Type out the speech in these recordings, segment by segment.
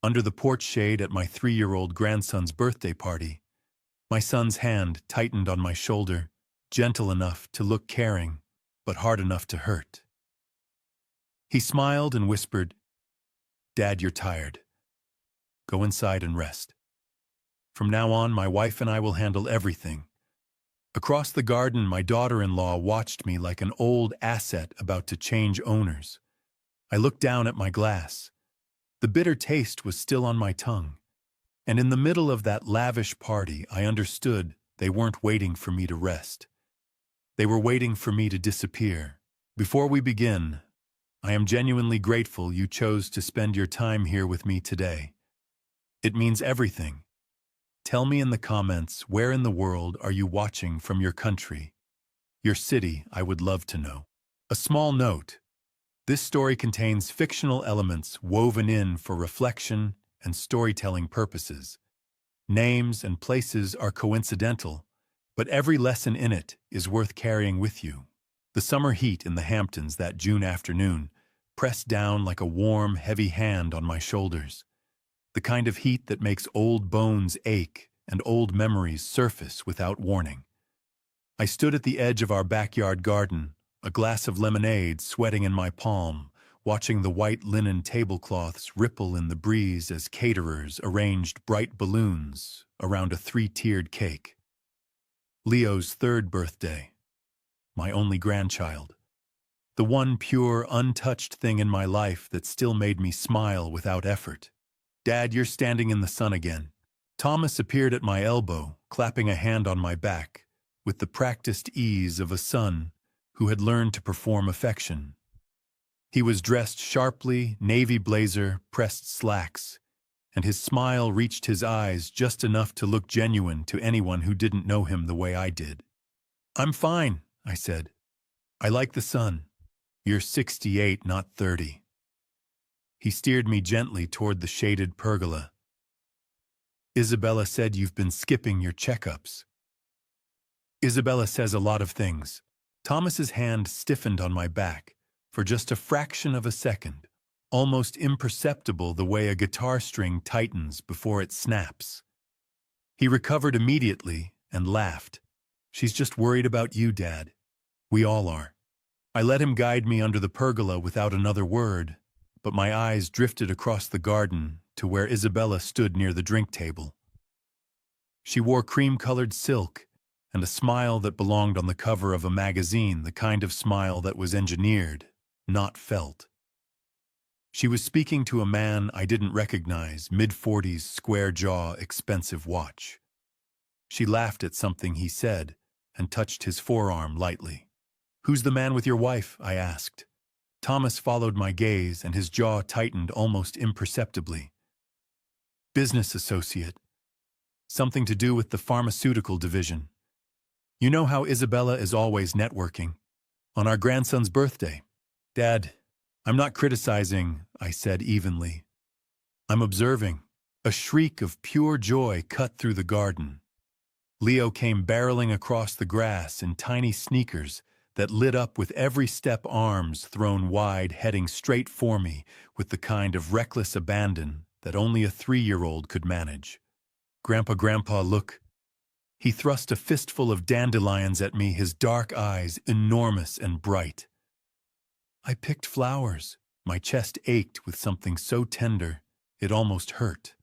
under the porch shade at my 3-year-old grandson's birthday party. My son's hand tightened on my shoulder, gentle enough to look caring, but hard enough to hurt. He smiled and whispered, "Dad, you're tired. Go inside and rest. From now on, my wife and I will handle everything." Across the garden, my daughter-in-law watched me like an old asset about to change owners. I looked down at my glass. The bitter taste was still on my tongue. And in the middle of that lavish party, I understood they weren't waiting for me to rest. They were waiting for me to disappear. Before we begin, I am genuinely grateful you chose to spend your time here with me today. It means everything. Tell me in the comments, where in the world are you watching from your country? Your city, I would love to know. A small note. This story contains fictional elements woven in for reflection and storytelling purposes. Names and places are coincidental, but every lesson in it is worth carrying with you. The summer heat in the Hamptons that June afternoon pressed down like a warm, heavy hand on my shoulders. The kind of heat that makes old bones ache and old memories surface without warning. I stood at the edge of our backyard garden, a glass of lemonade sweating in my palm, watching the white linen tablecloths ripple in the breeze as caterers arranged bright balloons around a 3-tiered cake. Leo's 3rd birthday. My only grandchild. The one pure, untouched thing in my life that still made me smile without effort. "Dad, you're standing in the sun again." Thomas appeared at my elbow, clapping a hand on my back, with the practiced ease of a son who had learned to perform affection. He was dressed sharply, navy blazer, pressed slacks, and his smile reached his eyes just enough to look genuine to anyone who didn't know him the way I did. "I'm fine," I said. "I like the sun. You're 68, not 30. He steered me gently toward the shaded pergola. "Isabella said you've been skipping your checkups." "Isabella says a lot of things." Thomas's hand stiffened on my back for just a fraction of a second, almost imperceptible the way a guitar string tightens before it snaps. He recovered immediately and laughed. "She's just worried about you, Dad. We all are." I let him guide me under the pergola without another word, but my eyes drifted across the garden to where Isabella stood near the drink table. She wore cream-colored silk and a smile that belonged on the cover of a magazine, the kind of smile that was engineered, not felt. She was speaking to a man I didn't recognize, mid-40s, square jaw, expensive watch. She laughed at something he said and touched his forearm lightly. "Who's the man with your wife?" I asked. Thomas followed my gaze and his jaw tightened almost imperceptibly. "Business associate. Something to do with the pharmaceutical division. You know how Isabella is always networking. On our grandson's birthday." "Dad, I'm not criticizing," I said evenly. "I'm observing." A shriek of pure joy cut through the garden. Leo came barreling across the grass in tiny sneakers that lit up with every step, arms thrown wide, heading straight for me with the kind of reckless abandon that only a 3-year-old could manage. Grandpa, look." He thrust a fistful of dandelions at me, his dark eyes enormous and bright. I picked flowers. My chest ached with something so tender, it almost hurt.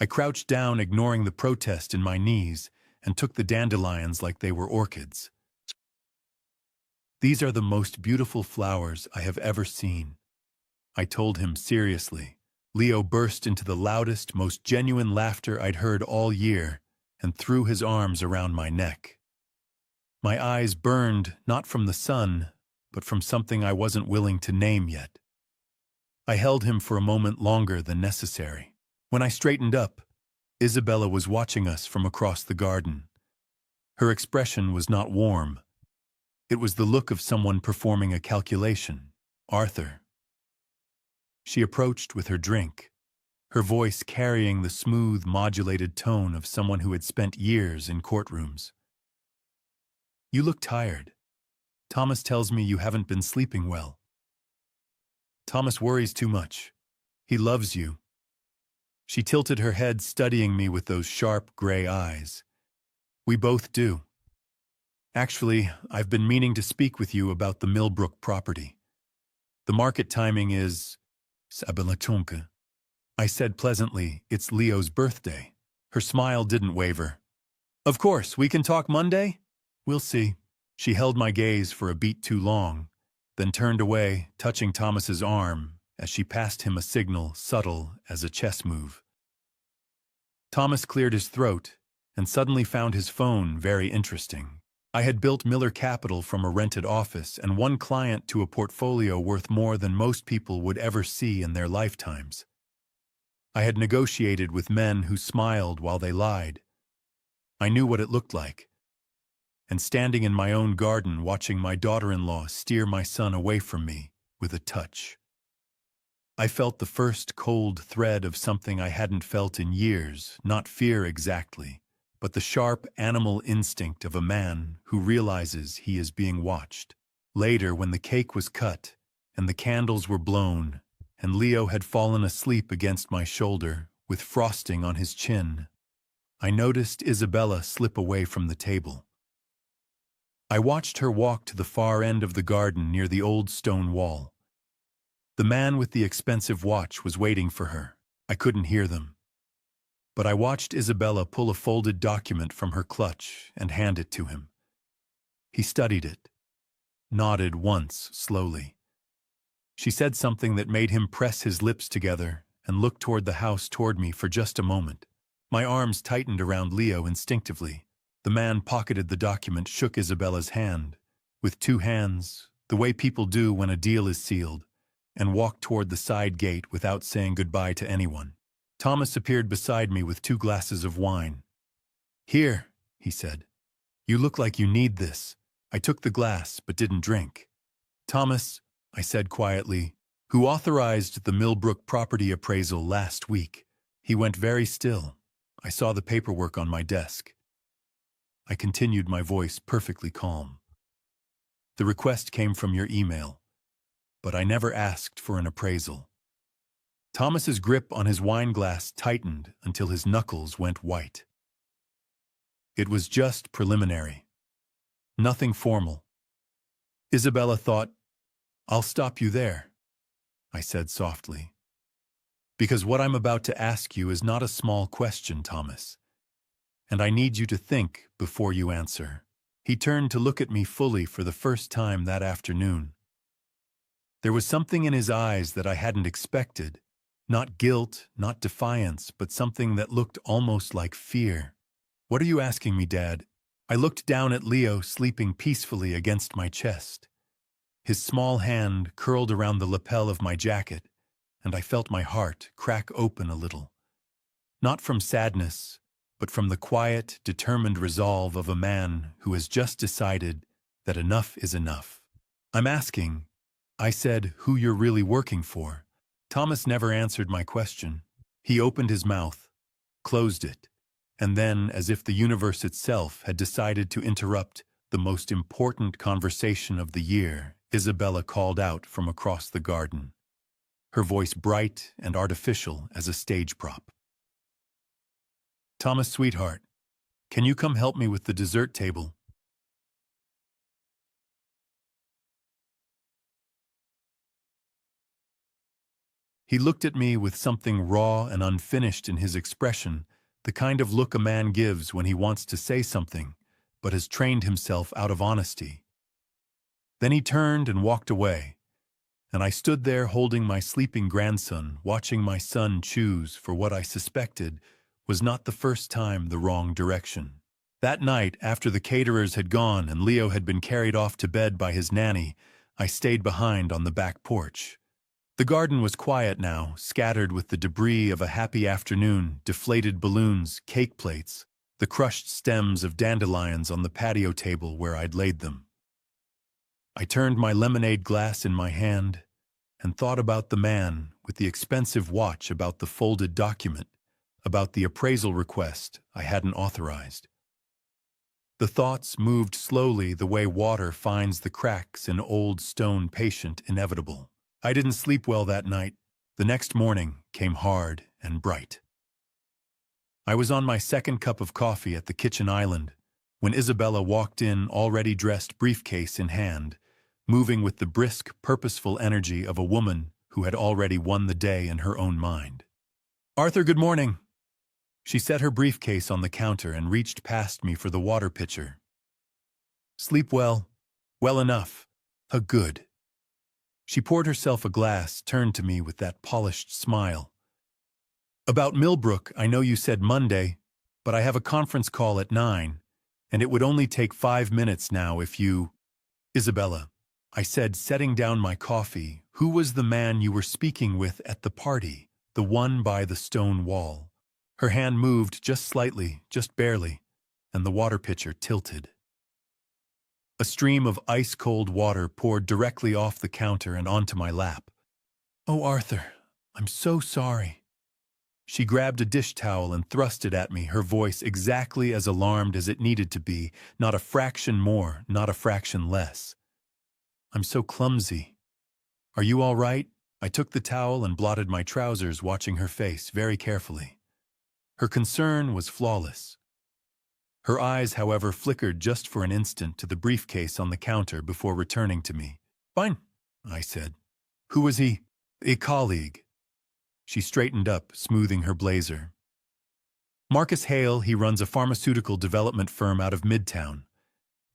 I crouched down, ignoring the protest in my knees, and took the dandelions like they were orchids. "These are the most beautiful flowers I have ever seen," I told him seriously. Leo burst into the loudest, most genuine laughter I'd heard all year and threw his arms around my neck. My eyes burned, not from the sun, but from something I wasn't willing to name yet. I held him for a moment longer than necessary. When I straightened up, Isabella was watching us from across the garden. Her expression was not warm. It was the look of someone performing a calculation. "Arthur." She approached with her drink, her voice carrying the smooth, modulated tone of someone who had spent years in courtrooms. "You look tired. Thomas tells me you haven't been sleeping well." "Thomas worries too much. He loves you. She tilted her head, studying me with those sharp gray eyes. We both do. Actually, I've been meaning to speak with you about the Millbrook property. The market timing is Sabalatunka. I said pleasantly, it's Leo's birthday. Her smile didn't waver. Of course, we can talk Monday? We'll see. She held my gaze for a beat too long, then turned away, touching Thomas's arm as she passed him a signal subtle as a chess move. Thomas cleared his throat and suddenly found his phone very interesting. I had built Miller Capital from a rented office and one client to a portfolio worth more than most people would ever see in their lifetimes. I had negotiated with men who smiled while they lied. I knew what it looked like. And standing in my own garden watching my daughter-in-law steer my son away from me with a touch. I felt the first cold thread of something I hadn't felt in years, not fear exactly, but the sharp animal instinct of a man who realizes he is being watched. Later, when the cake was cut and the candles were blown, and Leo had fallen asleep against my shoulder with frosting on his chin, I noticed Isabella slip away from the table. I watched her walk to the far end of the garden near the old stone wall. The man with the expensive watch was waiting for her. I couldn't hear them. But I watched Isabella pull a folded document from her clutch and hand it to him. He studied it, nodded once slowly. She said something that made him press his lips together and look toward the house toward me for just a moment. My arms tightened around Leo instinctively. The man pocketed the document, shook Isabella's hand, with two hands, the way people do when a deal is sealed, and walked toward the side gate without saying goodbye to anyone. Thomas appeared beside me with 2 glasses of wine. Here, he said. You look like you need this. I took the glass, but didn't drink. Thomas, I said quietly, who authorized the Millbrook property appraisal last week. He went very still. I saw the paperwork on my desk. I continued, my voice perfectly calm. The request came from your email, but I never asked for an appraisal. Thomas's grip on his wine glass tightened until his knuckles went white. It was just preliminary. Nothing formal. Isabella thought, I'll stop you there, I said softly. Because what I'm about to ask you is not a small question, Thomas. And I need you to think before you answer. He turned to look at me fully for the first time that afternoon. There was something in his eyes that I hadn't expected. Not guilt, not defiance, but something that looked almost like fear. What are you asking me, Dad? I looked down at Leo sleeping peacefully against my chest. His small hand curled around the lapel of my jacket, and I felt my heart crack open a little. Not from sadness, but from the quiet, determined resolve of a man who has just decided that enough is enough. I'm asking, I said, who you're really working for. Thomas never answered my question. He opened his mouth, closed it, and then, as if the universe itself had decided to interrupt the most important conversation of the year, Isabella called out from across the garden, her voice bright and artificial as a stage prop. Thomas, sweetheart, can you come help me with the dessert table? He looked at me with something raw and unfinished in his expression, the kind of look a man gives when he wants to say something, but has trained himself out of honesty. Then he turned and walked away, and I stood there holding my sleeping grandson, watching my son choose for what I suspected was not the first time the wrong direction. That night, after the caterers had gone and Leo had been carried off to bed by his nanny, I stayed behind on the back porch. The garden was quiet now, scattered with the debris of a happy afternoon, deflated balloons, cake plates, the crushed stems of dandelions on the patio table where I'd laid them. I turned my lemonade glass in my hand and thought about the man with the expensive watch, about the folded document, about the appraisal request I hadn't authorized. The thoughts moved slowly the way water finds the cracks in old stone, patient, inevitable. I didn't sleep well that night. The next morning came hard and bright. I was on my second cup of coffee at the kitchen island when Isabella walked in, already dressed, briefcase in hand, moving with the brisk, purposeful energy of a woman who had already won the day in her own mind. "Arthur, good morning." She set her briefcase on the counter and reached past me for the water pitcher. "Sleep well?" "Well enough." Good." She poured herself a glass, turned to me with that polished smile. "About Millbrook, I know you said Monday, but I have a conference call at 9, and it would only take 5 minutes now if you—" "Isabella," I said, setting down my coffee, "who was the man you were speaking with at the party, the one by the stone wall?" Her hand moved just slightly, just barely, and the water pitcher tilted. A stream of ice-cold water poured directly off the counter and onto my lap. "Oh, Arthur, I'm so sorry." She grabbed a dish towel and thrust it at me, her voice exactly as alarmed as it needed to be, not a fraction more, not a fraction less. "I'm so clumsy. Are you all right?" I took the towel and blotted my trousers, watching her face very carefully. Her concern was flawless. Her eyes, however, flickered just for an instant to the briefcase on the counter before returning to me. "Fine," I said. "Who was he?" "A colleague." She straightened up, smoothing her blazer. "Marcus Hale, he runs a pharmaceutical development firm out of Midtown.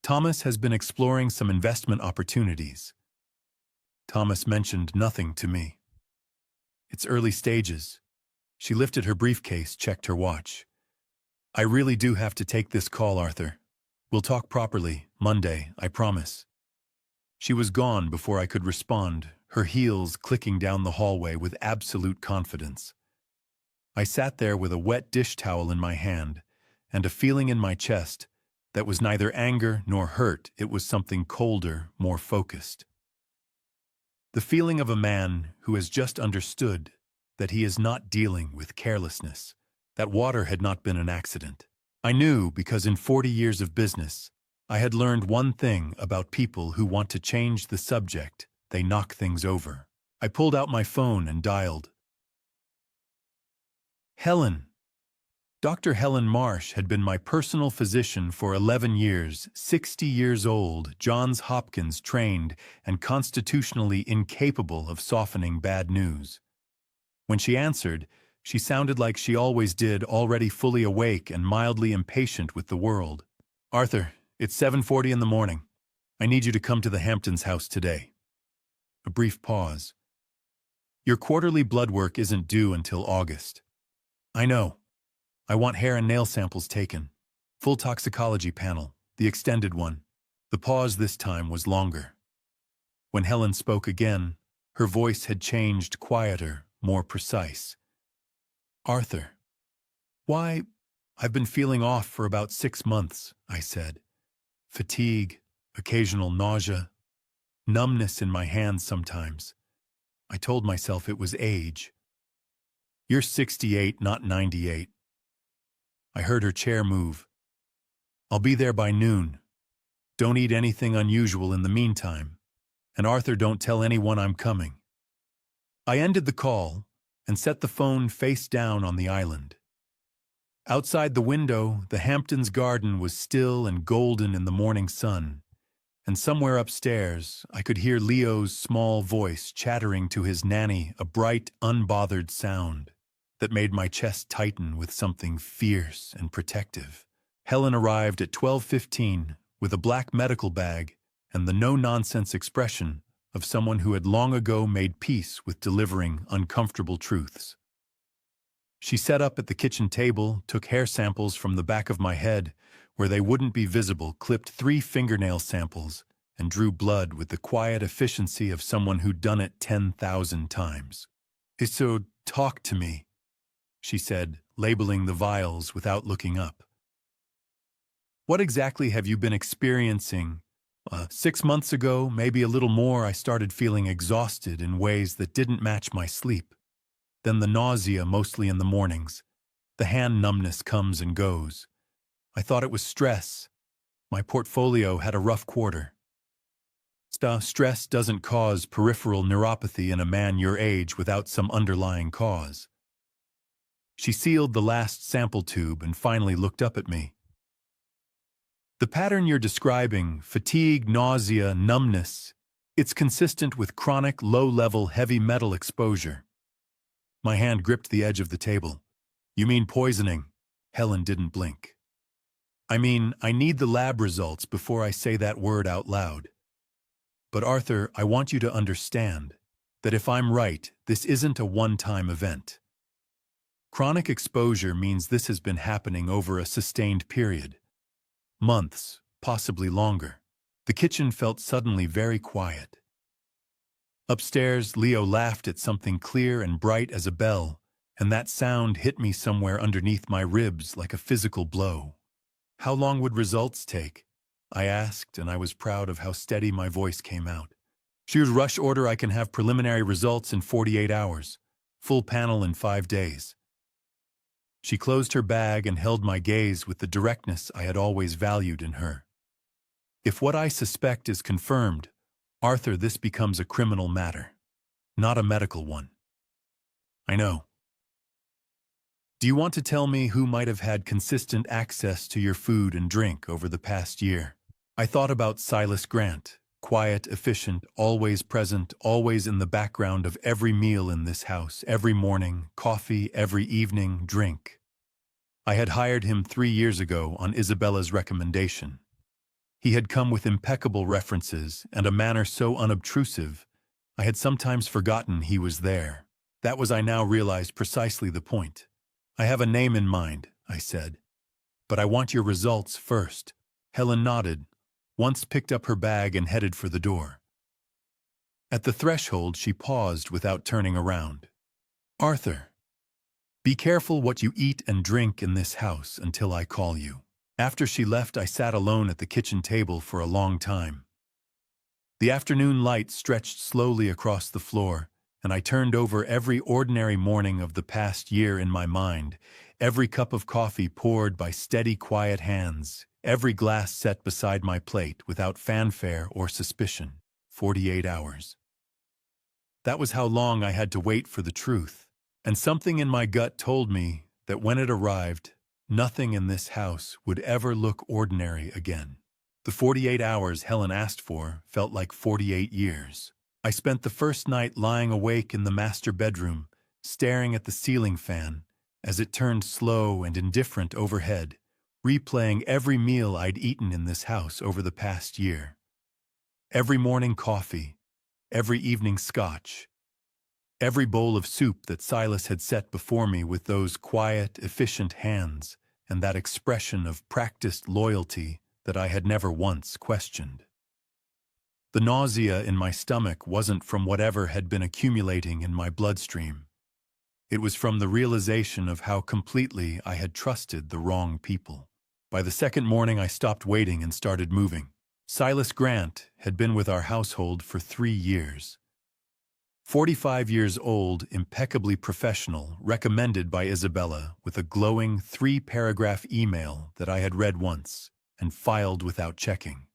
Thomas has been exploring some investment opportunities." Thomas mentioned nothing to me. "It's early stages." She lifted her briefcase, checked her watch. "I really do have to take this call, Arthur. We'll talk properly, Monday, I promise." She was gone before I could respond, her heels clicking down the hallway with absolute confidence. I sat there with a wet dish towel in my hand and a feeling in my chest that was neither anger nor hurt. It was something colder, more focused. The feeling of a man who has just understood that he is not dealing with carelessness, that water had not been an accident. I knew because in 40 years of business, I had learned one thing about people who want to change the subject: they knock things over. I pulled out my phone and dialed. Helen. Dr. Helen Marsh had been my personal physician for 11 years, 60 years old, Johns Hopkins trained, and constitutionally incapable of softening bad news. When she answered, she sounded like she always did, already fully awake and mildly impatient with the world. "Arthur, it's 7:40 in the morning. I need you to come to the Hamptons house today." A brief pause. "Your quarterly blood work isn't due until August." "I know. I want hair and nail samples taken. Full toxicology panel, the extended one." The pause this time was longer. When Helen spoke again, her voice had changed, quieter, more precise. "Arthur, why, I've been feeling off for about 6 months," I said. "Fatigue, occasional nausea, numbness in my hands sometimes. I told myself it was age." "You're 68, not 98. I heard her chair move. "I'll be there by noon. Don't eat anything unusual in the meantime. And Arthur, don't tell anyone I'm coming." I ended the call and set the phone face down on the island. Outside the window, the Hamptons garden was still and golden in the morning sun, and somewhere upstairs I could hear Leo's small voice chattering to his nanny, a bright, unbothered sound that made my chest tighten with something fierce and protective. Helen arrived at 12:15 with a black medical bag and the no-nonsense expression of someone who had long ago made peace with delivering uncomfortable truths. She sat up at the kitchen table, took hair samples from the back of my head, where they wouldn't be visible, clipped 3 fingernail samples, and drew blood with the quiet efficiency of someone who'd done it 10,000 times. "So, talk to me," she said, labeling the vials without looking up. "What exactly have you been experiencing? 6 months ago, maybe a little more, I started feeling exhausted in ways that didn't match my sleep. Then the nausea, mostly in the mornings. The hand numbness comes and goes. I thought it was stress. My portfolio had a rough quarter." Stress doesn't cause peripheral neuropathy in a man your age without some underlying cause." She sealed the last sample tube and finally looked up at me. The pattern you're describing, fatigue, nausea, numbness, it's consistent with chronic, low-level heavy metal exposure. My hand gripped the edge of the table. You mean poisoning? Helen didn't blink. I mean, I need the lab results before I say that word out loud. But Arthur, I want you to understand that if I'm right, this isn't a one-time event. Chronic exposure means this has been happening over a sustained period. Months, possibly longer. The kitchen felt suddenly very quiet. Upstairs, Leo laughed at something clear and bright as a bell, and that sound hit me somewhere underneath my ribs like a physical blow. How long would results take? I asked, and I was proud of how steady my voice came out. She would rush order I can have preliminary results in 48 hours, full panel in 5 days. She closed her bag and held my gaze with the directness I had always valued in her. If what I suspect is confirmed, Arthur, this becomes a criminal matter, not a medical one. I know. Do you want to tell me who might have had consistent access to your food and drink over the past year? I thought about Silas Grant, quiet, efficient, always present, always in the background of every meal in this house, every morning, coffee, every evening, drink. I had hired him 3 years ago on Isabella's recommendation. He had come with impeccable references and a manner so unobtrusive, I had sometimes forgotten he was there. That was, I now realized, precisely the point. I have a name in mind, I said. But I want your results first. Helen nodded, once picked up her bag and headed for the door. At the threshold, she paused without turning around. Arthur, be careful what you eat and drink in this house until I call you. After she left, I sat alone at the kitchen table for a long time. The afternoon light stretched slowly across the floor, and I turned over every ordinary morning of the past year in my mind, every cup of coffee poured by steady, quiet hands, every glass set beside my plate without fanfare or suspicion. 48 hours. That was how long I had to wait for the truth, and something in my gut told me that when it arrived, nothing in this house would ever look ordinary again. The 48 hours Helen asked for felt like 48 years. I spent the first night lying awake in the master bedroom, staring at the ceiling fan as it turned slow and indifferent overhead, replaying every meal I'd eaten in this house over the past year. Every morning coffee, every evening scotch, every bowl of soup that Silas had set before me with those quiet, efficient hands and that expression of practiced loyalty that I had never once questioned. The nausea in my stomach wasn't from whatever had been accumulating in my bloodstream. It was from the realization of how completely I had trusted the wrong people. By the second morning, I stopped waiting and started moving. Silas Grant had been with our household for 3 years. 45 years old, impeccably professional, recommended by Isabella with a glowing 3-paragraph email that I had read once and filed without checking.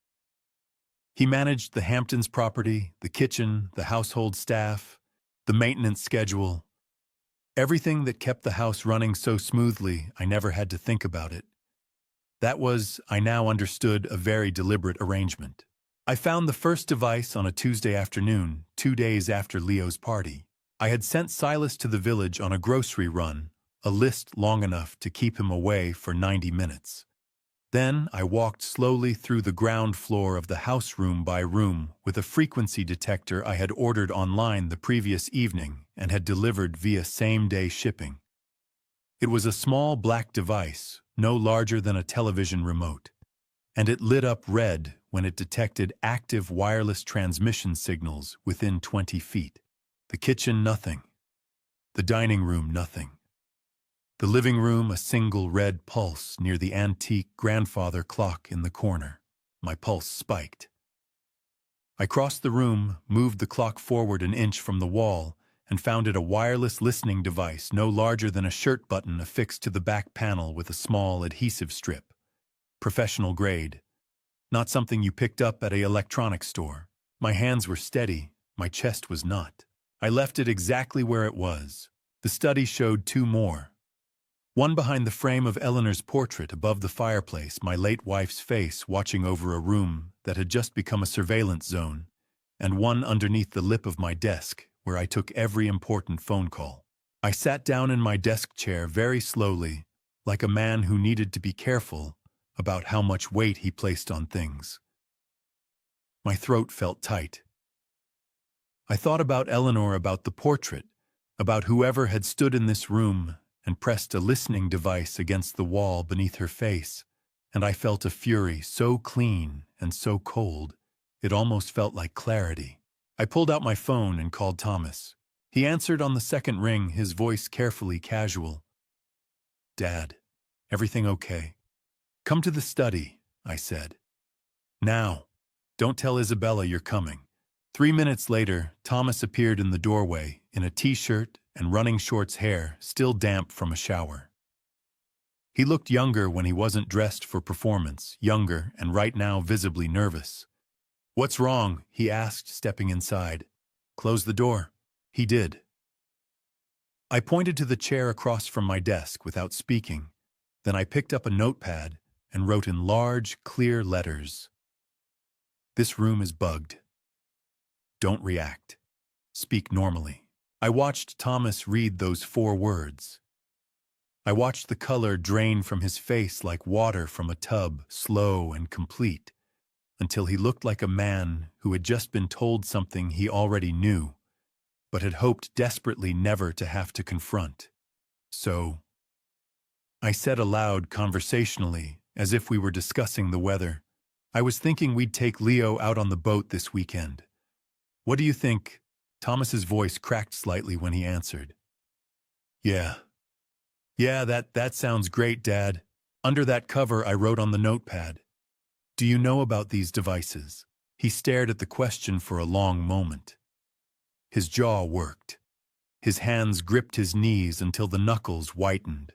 He managed the Hamptons property, the kitchen, the household staff, the maintenance schedule, everything that kept the house running so smoothly I never had to think about it. That was, I now understood, a very deliberate arrangement. I found the first device on a Tuesday afternoon, 2 days after Leo's party. I had sent Silas to the village on a grocery run, a list long enough to keep him away for 90 minutes. Then I walked slowly through the ground floor of the house room by room with a frequency detector I had ordered online the previous evening and had delivered via same-day shipping. It was a small black device, no larger than a television remote, and it lit up red when it detected active wireless transmission signals within 20 feet. The kitchen, nothing. The dining room, nothing. The living room, a single red pulse near the antique grandfather clock in the corner. My pulse spiked. I crossed the room, moved the clock forward an inch from the wall, and found it a wireless listening device no larger than a shirt button affixed to the back panel with a small adhesive strip. Professional grade. Not something you picked up at an electronics store. My hands were steady, my chest was not. I left it exactly where it was. The study showed 2 more. One behind the frame of Eleanor's portrait above the fireplace, my late wife's face watching over a room that had just become a surveillance zone, and one underneath the lip of my desk where I took every important phone call. I sat down in my desk chair very slowly, like a man who needed to be careful about how much weight he placed on things. My throat felt tight. I thought about Eleanor, about the portrait, about whoever had stood in this room and pressed a listening device against the wall beneath her face, and I felt a fury so clean and so cold, it almost felt like clarity. I pulled out my phone and called Thomas. He answered on the second ring, his voice carefully casual. "Dad, everything okay? Come to the study," I said. "Now. Don't tell Isabella you're coming." 3 minutes later, Thomas appeared in the doorway, in a t-shirt and running shorts, hair still damp from a shower. He looked younger when he wasn't dressed for performance, younger and right now visibly nervous. "What's wrong?" he asked, stepping inside. "Close the door." He did. I pointed to the chair across from my desk without speaking. Then I picked up a notepad and wrote in large, clear letters, "This room is bugged. Don't react. Speak normally." I watched Thomas read those 4 words. I watched the color drain from his face like water from a tub, slow and complete, until he looked like a man who had just been told something he already knew, but had hoped desperately never to have to confront. "So," I said aloud conversationally, as if we were discussing the weather, "I was thinking we'd take Leo out on the boat this weekend. What do you think?" Thomas's voice cracked slightly when he answered. Yeah, that sounds great, Dad." Under that cover, I wrote on the notepad, "Do you know about these devices?" He stared at the question for a long moment. His jaw worked. His hands gripped his knees until the knuckles whitened.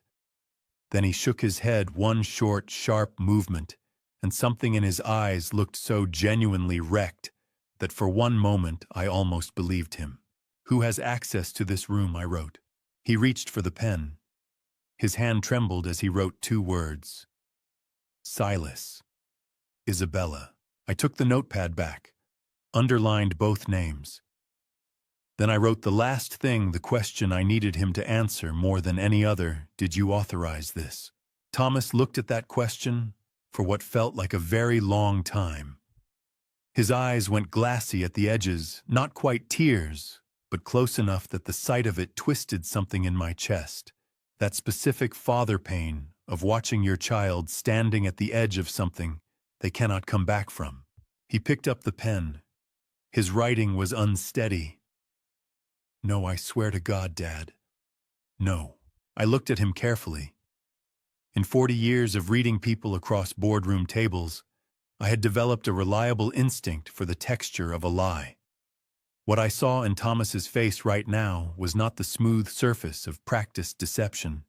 Then he shook his head, one short, sharp movement, and something in his eyes looked so genuinely wrecked that for one moment I almost believed him. "Who has access to this room?" I wrote. He reached for the pen. His hand trembled as he wrote 2 words. "Silas. Isabella." I took the notepad back, underlined both names. Then I wrote the last thing, the question I needed him to answer more than any other: "Did you authorize this?" Thomas looked at that question for what felt like a very long time. His eyes went glassy at the edges, not quite tears, but close enough that the sight of it twisted something in my chest. That specific father pain of watching your child standing at the edge of something they cannot come back from. He picked up the pen. His writing was unsteady. "No, I swear to God, Dad. No." I looked at him carefully. In 40 years of reading people across boardroom tables, I had developed a reliable instinct for the texture of a lie. What I saw in Thomas's face right now was not the smooth surface of practiced deception.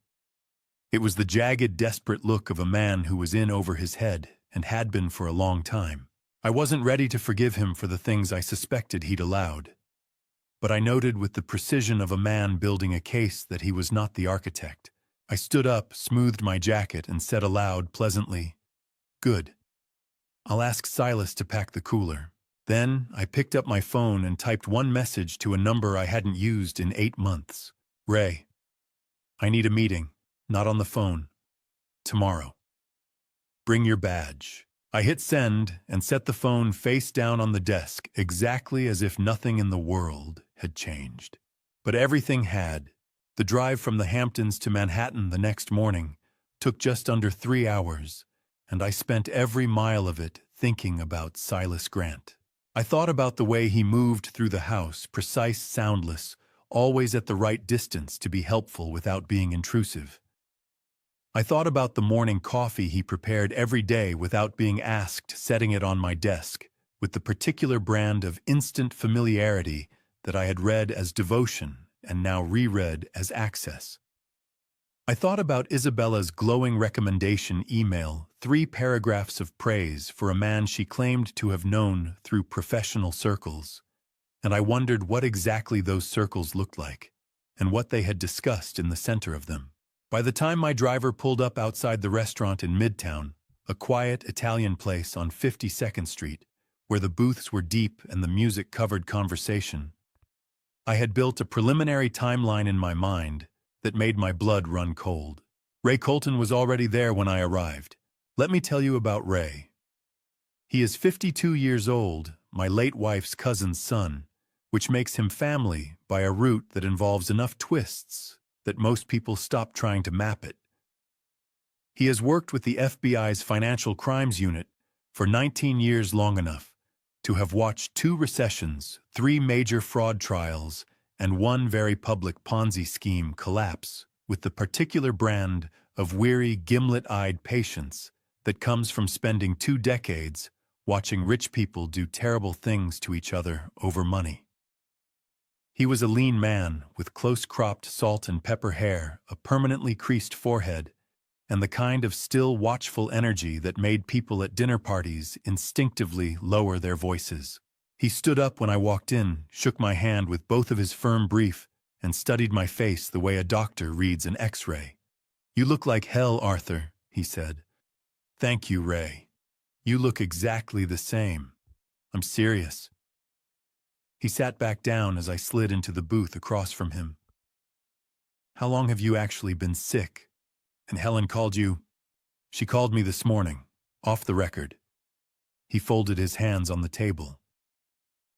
It was the jagged, desperate look of a man who was in over his head and had been for a long time. I wasn't ready to forgive him for the things I suspected he'd allowed. But I noted with the precision of a man building a case that he was not the architect. I stood up, smoothed my jacket, and said aloud, pleasantly, "Good. I'll ask Silas to pack the cooler." Then I picked up my phone and typed one message to a number I hadn't used in 8 months. "Ray, I need a meeting. Not on the phone. Tomorrow. Bring your badge." I hit send and set the phone face down on the desk, exactly as if nothing in the world had changed. But everything had. The drive from the Hamptons to Manhattan the next morning took just under 3 hours, and I spent every mile of it thinking about Silas Grant. I thought about the way he moved through the house, precise, soundless, always at the right distance to be helpful without being intrusive. I thought about the morning coffee he prepared every day without being asked, setting it on my desk, with the particular brand of instant familiarity that I had read as devotion and now reread as access. I thought about Isabella's glowing recommendation email, 3 paragraphs of praise for a man she claimed to have known through professional circles, and I wondered what exactly those circles looked like, and what they had discussed in the center of them. By the time my driver pulled up outside the restaurant in Midtown, a quiet Italian place on 52nd Street, where the booths were deep and the music covered conversation, I had built a preliminary timeline in my mind that made my blood run cold. Ray Colton was already there when I arrived. Let me tell you about Ray. He is 52 years old, my late wife's cousin's son, which makes him family by a route that involves enough twists that most people stop trying to map it. He has worked with the FBI's Financial Crimes Unit for 19 years, long enough to have watched 2 recessions, 3 major fraud trials, and 1 very public Ponzi scheme collapse with the particular brand of weary, gimlet-eyed patience that comes from spending 2 decades watching rich people do terrible things to each other over money. He was a lean man with close-cropped salt and pepper hair, a permanently creased forehead, and the kind of still watchful energy that made people at dinner parties instinctively lower their voices. He stood up when I walked in, shook my hand with both of his firm brief, and studied my face the way a doctor reads an X-ray. "You look like hell, Arthur," he said. "Thank you, Ray. You look exactly the same. I'm serious." He sat back down as I slid into the booth across from him. "How long have you actually been sick? And Helen called you?" "She called me this morning, off the record." He folded his hands on the table.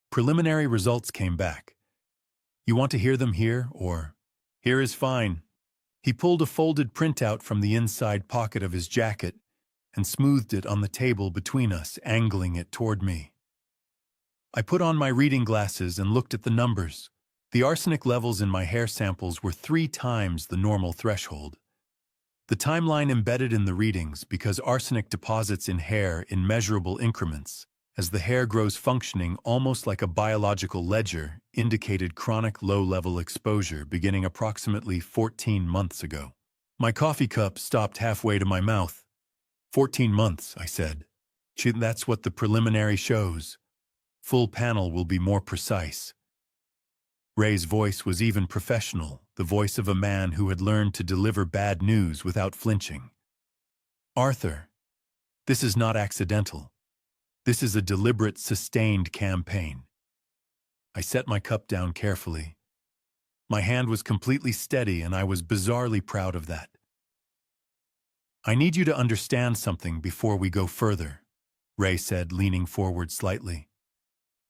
"Preliminary results came back. You want to hear them here, or?" "Here is fine." He pulled a folded printout from the inside pocket of his jacket and smoothed it on the table between us, angling it toward me. I put on my reading glasses and looked at the numbers. The arsenic levels in my hair samples were 3 times the normal threshold. The timeline embedded in the readings because arsenic deposits in hair in measurable increments, as the hair grows, functioning almost like a biological ledger, indicated chronic low-level exposure beginning approximately 14 months ago. My coffee cup stopped halfway to my mouth. 14 months, I said. That's what the preliminary shows. Full panel will be more precise." Ray's voice was even professional, the voice of a man who had learned to deliver bad news without flinching. "Arthur, this is not accidental. This is a deliberate, sustained campaign." I set my cup down carefully. My hand was completely steady, and I was bizarrely proud of that. "I need you to understand something before we go further," Ray said, leaning forward slightly.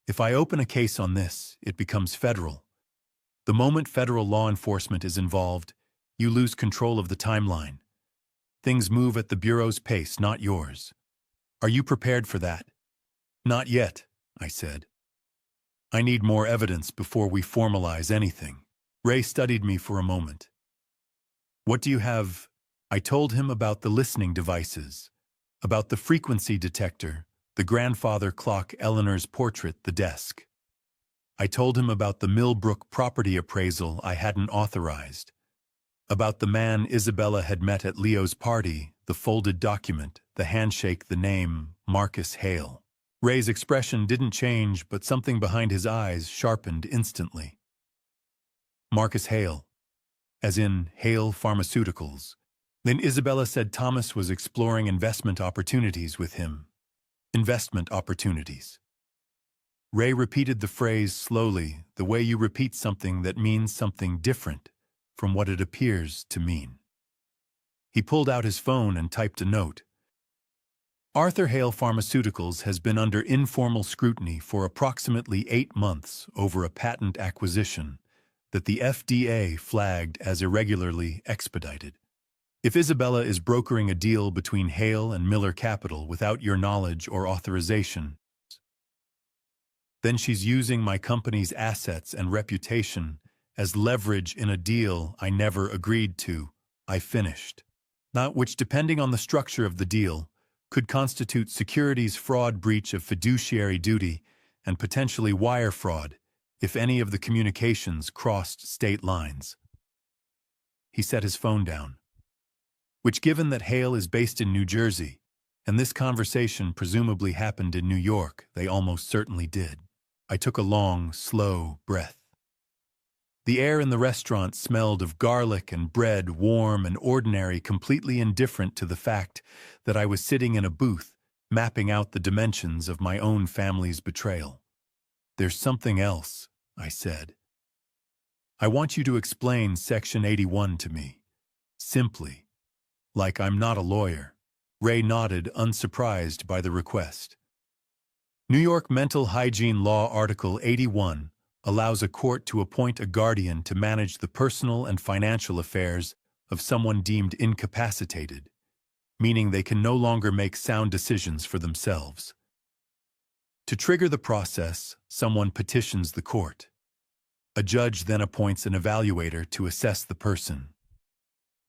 "If I open a case on this, it becomes federal. The moment federal law enforcement is involved, you lose control of the timeline. Things move at the Bureau's pace, not yours. Are you prepared for that?" "Not yet," I said. "I need more evidence before we formalize anything." Ray studied me for a moment. "What do you have?" I told him about the listening devices, about the frequency detector, the grandfather clock, Eleanor's portrait, the desk. I told him about the Millbrook property appraisal I hadn't authorized, about the man Isabella had met at Leo's party, the folded document, the handshake, the name, Marcus Hale. Ray's expression didn't change, but something behind his eyes sharpened instantly. "Marcus Hale, as in Hale Pharmaceuticals." Then Isabella said Thomas was exploring investment opportunities with him. Investment opportunities. Ray repeated the phrase slowly, the way you repeat something that means something different from what it appears to mean. He pulled out his phone and typed a note. "Arthur Hale Pharmaceuticals has been under informal scrutiny for approximately 8 months over a patent acquisition that the FDA flagged as irregularly expedited. If Isabella is brokering a deal between Hale and Miller Capital without your knowledge or authorization, then she's using my company's assets and reputation as leverage in a deal I never agreed to," I finished. "Not which, depending on the structure of the deal, could constitute securities fraud, breach of fiduciary duty, and potentially wire fraud if any of the communications crossed state lines." He set his phone down. "Which, given that Hale is based in New Jersey, and this conversation presumably happened in New York, they almost certainly did." I took a long, slow breath. The air in the restaurant smelled of garlic and bread, warm and ordinary, completely indifferent to the fact that I was sitting in a booth, mapping out the dimensions of my own family's betrayal. "There's something else," I said. "I want you to explain Section 81 to me. Simply. Like I'm not a lawyer." Ray nodded, unsurprised by the request. New York Mental Hygiene Law Article 81 allows a court to appoint a guardian to manage the personal and financial affairs of someone deemed incapacitated, meaning they can no longer make sound decisions for themselves. To trigger the process, someone petitions the court. A judge then appoints an evaluator to assess the person.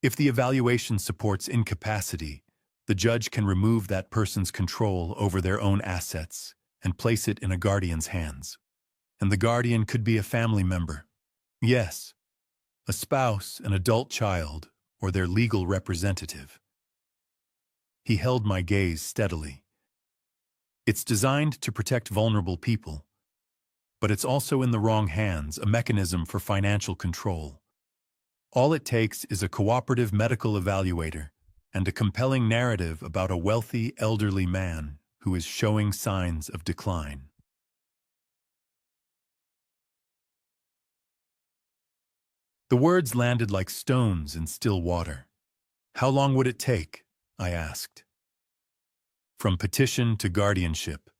If the evaluation supports incapacity, the judge can remove that person's control over their own assets and place it in a guardian's hands. And the guardian could be a family member. Yes, a spouse, an adult child, or their legal representative. He held my gaze steadily. It's designed to protect vulnerable people, but it's also in the wrong hands, a mechanism for financial control. All it takes is a cooperative medical evaluator and a compelling narrative about a wealthy, elderly man who is showing signs of decline. The words landed like stones in still water. "How long would it take?" I asked. "From petition to guardianship."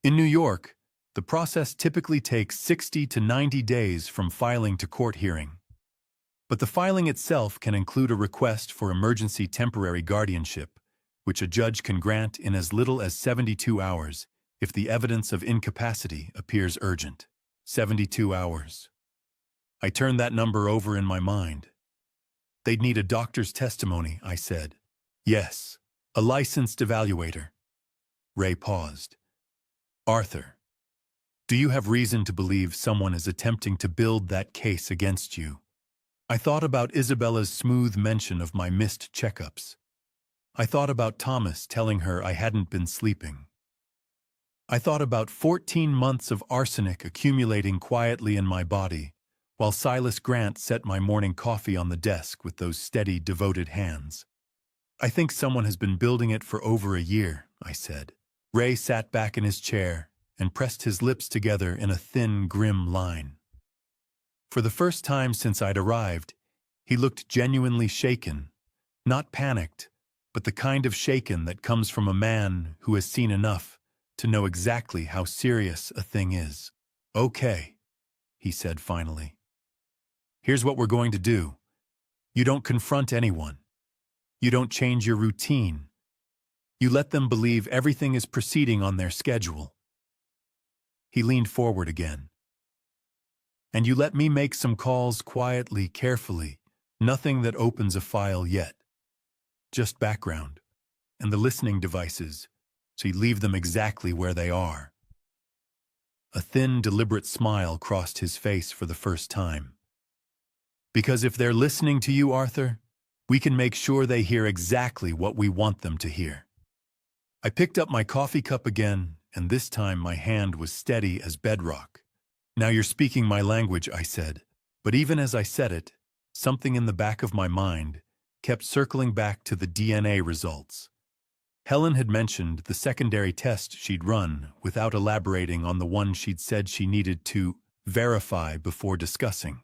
In New York, the process typically takes 60 to 90 days from filing to court hearing. But the filing itself can include a request for emergency temporary guardianship, which a judge can grant in as little as 72 hours if the evidence of incapacity appears urgent. 72 hours. I turned that number over in my mind. "They'd need a doctor's testimony," I said. "Yes, a licensed evaluator." Ray paused. "Arthur, do you have reason to believe someone is attempting to build that case against you?" I thought about Isabella's smooth mention of my missed checkups. I thought about Thomas telling her I hadn't been sleeping. I thought about 14 months of arsenic accumulating quietly in my body, while Silas Grant set my morning coffee on the desk with those steady, devoted hands. "I think someone has been building it for over a year," I said. Ray sat back in his chair and pressed his lips together in a thin, grim line. For the first time since I'd arrived, he looked genuinely shaken, not panicked, but the kind of shaken that comes from a man who has seen enough to know exactly how serious a thing is. "Okay," he said finally. "Here's what we're going to do. You don't confront anyone. You don't change your routine. You let them believe everything is proceeding on their schedule." He leaned forward again. "And you let me make some calls quietly, carefully, nothing that opens a file yet. Just background, and the listening devices, so you leave them exactly where they are." A thin, deliberate smile crossed his face for the first time. "Because if they're listening to you, Arthur, we can make sure they hear exactly what we want them to hear." I picked up my coffee cup again, and this time my hand was steady as bedrock. "Now you're speaking my language," I said. But even as I said it, something in the back of my mind kept circling back to the DNA results. Helen had mentioned the secondary test she'd run without elaborating on the one she'd said she needed to verify before discussing.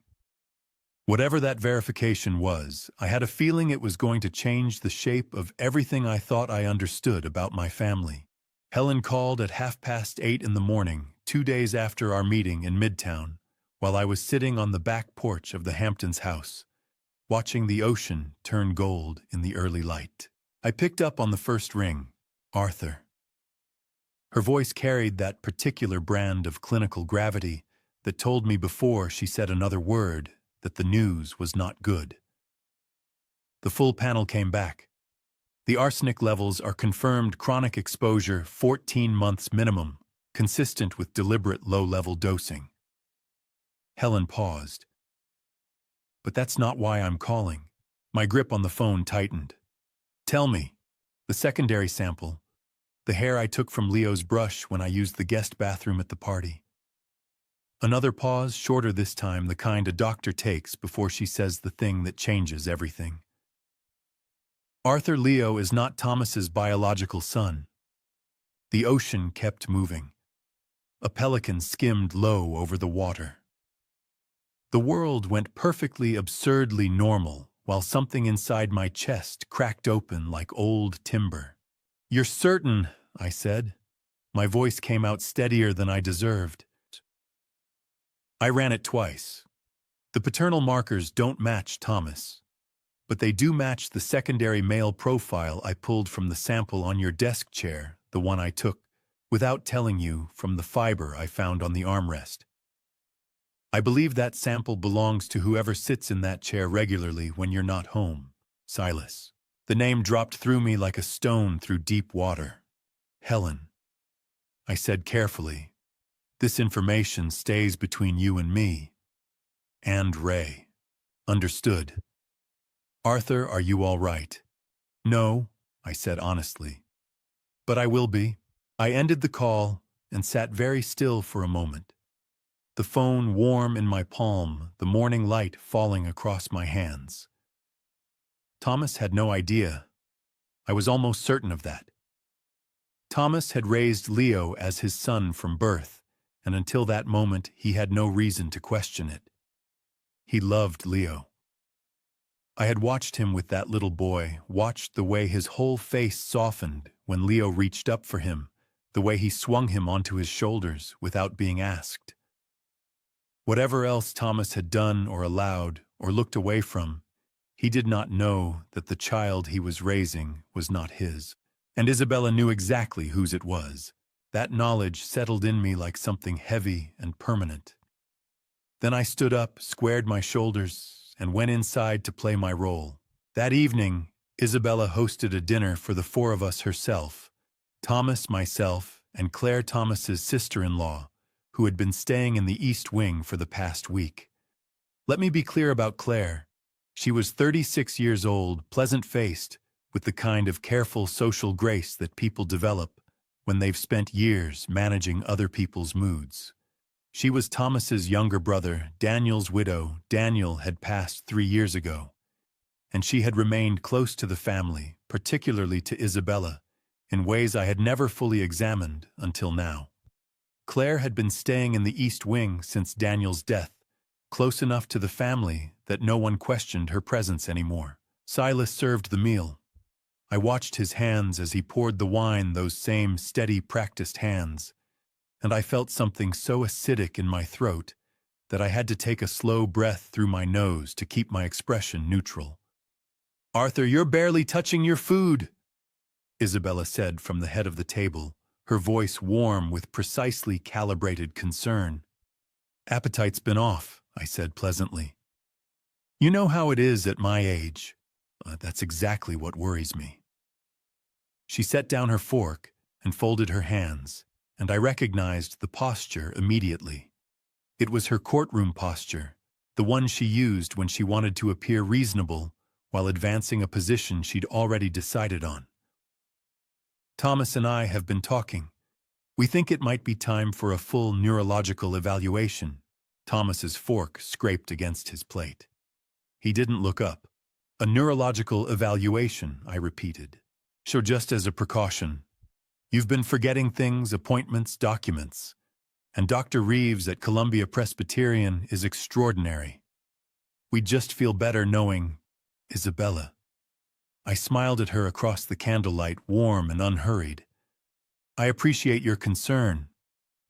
Whatever that verification was, I had a feeling it was going to change the shape of everything I thought I understood about my family. Helen called at 8:30 in the morning, 2 days after our meeting in Midtown, while I was sitting on the back porch of the Hamptons house, watching the ocean turn gold in the early light. I picked up on the first ring. "Arthur." Her voice carried that particular brand of clinical gravity that told me before she said another word that the news was not good. The full panel came back. "The arsenic levels are confirmed chronic exposure, 14 months minimum, consistent with deliberate low-level dosing." Helen paused. "But that's not why I'm calling." My grip on the phone tightened. "Tell me, the secondary sample, the hair I took from Leo's brush when I used the guest bathroom at the party, Another pause, shorter this time, the kind a doctor takes before she says the thing that changes everything. Arthur Leo is not Thomas's biological son. The ocean kept moving. A pelican skimmed low over the water. The world went perfectly, absurdly normal, while something inside my chest cracked open like old timber. "You're certain?" I said. My voice came out steadier than I deserved. "I ran it twice. The paternal markers don't match Thomas, but they do match the secondary male profile I pulled from the sample on your desk chair, the one I took, without telling you, from the fiber I found on the armrest. I believe that sample belongs to whoever sits in that chair regularly when you're not home. Silas." The name dropped through me like a stone through deep water. "Helen," I said carefully, "this information stays between you and me. And Ray. Understood?" "Arthur, are you all right?" "No," I said honestly. "But I will be." I ended the call and sat very still for a moment. The phone warm in my palm, the morning light falling across my hands. Thomas had no idea. I was almost certain of that. Thomas had raised Leo as his son from birth, and until that moment he had no reason to question it. He loved Leo. I had watched him with that little boy, watched the way his whole face softened when Leo reached up for him, the way he swung him onto his shoulders without being asked. Whatever else Thomas had done or allowed or looked away from, he did not know that the child he was raising was not his. And Isabella knew exactly whose it was. That knowledge settled in me like something heavy and permanent. Then I stood up, squared my shoulders, and went inside to play my role. That evening, Isabella hosted a dinner for the four of us herself: Thomas, myself, and Claire, Thomas's sister-in-law, who had been staying in the East Wing for the past week. Let me be clear about Claire. She was 36 years old, pleasant-faced, with the kind of careful social grace that people develop when they've spent years managing other people's moods. She was Thomas's younger brother, Daniel's widow. Daniel had passed 3 years ago, and she had remained close to the family, particularly to Isabella, in ways I had never fully examined until now. Claire had been staying in the East Wing since Daniel's death, close enough to the family that no one questioned her presence anymore. Silas served the meal. I watched his hands as he poured the wine, those same steady, practiced hands, and I felt something so acidic in my throat that I had to take a slow breath through my nose to keep my expression neutral. "Arthur, you're barely touching your food," Isabella said from the head of the table, her voice warm with precisely calibrated concern. "Appetite's been off," I said pleasantly. "You know how it is at my age. That's exactly what worries me." She set down her fork and folded her hands, and I recognized the posture immediately. It was her courtroom posture, the one she used when she wanted to appear reasonable while advancing a position she'd already decided on. "Thomas and I have been talking. We think it might be time for a full neurological evaluation." Thomas's fork scraped against his plate. He didn't look up. "A neurological evaluation," I repeated. "So just as a precaution. You've been forgetting things, appointments, documents. And Dr. Reeves at Columbia Presbyterian is extraordinary. We'd just feel better knowing Isabella." I smiled at her across the candlelight, warm and unhurried. "I appreciate your concern,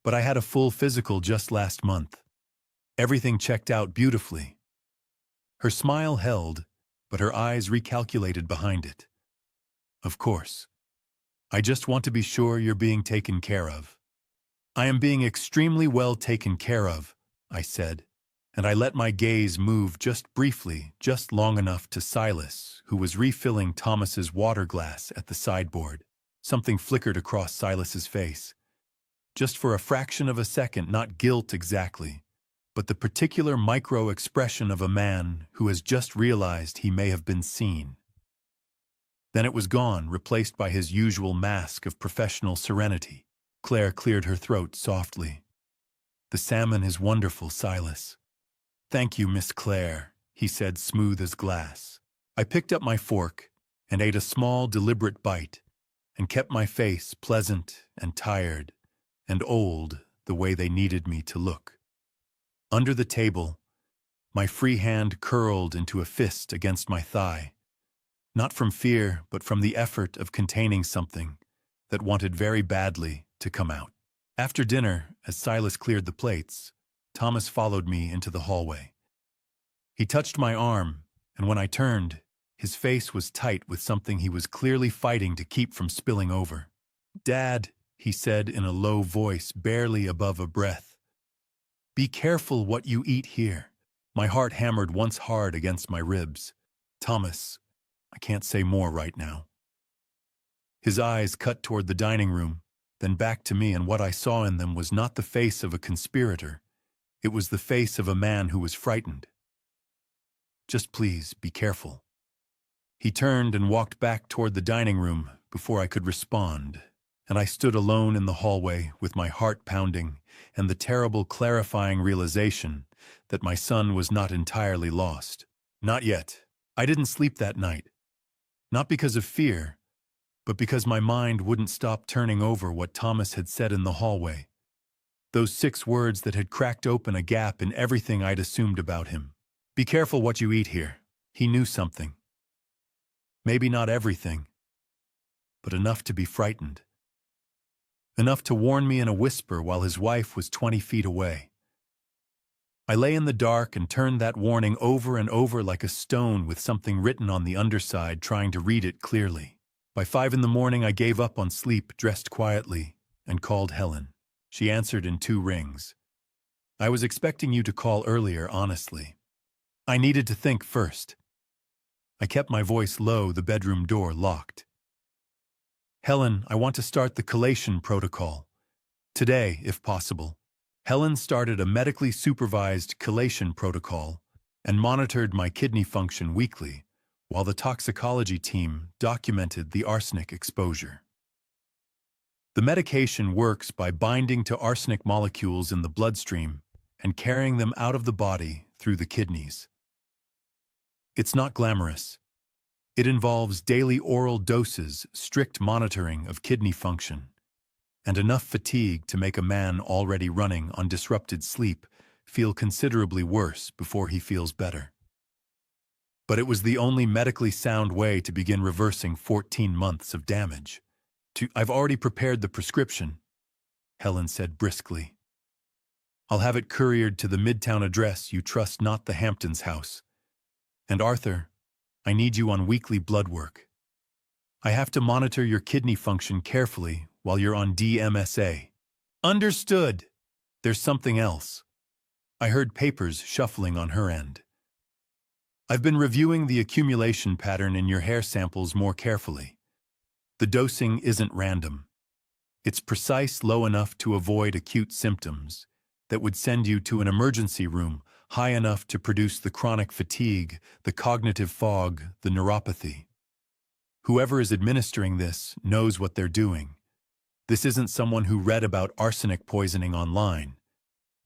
but I had a full physical just last month. Everything checked out beautifully." Her smile held, but her eyes recalculated behind it. "Of course. I just want to be sure you're being taken care of." "I am being extremely well taken care of," I said, and I let my gaze move just briefly, just long enough to Silas, who was refilling Thomas's water glass at the sideboard. Something flickered across Silas's face. Just for a fraction of a second, not guilt exactly, but the particular micro-expression of a man who has just realized he may have been seen. Then it was gone, replaced by his usual mask of professional serenity. Claire cleared her throat softly. The salmon is wonderful, Silas. Thank you, Miss Claire, he said, smooth as glass. I picked up my fork and ate a small, deliberate bite and kept my face pleasant and tired and old the way they needed me to look. Under the table, my free hand curled into a fist against my thigh, not from fear, but from the effort of containing something that wanted very badly to come out. After dinner, as Silas cleared the plates, Thomas followed me into the hallway. He touched my arm, and when I turned, his face was tight with something he was clearly fighting to keep from spilling over. "Dad," he said in a low voice, barely above a breath, "be careful what you eat here." My heart hammered once hard against my ribs. "Thomas, I can't say more right now." His eyes cut toward the dining room, then back to me, and what I saw in them was not the face of a conspirator. It was the face of a man who was frightened. "Just please, be careful." He turned and walked back toward the dining room before I could respond, and I stood alone in the hallway with my heart pounding and the terrible clarifying realization that my son was not entirely lost. Not yet. I didn't sleep that night. Not because of fear, but because my mind wouldn't stop turning over what Thomas had said in the hallway. Those 6 words that had cracked open a gap in everything I'd assumed about him. Be careful what you eat here. He knew something. Maybe not everything, but enough to be frightened. Enough to warn me in a whisper while his wife was 20 feet away. I lay in the dark and turned that warning over and over like a stone with something written on the underside, trying to read it clearly. By 5 in the morning, I gave up on sleep, dressed quietly, and called Helen. She answered in 2 rings. "I was expecting you to call earlier, honestly. I needed to think first." I kept my voice low, the bedroom door locked. "Helen, I want to start the chelation protocol. Today, if possible." Helen started a medically supervised chelation protocol and monitored my kidney function weekly, while the toxicology team documented the arsenic exposure. The medication works by binding to arsenic molecules in the bloodstream and carrying them out of the body through the kidneys. It's not glamorous. It involves daily oral doses, strict monitoring of kidney function, and enough fatigue to make a man already running on disrupted sleep feel considerably worse before he feels better. But it was the only medically sound way to begin reversing 14 months of damage. "I've already prepared the prescription," Helen said briskly. "I'll have it couriered to the Midtown address you trust, not the Hamptons house. And Arthur, I need you on weekly blood work. I have to monitor your kidney function carefully while you're on DMSA." "Understood." "There's something else." I heard papers shuffling on her end. "I've been reviewing the accumulation pattern in your hair samples more carefully. The dosing isn't random. It's precise, low enough to avoid acute symptoms that would send you to an emergency room, high enough to produce the chronic fatigue, the cognitive fog, the neuropathy. Whoever is administering this knows what they're doing. This isn't someone who read about arsenic poisoning online.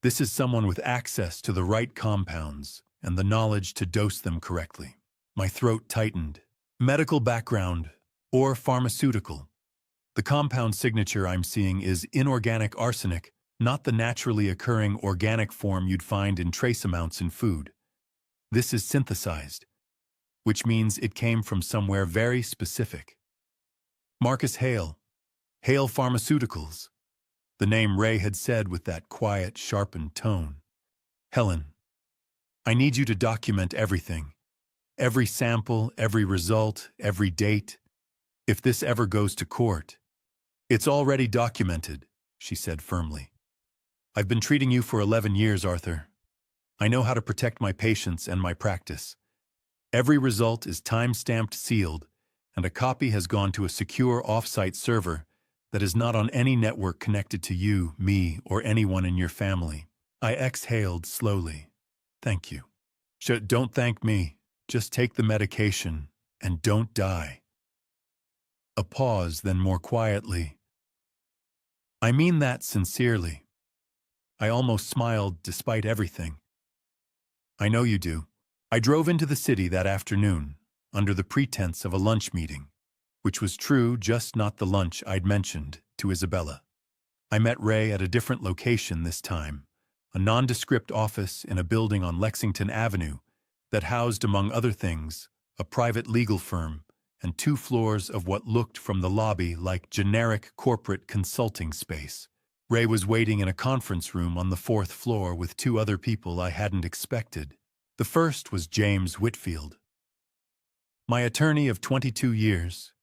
This is someone with access to the right compounds and the knowledge to dose them correctly." My throat tightened. "Medical background or pharmaceutical. The compound signature I'm seeing is inorganic arsenic, not the naturally occurring organic form you'd find in trace amounts in food. This is synthesized, which means it came from somewhere very specific. Marcus Hale, Hale Pharmaceuticals," the name Ray had said with that quiet, sharpened tone. "Helen, I need you to document everything. Every sample, every result, every date. If this ever goes to court." "It's already documented," she said firmly. "I've been treating you for 11 years, Arthur. I know how to protect my patients and my practice. Every result is time-stamped, sealed, and a copy has gone to a secure off-site server that is not on any network connected to you, me, or anyone in your family." I exhaled slowly. "Thank you." "Don't thank me. Just take the medication and don't die." A pause, then more quietly. "I mean that sincerely. I almost smiled despite everything. I know you do. I drove into the city that afternoon, under the pretense of a lunch meeting, which was true, just not the lunch I'd mentioned to Isabella. I met Ray at a different location this time, a nondescript office in a building on Lexington Avenue that housed, among other things, a private legal firm and 2 floors of what looked from the lobby like generic corporate consulting space. Ray was waiting in a conference room on the 4th floor with 2 other people I hadn't expected. The first was James Whitfield, my attorney of 22 years.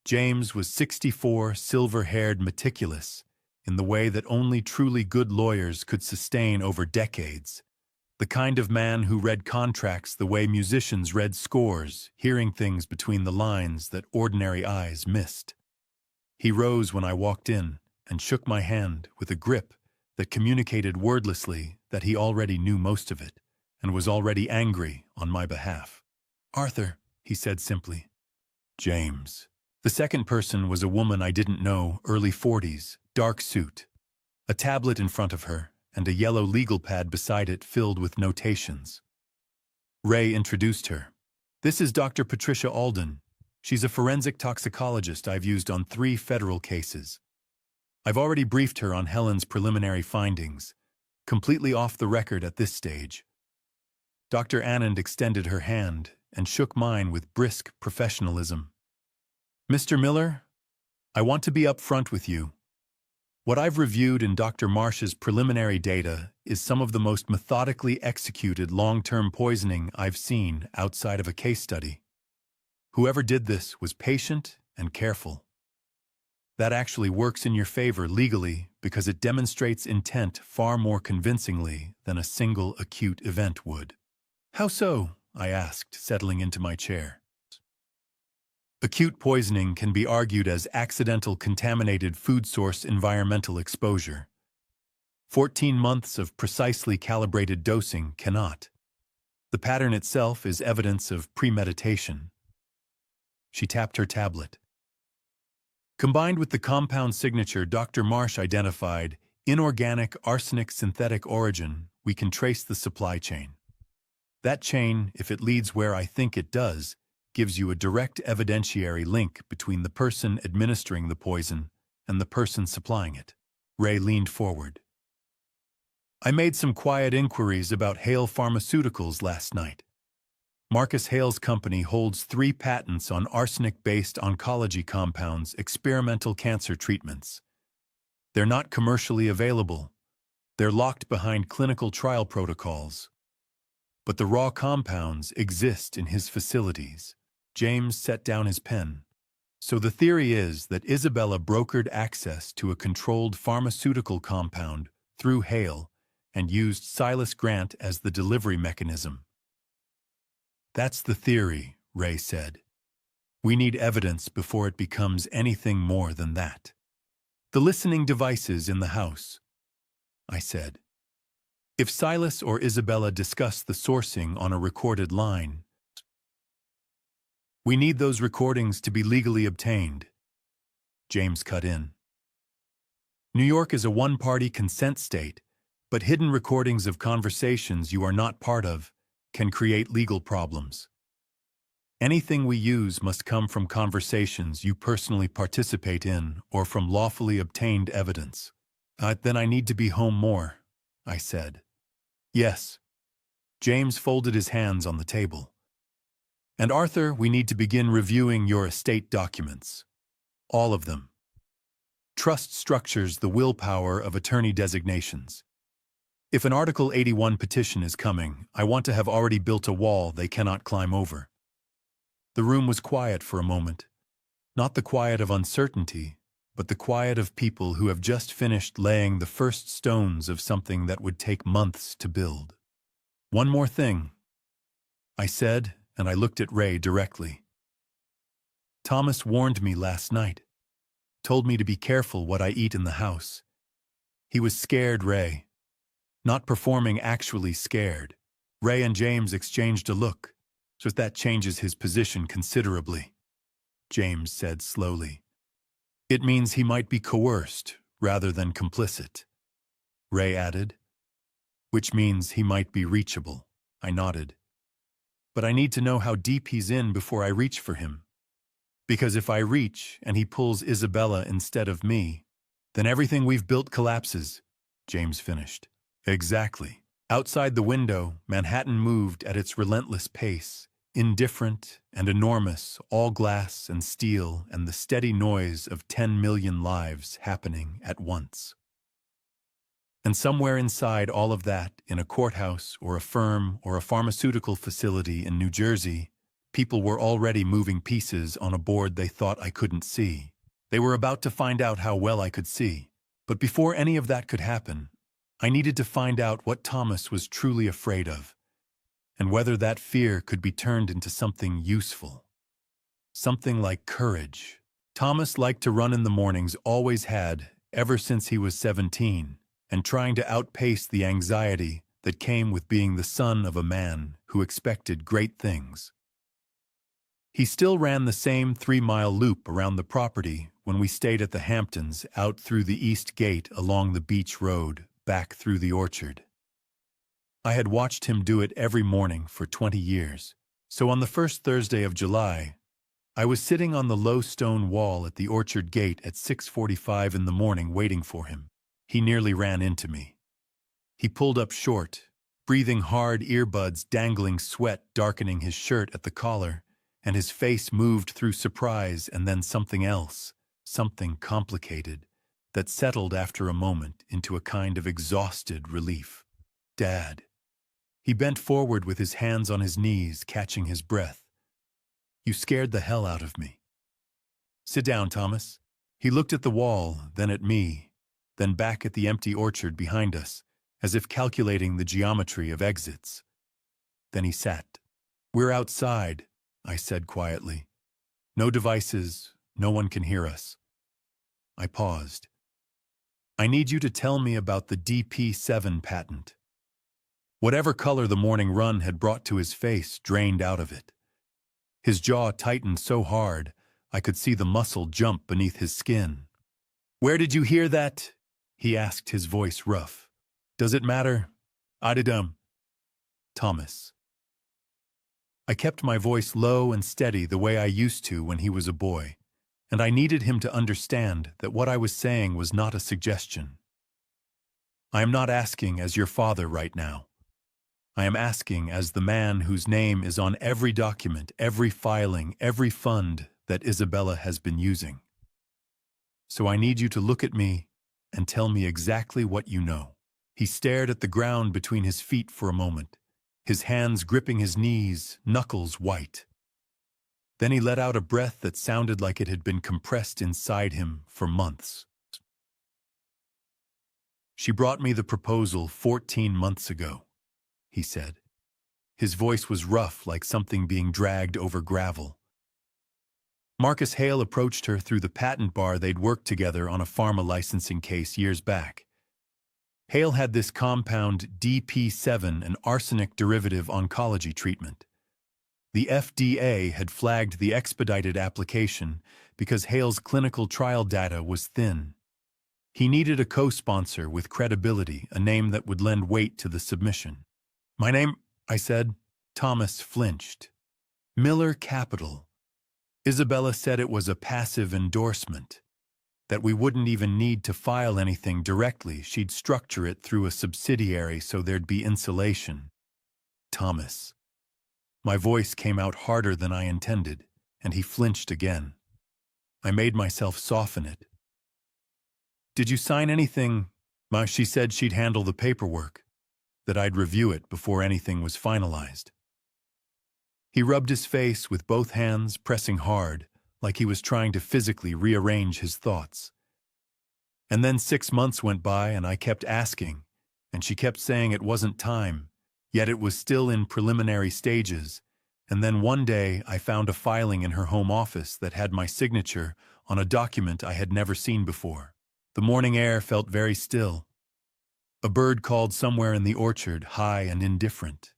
James was 64, silver-haired, meticulous, in the way that only truly good lawyers could sustain over decades. The kind of man who read contracts the way musicians read scores, hearing things between the lines that ordinary eyes missed. He rose when I walked in and shook my hand with a grip that communicated wordlessly that he already knew most of it and was already angry on my behalf. "Arthur," he said simply. "James." The second person was a woman I didn't know, early 40s, dark suit, a tablet in front of her, and a yellow legal pad beside it filled with notations. Ray introduced her. "This is Dr. Patricia Alden. She's a forensic toxicologist I've used on 3 federal cases. I've already briefed her on Helen's preliminary findings, completely off the record at this stage." Dr. Anand extended her hand and shook mine with brisk professionalism. "Mr. Miller, I want to be upfront with you. What I've reviewed in Dr. Marsh's preliminary data is some of the most methodically executed long-term poisoning I've seen outside of a case study. Whoever did this was patient and careful. That actually works in your favor legally because it demonstrates intent far more convincingly than a single acute event would." "How so?" I asked, settling into my chair. "Acute poisoning can be argued as accidental contaminated food source environmental exposure. 14 months of precisely calibrated dosing cannot. The pattern itself is evidence of premeditation." She tapped her tablet. "Combined with the compound signature Dr. Marsh identified, inorganic arsenic synthetic origin, we can trace the supply chain. That chain, if it leads where I think it does, gives you a direct evidentiary link between the person administering the poison and the person supplying it." Ray leaned forward. "I made some quiet inquiries about Hale Pharmaceuticals last night. Marcus Hale's company holds 3 patents on arsenic-based oncology compounds, experimental cancer treatments. They're not commercially available. They're locked behind clinical trial protocols. But the raw compounds exist in his facilities." James set down his pen. "So the theory is that Isabella brokered access to a controlled pharmaceutical compound through Hale and used Silas Grant as the delivery mechanism." "That's the theory," Ray said. "We need evidence before it becomes anything more than that." "The listening devices in the house," I said. "If Silas or Isabella discuss the sourcing on a recorded line, we need those recordings to be legally obtained." James cut in. "New York is a one-party consent state, but hidden recordings of conversations you are not part of can create legal problems. Anything we use must come from conversations you personally participate in or from lawfully obtained evidence." Then I need to be home more," I said. "Yes." James folded his hands on the table. "And Arthur, we need to begin reviewing your estate documents. All of them. Trust structures the willpower of attorney designations. If an Article 81 petition is coming, I want to have already built a wall they cannot climb over." The room was quiet for a moment. Not the quiet of uncertainty, but the quiet of people who have just finished laying the first stones of something that would take months to build. "One more thing," I said, and I looked at Ray directly. "Thomas warned me last night. Told me to be careful what I eat in the house. He was scared, Ray. Not performing, actually scared." Ray and James exchanged a look, so that changes his position considerably. James said slowly. "It means he might be coerced rather than complicit." Ray added. Which means he might be reachable. I nodded. But I need to know how deep he's in before I reach for him. Because if I reach and he pulls Isabella instead of me, then everything we've built collapses, James finished. Exactly. Outside the window, Manhattan moved at its relentless pace, indifferent and enormous, all glass and steel and the steady noise of 10 million lives happening at once. And somewhere inside all of that, in a courthouse or a firm or a pharmaceutical facility in New Jersey, people were already moving pieces on a board they thought I couldn't see. They were about to find out how well I could see. But before any of that could happen, I needed to find out what Thomas was truly afraid of, and whether that fear could be turned into something useful. Something like courage. Thomas liked to run in the mornings, always had, ever since he was 17, and trying to outpace the anxiety that came with being the son of a man who expected great things. He still ran the same 3-mile loop around the property when we stayed at the Hamptons, out through the East Gate along the beach road, back through the orchard. I had watched him do it every morning for 20 years. So on the first Thursday of July, I was sitting on the low stone wall at the orchard gate at 6:45 in the morning waiting for him. He nearly ran into me. He pulled up short, breathing hard, earbuds dangling, sweat darkening his shirt at the collar, and his face moved through surprise and then something else, something complicated, that settled after a moment into a kind of exhausted relief. Dad. He bent forward with his hands on his knees, catching his breath. You scared the hell out of me. Sit down, Thomas. He looked at the wall, then at me, then back at the empty orchard behind us, as if calculating the geometry of exits. Then he sat. We're outside, I said quietly. No devices, no one can hear us. I paused. I need you to tell me about the DP7 patent. Whatever color the morning run had brought to his face drained out of it. His jaw tightened so hard, I could see the muscle jump beneath his skin. Where did you hear that? He asked, his voice rough. Does it matter? Adidum. Thomas. I kept my voice low and steady the way I used to when he was a boy, and I needed him to understand that what I was saying was not a suggestion. I am not asking as your father right now. I am asking as the man whose name is on every document, every filing, every fund that Isabella has been using. So I need you to look at me and tell me exactly what you know. He stared at the ground between his feet for a moment, his hands gripping his knees, knuckles white. Then he let out a breath that sounded like it had been compressed inside him for months. She brought me the proposal 14 months ago, he said. His voice was rough, like something being dragged over gravel. Marcus Hale approached her through the patent bar they'd worked together on a pharma licensing case years back. Hale had this compound DP7, an arsenic derivative oncology treatment. The FDA had flagged the expedited application because Hale's clinical trial data was thin. He needed a co-sponsor with credibility, a name that would lend weight to the submission. My name, I said. Thomas flinched. Miller Capital. Isabella said it was a passive endorsement, that we wouldn't even need to file anything directly. She'd structure it through a subsidiary so there'd be insulation. Thomas. My voice came out harder than I intended, and he flinched again. I made myself soften it. Did you sign anything? She said she'd handle the paperwork, that I'd review it before anything was finalized. He rubbed his face with both hands, pressing hard, like he was trying to physically rearrange his thoughts. And then 6 months went by and I kept asking, and she kept saying it wasn't time, yet it was still in preliminary stages, and then one day I found a filing in her home office that had my signature on a document I had never seen before. The morning air felt very still. A bird called somewhere in the orchard, high and indifferent.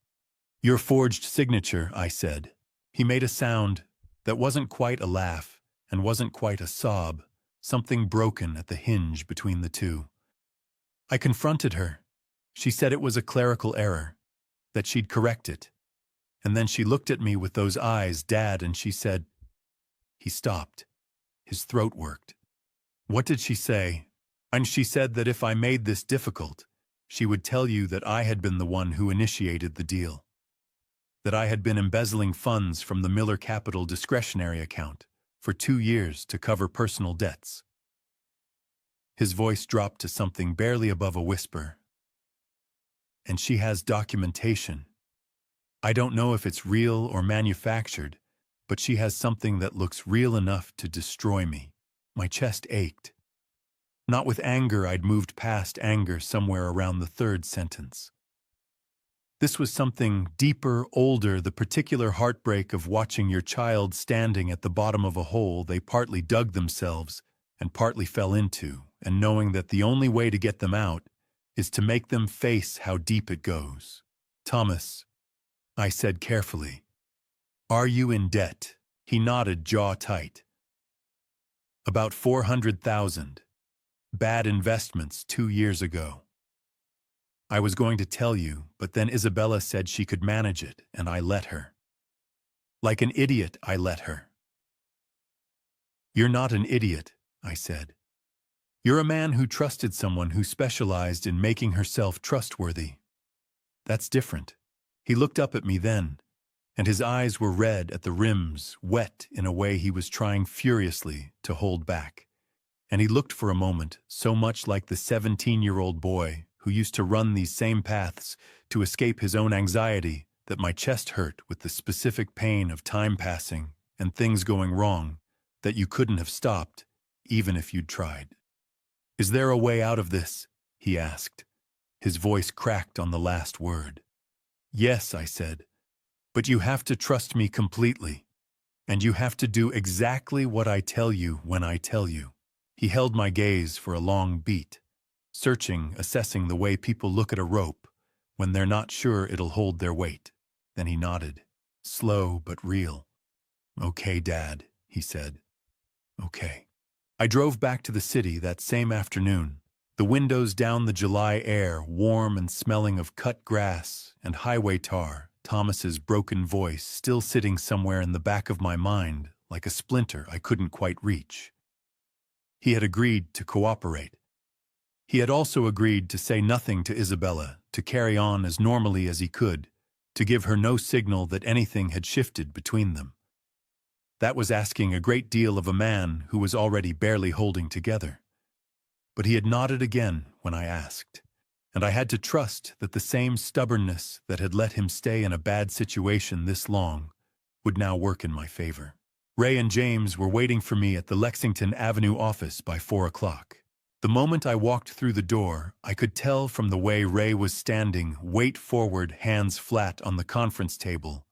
Your forged signature, I said. He made a sound that wasn't quite a laugh and wasn't quite a sob, something broken at the hinge between the two. I confronted her. She said it was a clerical error, that she'd correct it. And then she looked at me with those eyes, Dad, and she said, he stopped. His throat worked. What did she say? And she said that if I made this difficult, she would tell you that I had been the one who initiated the deal. That I had been embezzling funds from the Miller Capital discretionary account for 2 years to cover personal debts. His voice dropped to something barely above a whisper. And she has documentation. I don't know if it's real or manufactured, but she has something that looks real enough to destroy me. My chest ached. Not with anger, I'd moved past anger somewhere around the 3rd sentence. This was something deeper, older, the particular heartbreak of watching your child standing at the bottom of a hole they partly dug themselves and partly fell into, and knowing that the only way to get them out is to make them face how deep it goes. Thomas, I said carefully, are you in debt? He nodded, jaw tight. About 400,000. Bad investments 2 years ago. I was going to tell you, but then Isabella said she could manage it, and I let her. Like an idiot, I let her. You're not an idiot, I said. You're a man who trusted someone who specialized in making herself trustworthy. That's different. He looked up at me then, and his eyes were red at the rims, wet in a way he was trying furiously to hold back. And he looked for a moment so much like the 17-year-old boy who used to run these same paths to escape his own anxiety that my chest hurt with the specific pain of time passing and things going wrong that you couldn't have stopped, even if you'd tried. Is there a way out of this? He asked. His voice cracked on the last word. Yes, I said, but you have to trust me completely, and you have to do exactly what I tell you when I tell you. He held my gaze for a long beat, searching, assessing the way people look at a rope when they're not sure it'll hold their weight. Then he nodded, slow but real. Okay, Dad, he said. Okay. I drove back to the city that same afternoon, the windows down the July air warm and smelling of cut grass and highway tar, Thomas's broken voice still sitting somewhere in the back of my mind like a splinter I couldn't quite reach. He had agreed to cooperate. He had also agreed to say nothing to Isabella, to carry on as normally as he could, to give her no signal that anything had shifted between them. That was asking a great deal of a man who was already barely holding together. But he had nodded again when I asked, and I had to trust that the same stubbornness that had let him stay in a bad situation this long would now work in my favor. Ray and James were waiting for me at the Lexington Avenue office by 4 o'clock. The moment I walked through the door, I could tell from the way Ray was standing, weight forward, hands flat on the conference table,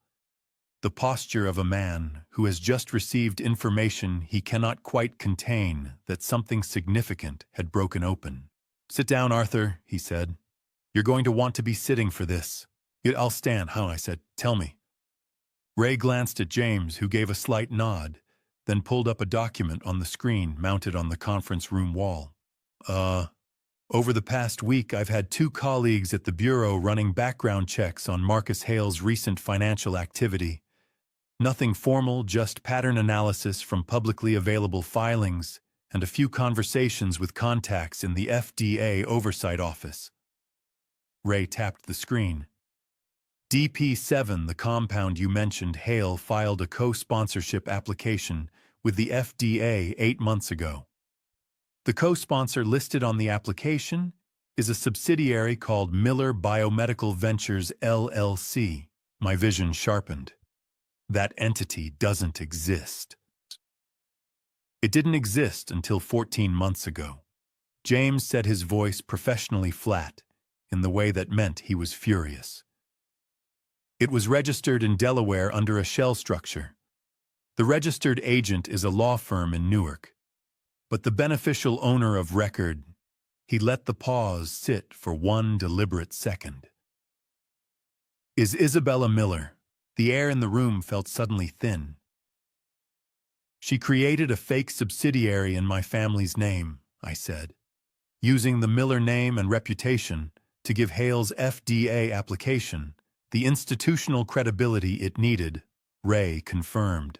the posture of a man who has just received information he cannot quite contain that something significant had broken open. Sit down, Arthur, he said. You're going to want to be sitting for this. I'll stand, I said. Tell me. Ray glanced at James, who gave a slight nod, then pulled up a document on the screen mounted on the conference room wall. Over the past week, I've had 2 colleagues at the Bureau running background checks on Marcus Hale's recent financial activity. Nothing formal, just pattern analysis from publicly available filings and a few conversations with contacts in the FDA Oversight Office. Ray tapped the screen. DP7, the compound you mentioned, Hale filed a co-sponsorship application with the FDA 8 months ago. The co-sponsor listed on the application is a subsidiary called Miller Biomedical Ventures, LLC. My vision sharpened. That entity doesn't exist. It didn't exist until 14 months ago. James said, his voice professionally flat, in the way that meant he was furious. It was registered in Delaware under a shell structure. The registered agent is a law firm in Newark. But the beneficial owner of record, he let the pause sit for one deliberate second. Is Isabella Miller. The air in the room felt suddenly thin. She created a fake subsidiary in my family's name, I said. using the Miller name and reputation to give Hale's FDA application the institutional credibility it needed, Ray confirmed.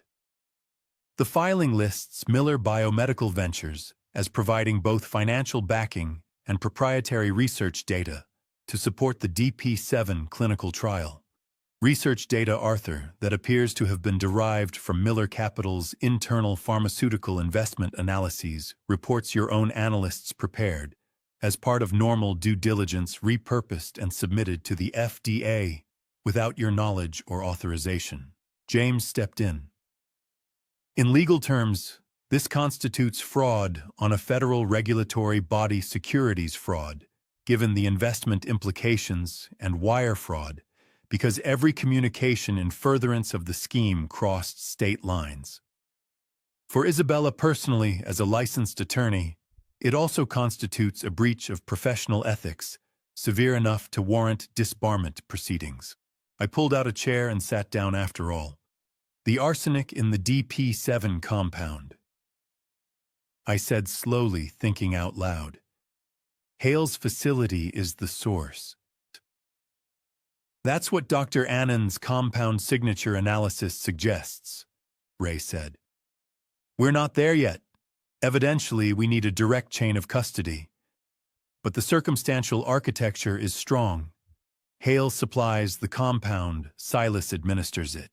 The filing lists Miller Biomedical Ventures as providing both financial backing and proprietary research data to support the DP7 clinical trial. Research data, Arthur, that appears to have been derived from Miller Capital's internal pharmaceutical investment analyses, reports your own analysts prepared, as part of normal due diligence, repurposed and submitted to the FDA without your knowledge or authorization. James stepped in. In legal terms, this constitutes fraud on a federal regulatory body, securities fraud, given the investment implications, and wire fraud, because every communication in furtherance of the scheme crossed state lines. For Isabella personally, as a licensed attorney, it also constitutes a breach of professional ethics, severe enough to warrant disbarment proceedings. I pulled out a chair and sat down. After all, the arsenic in the DP7 compound, I said slowly, thinking out loud. Hale's facility is the source. That's what Dr. Annan's compound signature analysis suggests, Ray said. We're not there yet. Evidentially, we need a direct chain of custody. But the circumstantial architecture is strong. Hale supplies the compound, Silas administers it.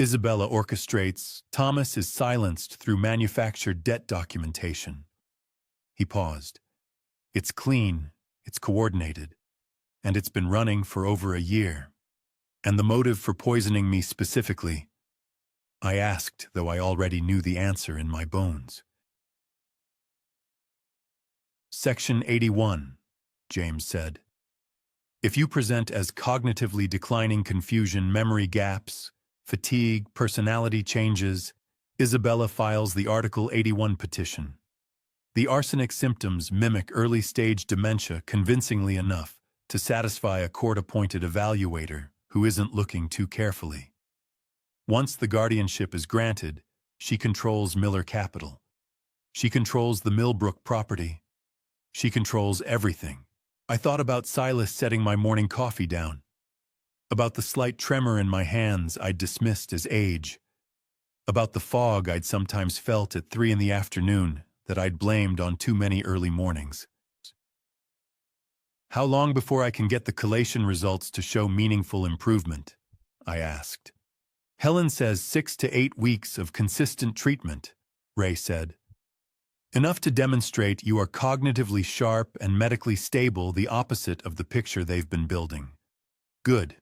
Isabella orchestrates, Thomas is silenced through manufactured debt documentation. He paused. It's clean, it's coordinated, and it's been running for over a year. And the motive for poisoning me specifically? I asked, though I already knew the answer in my bones. Section 81, James said. If you present as cognitively declining confusion, memory gaps, fatigue, personality changes, Isabella files the Article 81 petition. The arsenic symptoms mimic early-stage dementia convincingly enough to satisfy a court-appointed evaluator who isn't looking too carefully. Once the guardianship is granted, she controls Miller Capital. She controls the Millbrook property. She controls everything. I thought about Silas setting my morning coffee down, about the slight tremor in my hands I'd dismissed as age, about the fog I'd sometimes felt at 3 p.m. that I'd blamed on too many early mornings. How long before I can get the collation results to show meaningful improvement? I asked. Helen says 6 to 8 weeks of consistent treatment, Ray said. Enough to demonstrate you are cognitively sharp and medically stable, the opposite of the picture they've been building. Good.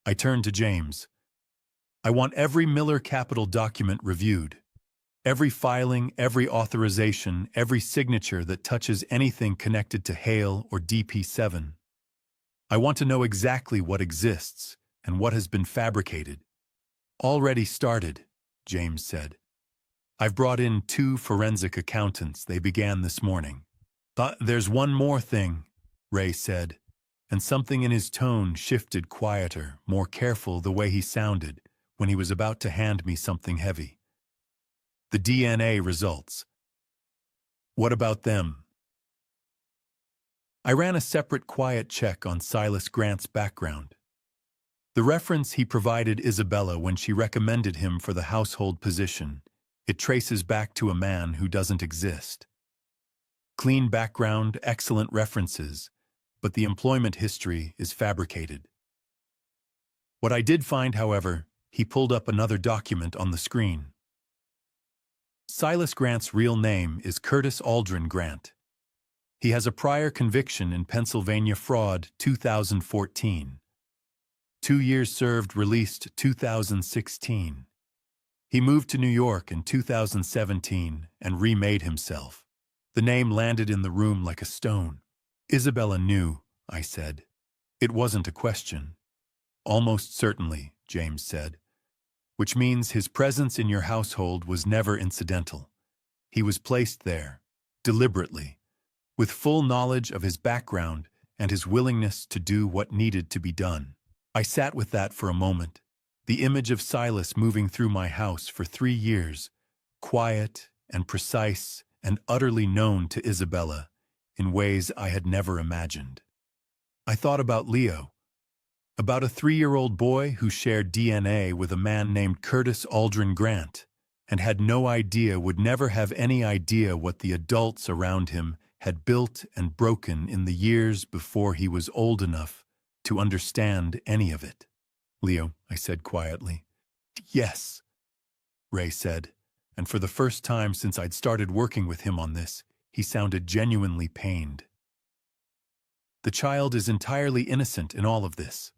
I turned to James. I want every Miller Capital document reviewed. Every filing, every authorization, every signature that touches anything connected to Hale or DP7. I want to know exactly what exists and what has been fabricated. Already started, James said. I've brought in 2 forensic accountants. They began this morning. There's one more thing, Ray said, and something in his tone shifted, quieter, more careful, the way he sounded when he was about to hand me something heavy. The DNA results. What about them? I ran a separate quiet check on Silas Grant's background. The reference he provided Isabella when she recommended him for the household position, it traces back to a man who doesn't exist. Clean background, excellent references, but the employment history is fabricated. What I did find, however, he pulled up another document on the screen. Silas Grant's real name is Curtis Aldrin Grant. He has a prior conviction in Pennsylvania fraud, 2014. 2 years served, released 2016. He moved to New York in 2017 and remade himself. The name landed in the room like a stone. Isabella knew, I said. It wasn't a question. Almost certainly, James said. Which means his presence in your household was never incidental. He was placed there, deliberately, with full knowledge of his background and his willingness to do what needed to be done. I sat with that for a moment. The image of Silas moving through my house for 3 years, quiet and precise and utterly known to Isabella in ways I had never imagined. I thought about Leo, about a 3-year-old boy who shared DNA with a man named Curtis Aldrin Grant, and had no idea, would never have any idea what the adults around him had built and broken in the years before he was old enough to understand any of it. "Leo," I said quietly. "Yes," Ray said, and for the first time since I'd started working with him on this, he sounded genuinely pained. "The child is entirely innocent in all of this."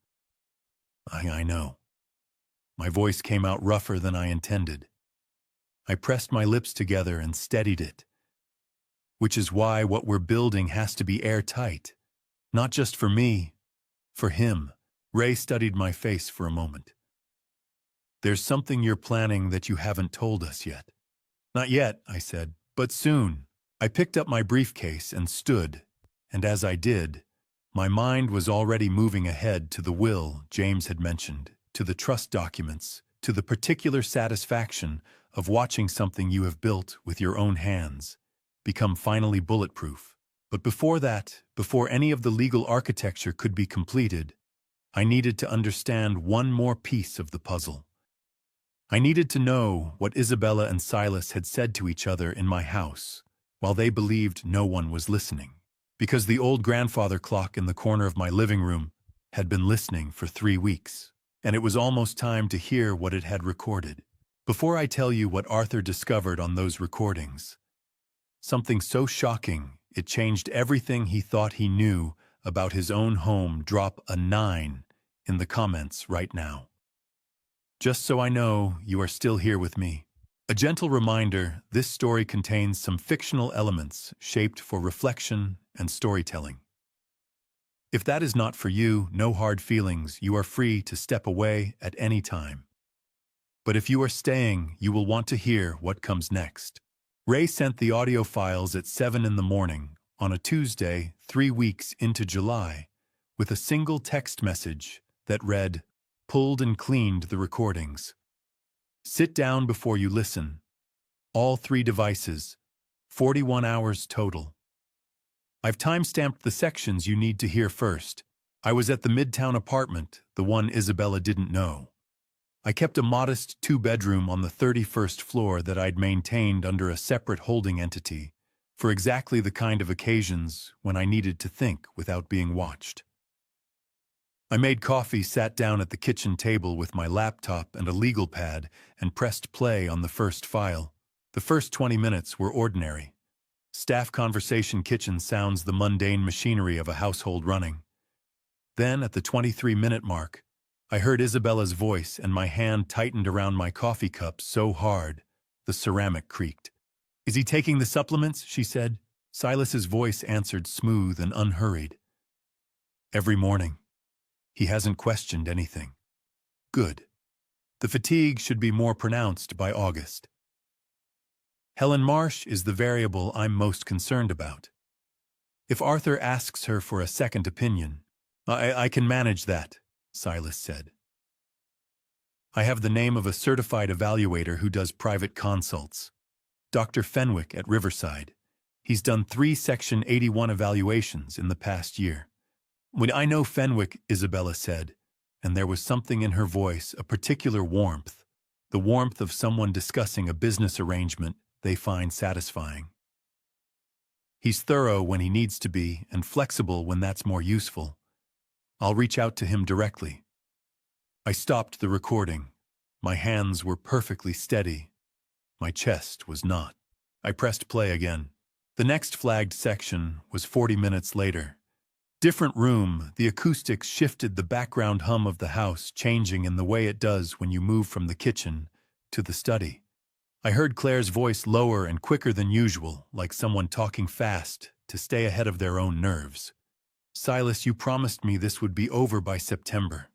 I know." My voice came out rougher than I intended. I pressed my lips together and steadied it. "Which is why what we're building has to be airtight. Not just for me, for him." Ray studied my face for a moment. "There's something you're planning that you haven't told us yet." "Not yet," I said, "but soon." I picked up my briefcase and stood, and as I did, my mind was already moving ahead to the will James had mentioned, to the trust documents, to the particular satisfaction of watching something you have built with your own hands become finally bulletproof. But before that, before any of the legal architecture could be completed, I needed to understand one more piece of the puzzle. I needed to know what Isabella and Silas had said to each other in my house, while they believed no one was listening. Because the old grandfather clock in the corner of my living room had been listening for 3 weeks, and it was almost time to hear what it had recorded. Before I tell you what Arthur discovered on those recordings, something so shocking it changed everything he thought he knew about his own home, drop a 9 in the comments right now. Just so I know you are still here with me. A gentle reminder, this story contains some fictional elements shaped for reflection and storytelling. If that is not for you, no hard feelings, you are free to step away at any time. But if you are staying, you will want to hear what comes next. Ray sent the audio files at 7 in the morning on a Tuesday, 3 weeks into July, with a single text message that read, "Pulled and cleaned the recordings. Sit down before you listen. All 3 devices. 41 hours total." I've time-stamped the sections you need to hear first. I was at the Midtown apartment, the one Isabella didn't know. I kept a modest 2-bedroom on the 31st floor that I'd maintained under a separate holding entity for exactly the kind of occasions when I needed to think without being watched. I made coffee, sat down at the kitchen table with my laptop and a legal pad, and pressed play on the first file. The first 20 minutes were ordinary. Staff conversation, kitchen sounds, the mundane machinery of a household running. Then, at the 23-minute mark, I heard Isabella's voice and my hand tightened around my coffee cup so hard, the ceramic creaked. "Is he taking the supplements?" she said. Silas's voice answered smooth and unhurried. "Every morning. He hasn't questioned anything." "Good. The fatigue should be more pronounced by August." "Helen Marsh is the variable I'm most concerned about. If Arthur asks her for a second opinion, I can manage that," Silas said. "I have the name of a certified evaluator who does private consults. Dr. Fenwick at Riverside. He's done 3 Section 81 evaluations in the past year." "When I know Fenwick," Isabella said, and there was something in her voice, a particular warmth, the warmth of someone discussing a business arrangement they find satisfying. "He's thorough when he needs to be, and flexible when that's more useful. I'll reach out to him directly." I stopped the recording. My hands were perfectly steady. My chest was not. I pressed play again. The next flagged section was 40 minutes later. Different room, the acoustics shifted, the background hum of the house changing in the way it does when you move from the kitchen to the study. I heard Claire's voice lower and quicker than usual, like someone talking fast to stay ahead of their own nerves. "Silas, you promised me this would be over by September."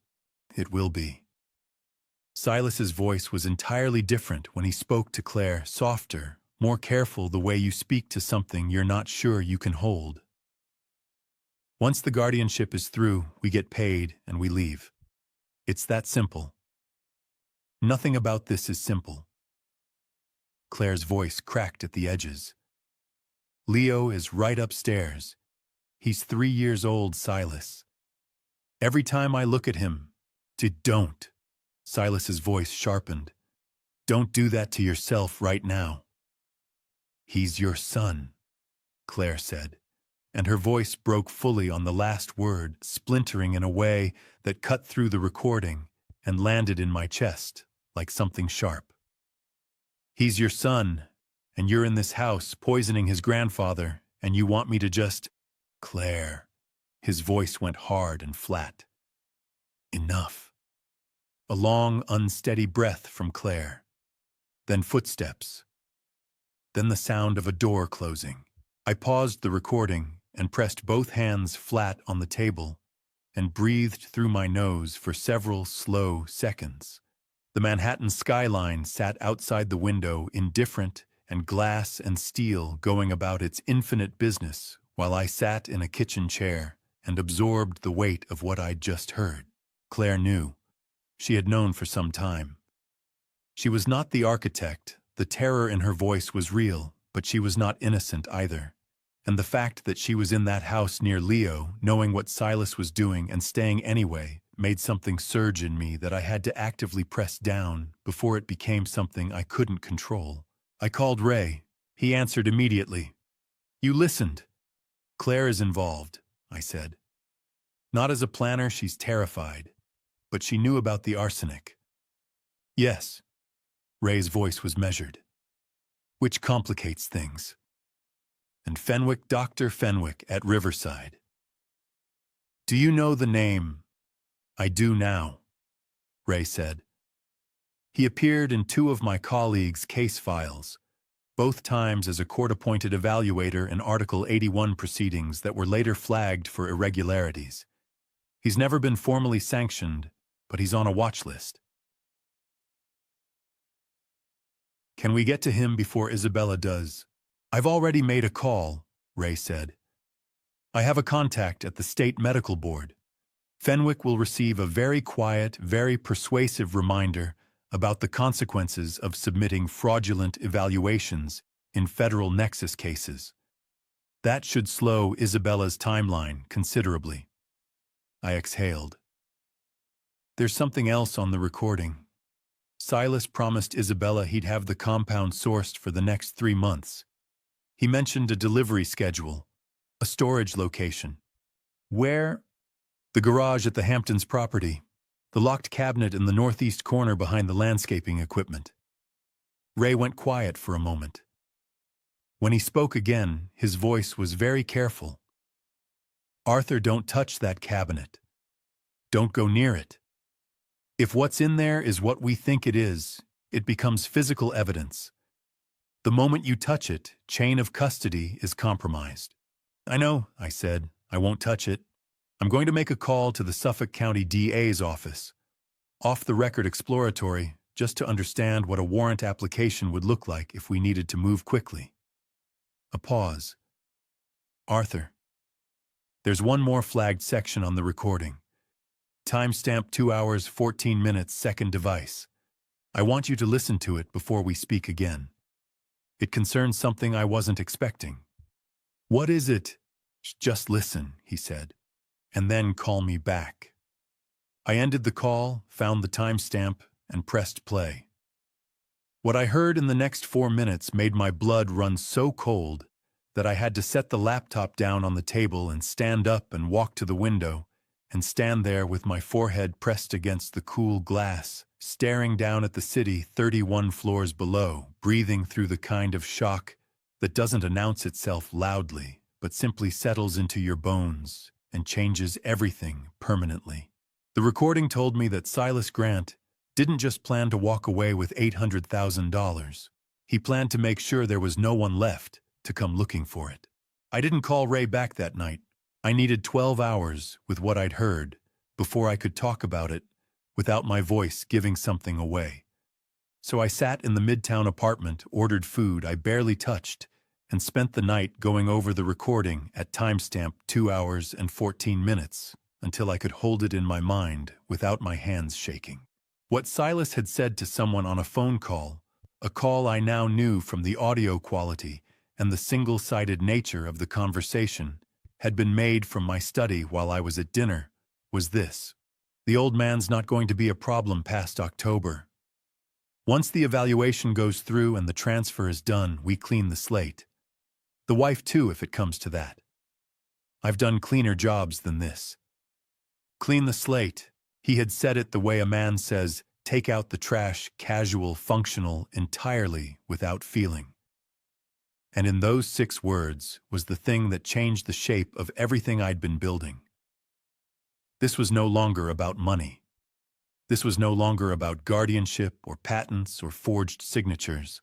"It will be." Silas's voice was entirely different when he spoke to Claire, softer, more careful, the way you speak to something you're not sure you can hold. "Once the guardianship is through, we get paid and we leave. It's that simple." "Nothing about this is simple." Claire's voice cracked at the edges. Leo is right upstairs. He's 3 years old, Silas. Every time I look at him, don't. Silas's voice sharpened. Don't do that to yourself right now. He's your son, Claire said, and her voice broke fully on the last word, splintering in a way that cut through the recording and landed in my chest like something sharp. He's your son, and you're in this house poisoning his grandfather, and you want me to just... Claire. His voice went hard and flat. Enough. A long, unsteady breath from Claire. Then footsteps. Then the sound of a door closing. I paused the recording and pressed both hands flat on the table and breathed through my nose for several slow seconds. The Manhattan skyline sat outside the window, indifferent and glass and steel going about its infinite business, while I sat in a kitchen chair and absorbed the weight of what I'd just heard. Claire knew. She had known for some time. She was not the architect. The terror in her voice was real, but she was not innocent either. And the fact that she was in that house near Leo, knowing what Silas was doing and staying anyway, made something surge in me that I had to actively press down before it became something I couldn't control. I called Ray. He answered immediately. You listened. Claire is involved, I said. Not as a planner, she's terrified. But she knew about the arsenic. Yes. Ray's voice was measured. Which complicates things. And Fenwick, Dr. Fenwick at Riverside. Do you know the name? I do now, Ray said. He appeared in 2 of my colleagues' case files, both times as a court-appointed evaluator in Article 81 proceedings that were later flagged for irregularities. He's never been formally sanctioned, but he's on a watch list. Can we get to him before Isabella does? I've already made a call, Ray said. I have a contact at the State Medical Board. Fenwick will receive a very quiet, very persuasive reminder about the consequences of submitting fraudulent evaluations in federal nexus cases. That should slow Isabella's timeline considerably. I exhaled. There's something else on the recording. Silas promised Isabella he'd have the compound sourced for the next 3 months. He mentioned a delivery schedule, a storage location. Where? The garage at the Hamptons property, the locked cabinet in the northeast corner behind the landscaping equipment. Ray went quiet for a moment. When he spoke again, his voice was very careful. Arthur, don't touch that cabinet. Don't go near it. If what's in there is what we think it is, it becomes physical evidence. The moment you touch it, chain of custody is compromised. I know, I said. I won't touch it. I'm going to make a call to the Suffolk County DA's office. Off-the-record exploratory, just to understand what a warrant application would look like if we needed to move quickly. A pause. Arthur. There's one more flagged section on the recording. Timestamp 2 hours, 14 minutes, second device. I want you to listen to it before we speak again. It concerns something I wasn't expecting. What is it? Just listen, he said, and then call me back. I ended the call, found the timestamp, and pressed play. What I heard in the next 4 minutes made my blood run so cold that I had to set the laptop down on the table and stand up and walk to the window and stand there with my forehead pressed against the cool glass, staring down at the city 31 floors below, breathing through the kind of shock that doesn't announce itself loudly, but simply settles into your bones and changes everything permanently. The recording told me that Silas Grant didn't just plan to walk away with $800,000. He planned to make sure there was no one left to come looking for it. I didn't call Ray back that night. I needed 12 hours with what I'd heard before I could talk about it without my voice giving something away. So I sat in the Midtown apartment, ordered food I barely touched, and spent the night going over the recording at timestamp 2 hours and 14 minutes until I could hold it in my mind without my hands shaking. What Silas had said to someone on a phone call, a call I now knew from the audio quality and the single-sided nature of the conversation had been made from my study while I was at dinner, was this: the old man's not going to be a problem past October. Once the evaluation goes through and the transfer is done, we clean the slate. The wife too, if it comes to that. I've done cleaner jobs than this. Clean the slate. He had said it the way a man says, take out the trash, casual, functional, entirely without feeling. And in those 6 words was the thing that changed the shape of everything I'd been building. This was no longer about money. This was no longer about guardianship or patents or forged signatures.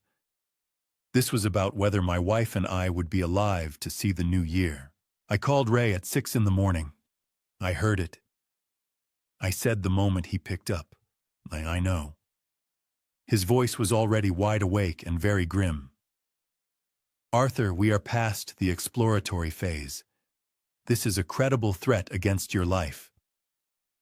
This was about whether my wife and I would be alive to see the new year. I called Ray at 6 in the morning. I heard it. I said the moment he picked up, I know. His voice was already wide awake and very grim. Arthur, we are past the exploratory phase. This is a credible threat against your life.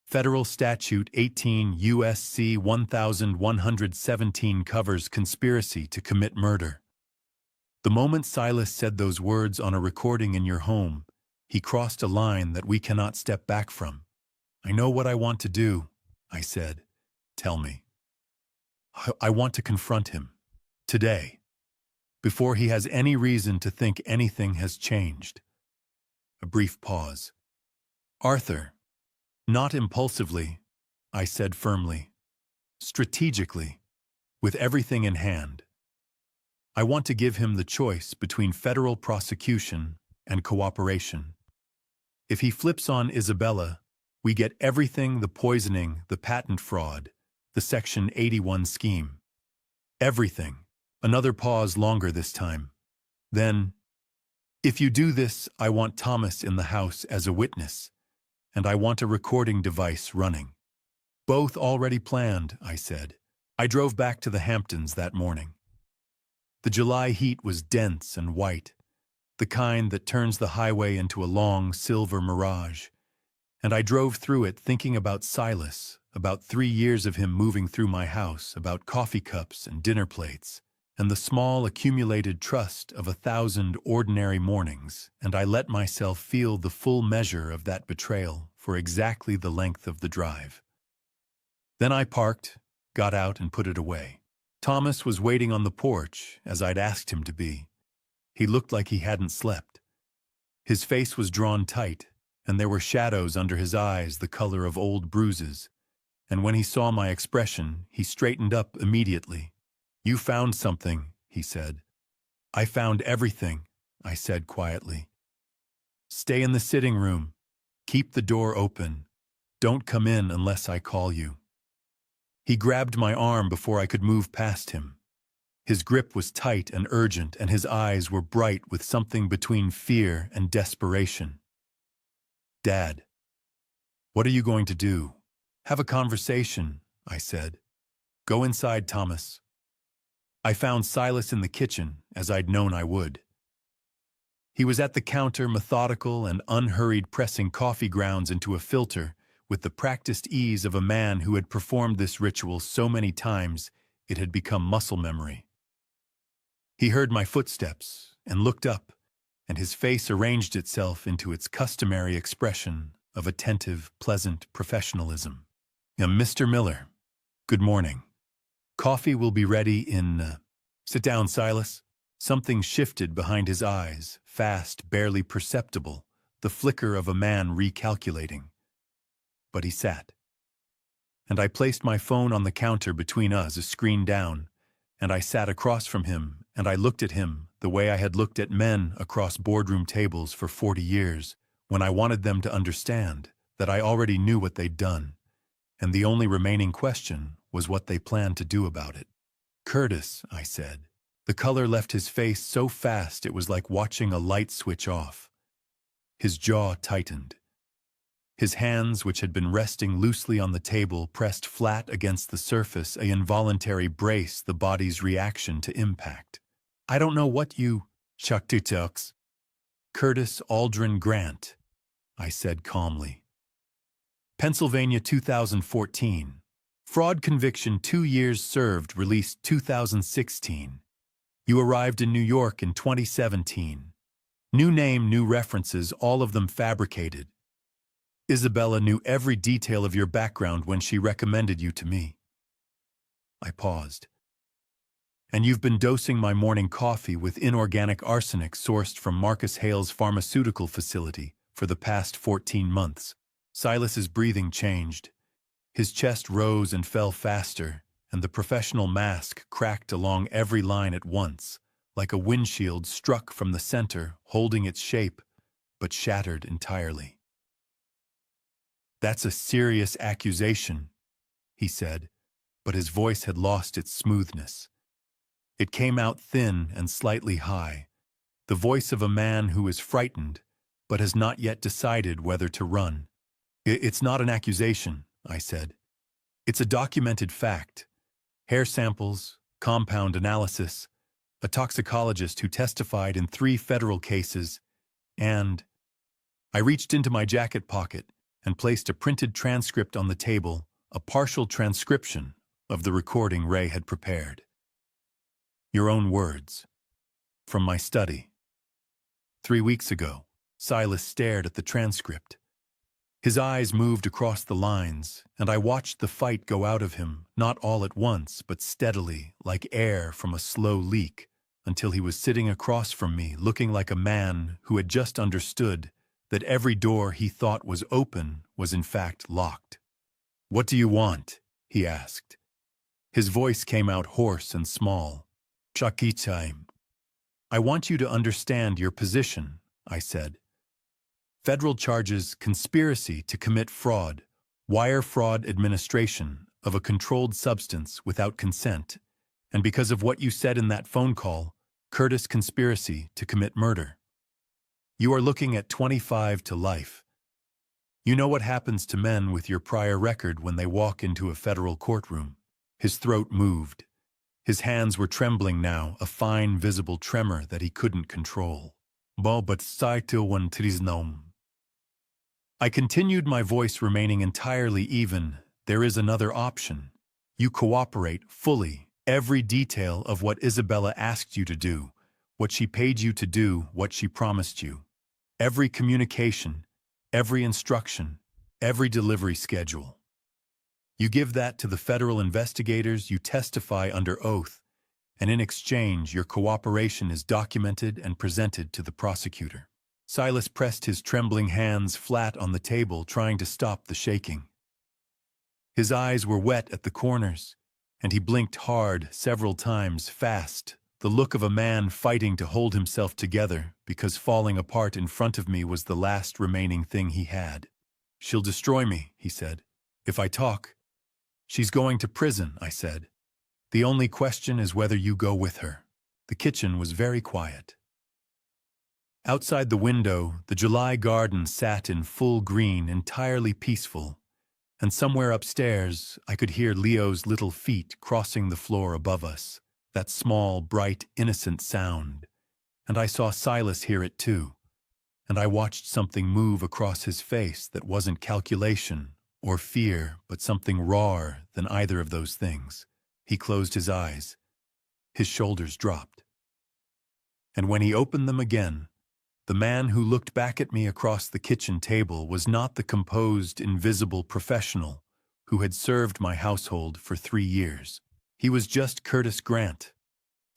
Federal Statute 18 U.S.C. 1117 covers conspiracy to commit murder. The moment Silas said those words on a recording in your home, he crossed a line that we cannot step back from. I know what I want to do, I said. Tell me. I want to confront him. Today. Before he has any reason to think anything has changed. A brief pause. Arthur. Not impulsively, I said firmly. Strategically. With everything in hand. I want to give him the choice between federal prosecution and cooperation. If he flips on Isabella, we get everything: the poisoning, the patent fraud, the Section 81 scheme. Everything. Another pause, longer this time. Then, if you do this, I want Thomas in the house as a witness, and I want a recording device running. Both already planned, I said. I drove back to the Hamptons that morning. The July heat was dense and white, the kind that turns the highway into a long silver mirage. And I drove through it thinking about Silas, about 3 years of him moving through my house, about coffee cups and dinner plates, and the small accumulated trust of 1,000 ordinary mornings, and I let myself feel the full measure of that betrayal for exactly the length of the drive. Then I parked, got out, and put it away. Thomas was waiting on the porch, as I'd asked him to be. He looked like he hadn't slept. His face was drawn tight, and there were shadows under his eyes the color of old bruises, and when he saw my expression, he straightened up immediately. You found something, he said. I found everything, I said quietly. Stay in the sitting room. Keep the door open. Don't come in unless I call you. He grabbed my arm before I could move past him. His grip was tight and urgent, and his eyes were bright with something between fear and desperation. Dad. What are you going to do? Have a conversation, I said. Go inside, Thomas. I found Silas in the kitchen, as I'd known I would. He was at the counter, methodical and unhurried, pressing coffee grounds into a filter with the practiced ease of a man who had performed this ritual so many times it had become muscle memory. He heard my footsteps and looked up, and his face arranged itself into its customary expression of attentive, pleasant professionalism. Mr. Miller, good morning. Coffee will be ready in... Sit down, Silas. Something shifted behind his eyes, fast, barely perceptible, the flicker of a man recalculating. But he sat. And I placed my phone on the counter between us, a screen down, and I sat across from him, and I looked at him the way I had looked at men across boardroom tables for 40 years, when I wanted them to understand that I already knew what they'd done, and the only remaining question was what they planned to do about it. Curtis, I said. The color left his face so fast it was like watching a light switch off. His jaw tightened. His hands, which had been resting loosely on the table, pressed flat against the surface, an involuntary brace, the body's reaction to impact. I don't know what you... Chuck-to-tucks. Curtis Aldrin Grant, I said calmly. Pennsylvania 2014. Fraud conviction, 2 years served, released 2016. You arrived in New York in 2017. New name, new references, all of them fabricated. Isabella knew every detail of your background when she recommended you to me. I paused. And you've been dosing my morning coffee with inorganic arsenic sourced from Marcus Hale's pharmaceutical facility for the past 14 months. Silas's breathing changed. His chest rose and fell faster, and the professional mask cracked along every line at once, like a windshield struck from the center, holding its shape, but shattered entirely. "That's a serious accusation," he said, but his voice had lost its smoothness. It came out thin and slightly high, the voice of a man who is frightened, but has not yet decided whether to run. "It's not an accusation," I said. "It's a documented fact. Hair samples, compound analysis, a toxicologist who testified in 3 federal cases, and—" I reached into my jacket pocket and placed a printed transcript on the table, a partial transcription of the recording Ray had prepared. "Your own words. From my study. 3 weeks ago." Silas stared at the transcript. His eyes moved across the lines, and I watched the fight go out of him, not all at once, but steadily, like air from a slow leak, until he was sitting across from me, looking like a man who had just understood that every door he thought was open was in fact locked. "What do you want?" he asked. His voice came out hoarse and small. "Chakichaim." "I want you to understand your position," I said. "Federal charges conspiracy to commit fraud, wire fraud administration of a controlled substance without consent, and because of what you said in that phone call, Curtis conspiracy to commit murder. You are looking at 25 to life. You know what happens to men with your prior record when they walk into a federal courtroom." His throat moved. His hands were trembling now, a fine, visible tremor that he couldn't control. But saituan trisnom. I continued, my voice remaining entirely even. "There is another option. You cooperate fully, every detail of what Isabella asked you to do, what she paid you to do, what she promised you. Every communication, every instruction, every delivery schedule. You give that to the federal investigators, you testify under oath, and in exchange your cooperation is documented and presented to the prosecutor." Silas pressed his trembling hands flat on the table, trying to stop the shaking. His eyes were wet at the corners, and he blinked hard several times, fast, the look of a man fighting to hold himself together because falling apart in front of me was the last remaining thing he had. "She'll destroy me," he said, "if I talk." "She's going to prison," I said. "The only question is whether you go with her." The kitchen was very quiet. Outside the window, the July garden sat in full green, entirely peaceful, and somewhere upstairs I could hear Leo's little feet crossing the floor above us, that small, bright, innocent sound, and I saw Silas hear it too, and I watched something move across his face that wasn't calculation or fear, but something rawer than either of those things. He closed his eyes. His shoulders dropped. And when he opened them again, the man who looked back at me across the kitchen table was not the composed, invisible professional who had served my household for 3 years. He was just Curtis Grant,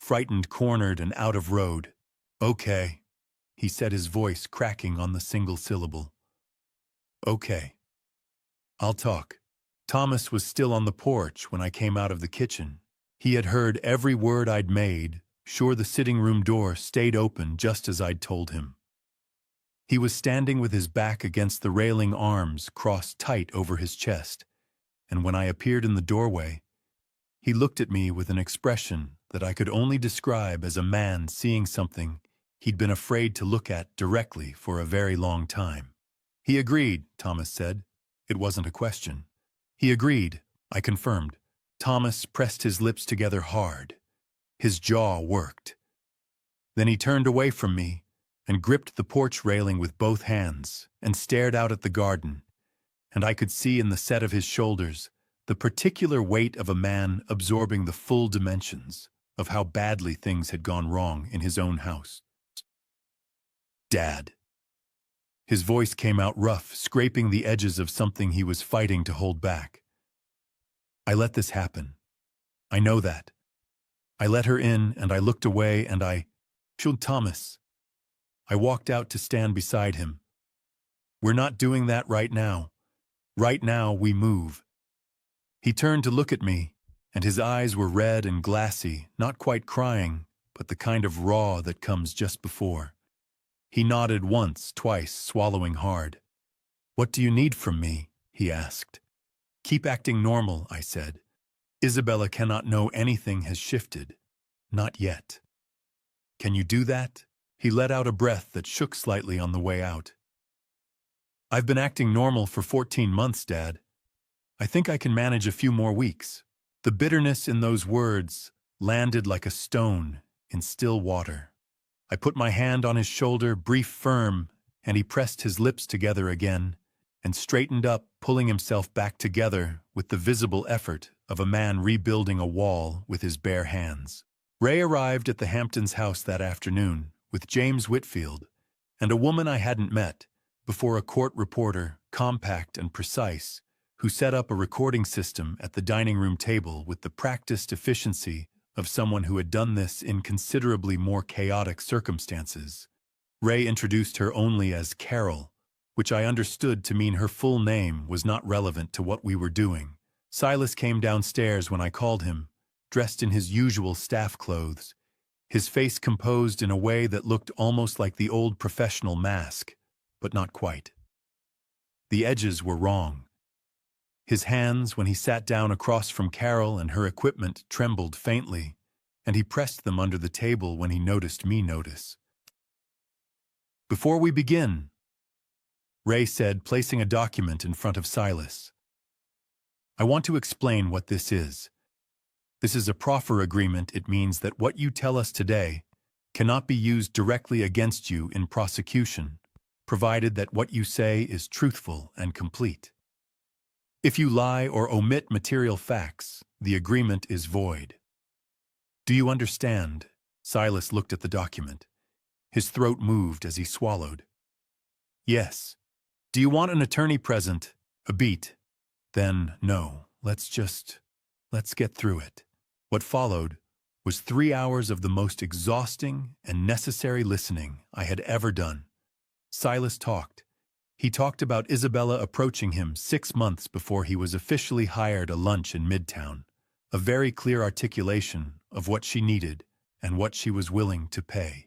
frightened, cornered, and out of road. "Okay," he said, his voice cracking on the single syllable. "Okay. I'll talk." Thomas was still on the porch when I came out of the kitchen. He had heard every word I'd made, sure the sitting room door stayed open just as I'd told him. He was standing with his back against the railing, arms crossed tight over his chest, and when I appeared in the doorway, he looked at me with an expression that I could only describe as a man seeing something he'd been afraid to look at directly for a very long time. "He agreed," Thomas said. It wasn't a question. "He agreed," I confirmed. Thomas pressed his lips together hard. His jaw worked. Then he turned away from me and gripped the porch railing with both hands and stared out at the garden, and I could see in the set of his shoulders the particular weight of a man absorbing the full dimensions of how badly things had gone wrong in his own house. Dad. His voice came out rough, scraping the edges of something he was fighting to hold back. I let this happen. I know that. I let her in, and I looked away, and I killed Thomas. I walked out to stand beside him. We're not doing that right now. Right now, we move. He turned to look at me, and his eyes were red and glassy, not quite crying, but the kind of raw that comes just before. He nodded once, twice, swallowing hard. What do you need from me? He asked. Keep acting normal, I said. Isabella cannot know anything has shifted. Not yet. Can you do that? He let out a breath that shook slightly on the way out. I've been acting normal for 14 months, Dad. I think I can manage a few more weeks. The bitterness in those words landed like a stone in still water. I put my hand on his shoulder, brief, firm, and he pressed his lips together again and straightened up, pulling himself back together with the visible effort of a man rebuilding a wall with his bare hands. Ray arrived at the Hamptons' house that afternoon with James Whitfield and a woman I hadn't met before, a court reporter, compact and precise, who set up a recording system at the dining room table with the practiced efficiency of someone who had done this in considerably more chaotic circumstances. Ray introduced her only as Carol, which I understood to mean her full name was not relevant to what we were doing. Silas came downstairs when I called him, dressed in his usual staff clothes, his face composed in a way that looked almost like the old professional mask, but not quite. The edges were wrong. His hands, when he sat down across from Carol and her equipment, trembled faintly, and he pressed them under the table when he noticed me notice. Before we begin, Ray said, placing a document in front of Silas, I want to explain what this is. This is a proffer agreement. It means that what you tell us today cannot be used directly against you in prosecution, provided that what you say is truthful and complete. If you lie or omit material facts, the agreement is void. Do you understand? Silas looked at the document. His throat moved as he swallowed. Yes. Do you want an attorney present? A beat? Then, no. Let's get through it. What followed was 3 hours of the most exhausting and necessary listening I had ever done. Silas talked. He talked about Isabella approaching him 6 months before he was officially hired a lunch in Midtown, a very clear articulation of what she needed and what she was willing to pay.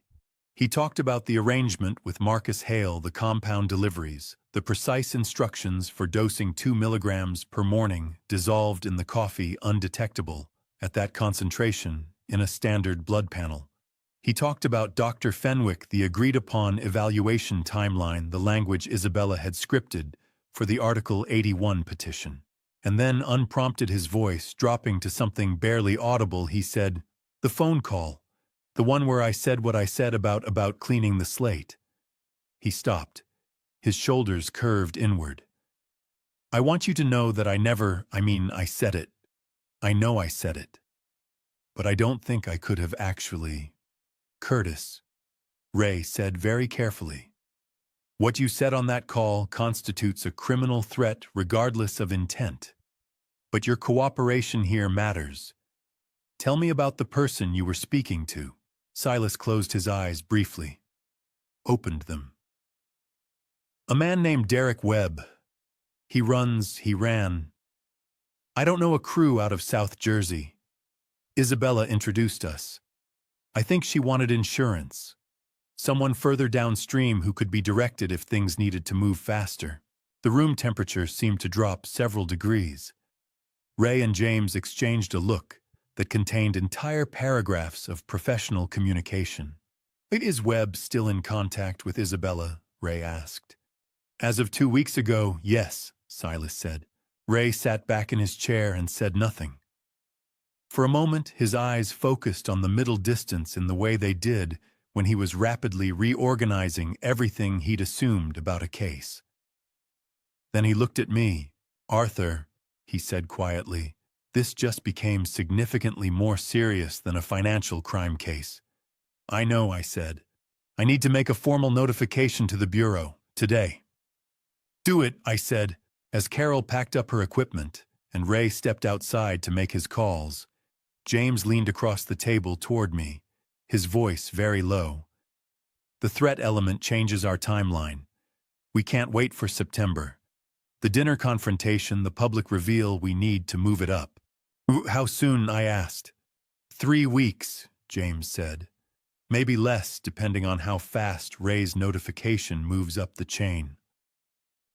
He talked about the arrangement with Marcus Hale, the compound deliveries, the precise instructions for dosing 2 milligrams per morning dissolved in the coffee undetectable at that concentration in a standard blood panel. He talked about Dr. Fenwick, the agreed-upon evaluation timeline, the language Isabella had scripted for the Article 81 petition. And then, unprompted, his voice dropping to something barely audible, he said, the phone call, the one where I said what I said about cleaning the slate. He stopped. His shoulders curved inward. I want you to know that I said it. I know I said it. But I don't think I could have actually... Curtis, Ray said very carefully, what you said on that call constitutes a criminal threat regardless of intent. But your cooperation here matters. Tell me about the person you were speaking to. Silas closed his eyes briefly, opened them. A man named Derek Webb. He ran. I don't know, a crew out of South Jersey. Isabella introduced us. I think she wanted insurance. Someone further downstream who could be directed if things needed to move faster. The room temperature seemed to drop several degrees. Ray and James exchanged a look that contained entire paragraphs of professional communication. Is Webb still in contact with Isabella? Ray asked. As of 2 weeks ago, yes, Silas said. Ray sat back in his chair and said nothing. For a moment, his eyes focused on the middle distance in the way they did when he was rapidly reorganizing everything he'd assumed about a case. Then he looked at me. Arthur, he said quietly, This just became significantly more serious than a financial crime case. I know, I said. I need to make a formal notification to the Bureau, today. Do it, I said, as Carol packed up her equipment and Ray stepped outside to make his calls. James leaned across the table toward me, his voice very low. The threat element changes our timeline. We can't wait for September. The dinner confrontation, the public reveal, we need to move it up. How soon? I asked. 3 weeks, James said. Maybe less, depending on how fast Ray's notification moves up the chain.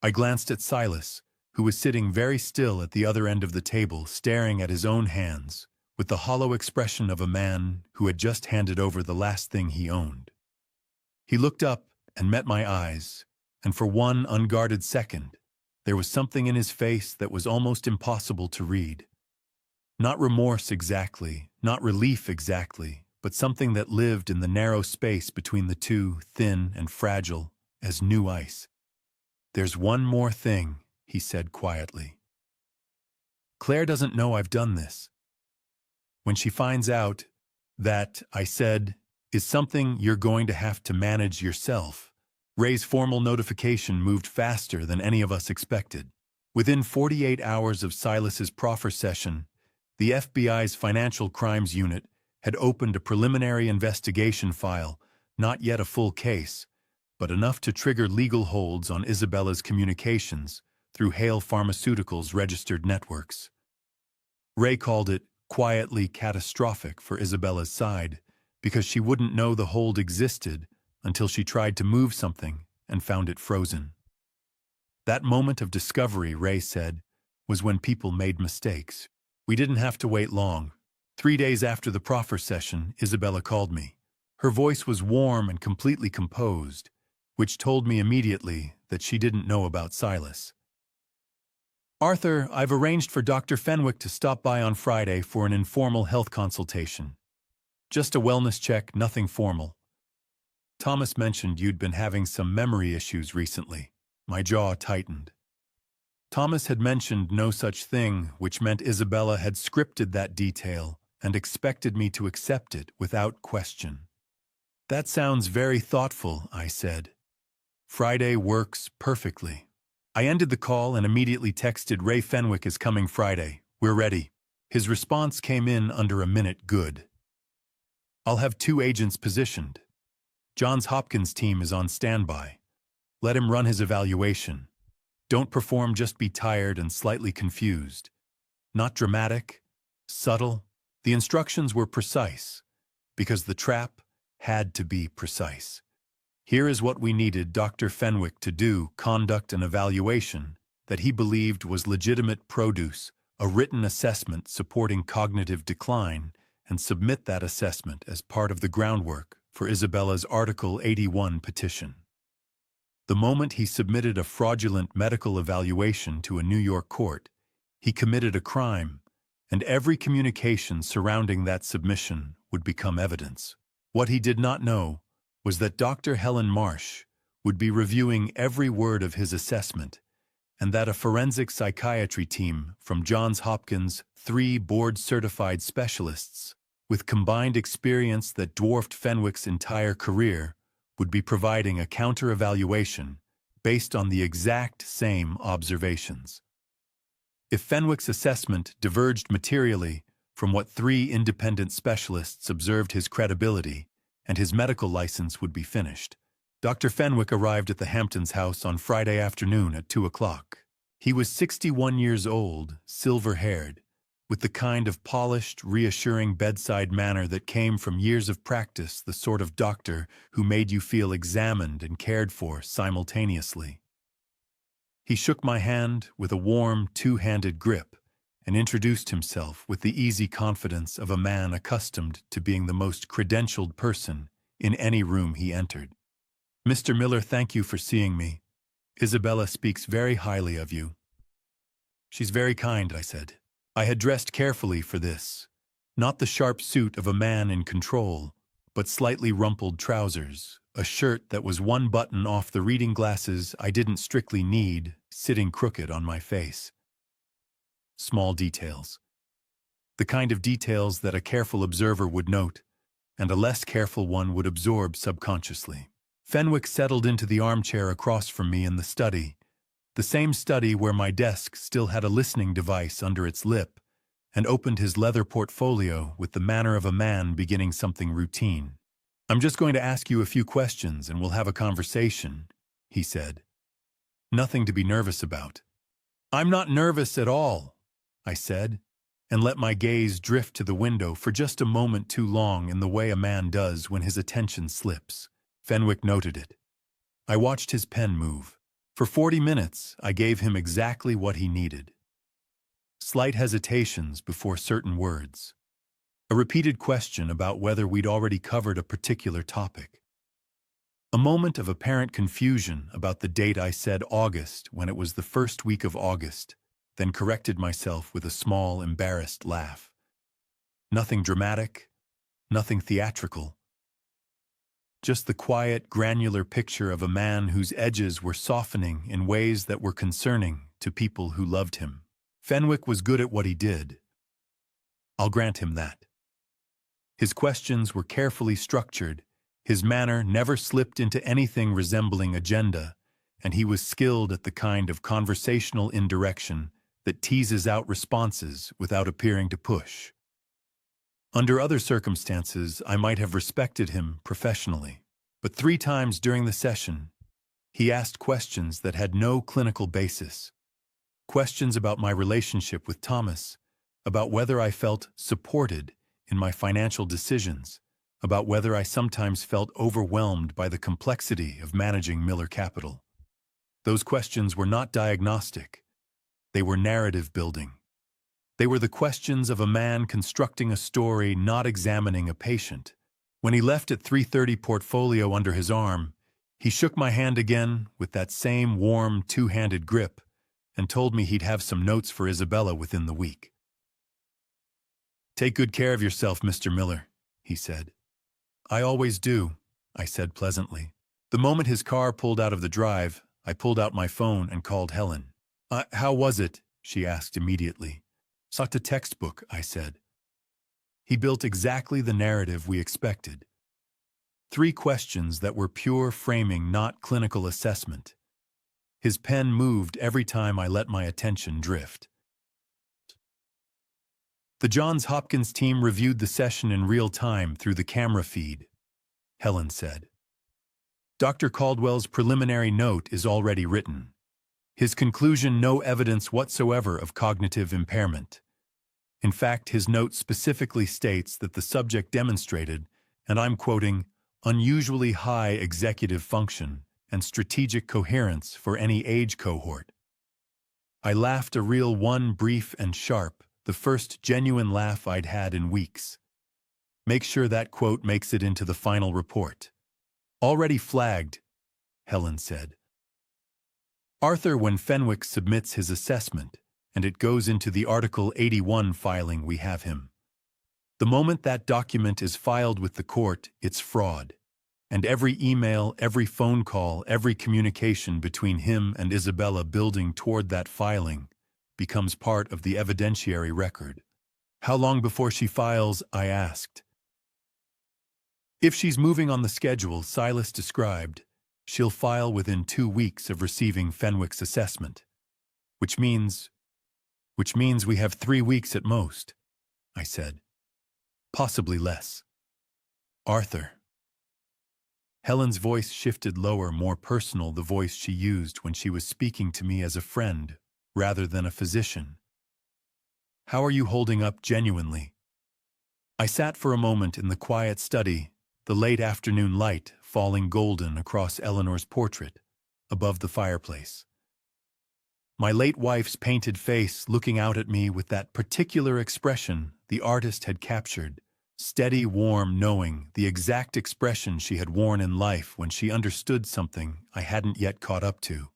I glanced at Silas, who was sitting very still at the other end of the table, staring at his own hands, with the hollow expression of a man who had just handed over the last thing he owned. He looked up and met my eyes, and for one unguarded second, there was something in his face that was almost impossible to read. Not remorse exactly, not relief exactly, but something that lived in the narrow space between the two, thin and fragile as new ice. There's one more thing, he said quietly. Claire doesn't know I've done this. When she finds out, that, I said, is something you're going to have to manage yourself. Ray's formal notification moved faster than any of us expected. Within 48 hours of Silas's proffer session, the FBI's Financial Crimes Unit had opened a preliminary investigation file, not yet a full case, but enough to trigger legal holds on Isabella's communications through Hale Pharmaceuticals' registered networks. Ray called it quietly catastrophic for Isabella's side because she wouldn't know the hold existed until she tried to move something and found it frozen. That moment of discovery, Ray said, was when people made mistakes. We didn't have to wait long. 3 days after the proffer session, Isabella called me. Her voice was warm and completely composed, which told me immediately that she didn't know about Silas. Arthur, I've arranged for Dr. Fenwick to stop by on Friday for an informal health consultation. Just a wellness check, nothing formal. Thomas mentioned you'd been having some memory issues recently. My jaw tightened. Thomas had mentioned no such thing, which meant Isabella had scripted that detail and expected me to accept it without question. That sounds very thoughtful, I said. Friday works perfectly. I ended the call and immediately texted Ray Fenwick is coming Friday. We're ready. His response came in under a minute good. I'll have 2 agents positioned. Johns Hopkins' team is on standby. Let him run his evaluation. Don't perform, just be tired and slightly confused. Not dramatic, subtle. The instructions were precise, because the trap had to be precise. Here is what we needed Dr. Fenwick to do: conduct an evaluation that he believed was legitimate produce, a written assessment supporting cognitive decline, and submit that assessment as part of the groundwork for Isabella's Article 81 petition. The moment he submitted a fraudulent medical evaluation to a New York court, he committed a crime, and every communication surrounding that submission would become evidence. What he did not know was that Dr. Helen Marsh would be reviewing every word of his assessment, and that a forensic psychiatry team from Johns Hopkins' 3 board-certified specialists, with combined experience that dwarfed Fenwick's entire career, would be providing a counter-evaluation based on the exact same observations. If Fenwick's assessment diverged materially from what 3 independent specialists observed, his credibility and his medical license would be finished. Dr. Fenwick arrived at the Hamptons' house on Friday afternoon at 2 o'clock. He was 61 years old, silver-haired, with the kind of polished, reassuring bedside manner that came from years of practice, the sort of doctor who made you feel examined and cared for simultaneously. He shook my hand with a warm, 2-handed grip and introduced himself with the easy confidence of a man accustomed to being the most credentialed person in any room he entered. Mr. Miller, thank you for seeing me. Isabella speaks very highly of you. She's very kind, I said. I had dressed carefully for this. Not the sharp suit of a man in control, but slightly rumpled trousers, a shirt that was 1 button off, the reading glasses I didn't strictly need, sitting crooked on my face. Small details. the kind of details that a careful observer would note, and a less careful one would absorb subconsciously. Fenwick settled into the armchair across from me in the study, the same study where my desk still had a listening device under its lip, and opened his leather portfolio with the manner of a man beginning something routine. "I'm just going to ask you a few questions and we'll have a conversation," he said. "Nothing to be nervous about." "I'm not nervous at all," I said, and let my gaze drift to the window for just a moment too long in the way a man does when his attention slips. Fenwick noted it. I watched his pen move. For 40 minutes, I gave him exactly what he needed. Slight hesitations before certain words. A repeated question about whether we'd already covered a particular topic. A moment of apparent confusion about the date I said August when it was the first week of August, then corrected myself with a small, embarrassed laugh. Nothing dramatic, nothing theatrical. Just the quiet, granular picture of a man whose edges were softening in ways that were concerning to people who loved him. Fenwick was good at what he did. I'll grant him that. His questions were carefully structured, his manner never slipped into anything resembling agenda, and he was skilled at the kind of conversational indirection that teases out responses without appearing to push. Under other circumstances, I might have respected him professionally, but 3 times during the session, he asked questions that had no clinical basis. Questions about my relationship with Thomas, about whether I felt supported in my financial decisions, about whether I sometimes felt overwhelmed by the complexity of managing Miller Capital. Those questions were not diagnostic. They were narrative building. They were the questions of a man constructing a story, not examining a patient. When he left at 3:30 portfolio under his arm, he shook my hand again with that same warm, two-handed grip and told me he'd have some notes for Isabella within the week. "Take good care of yourself, Mr. Miller," he said. "I always do," I said pleasantly. The moment his car pulled out of the drive, I pulled out my phone and called Helen. How was it?" she asked immediately. "Such a textbook," I said. He built exactly the narrative we expected. 3 questions that were pure framing, not clinical assessment. His pen moved every time I let my attention drift. The Johns Hopkins team reviewed the session in real time through the camera feed, Helen said. Dr. Caldwell's preliminary note is already written. His conclusion: no evidence whatsoever of cognitive impairment. In fact, his note specifically states that the subject demonstrated, and I'm quoting, unusually high executive function and strategic coherence for any age cohort. I laughed a real one, brief and sharp, the first genuine laugh I'd had in weeks. Make sure that quote makes it into the final report. Already flagged, Helen said. Arthur, when Fenwick submits his assessment, and it goes into the Article 81 filing, we have him. The moment that document is filed with the court, it's fraud. And every email, every phone call, every communication between him and Isabella building toward that filing becomes part of the evidentiary record. How long before she files? I asked. If she's moving on the schedule Silas described, she'll file within 2 weeks of receiving Fenwick's assessment, which means we have 3 weeks at most, I said. Possibly less. Arthur. Helen's voice shifted lower, more personal, the voice she used when she was speaking to me as a friend rather than a physician. How are you holding up genuinely? I sat for a moment in the quiet study, the late afternoon light falling golden across Eleanor's portrait, above the fireplace. My late wife's painted face looking out at me with that particular expression the artist had captured, steady, warm, knowing, the exact expression she had worn in life when she understood something I hadn't yet caught up to.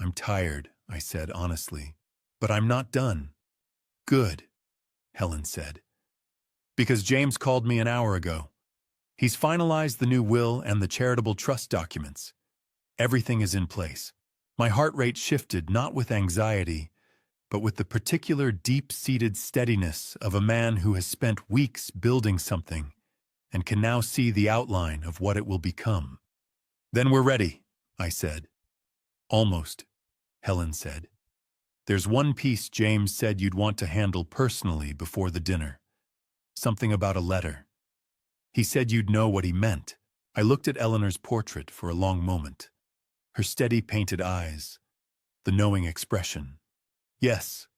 I'm tired, I said honestly, but I'm not done. Good, Helen said. Because James called me an hour ago. He's finalized the new will and the charitable trust documents. Everything is in place. My heart rate shifted, not with anxiety, but with the particular deep-seated steadiness of a man who has spent weeks building something and can now see the outline of what it will become. "Then we're ready," I said. "Almost," Helen said. "There's one piece James said you'd want to handle personally before the dinner. Something about a letter. He said you'd know what he meant." I looked at Eleanor's portrait for a long moment. Her steady painted eyes, the knowing expression. "Yes,"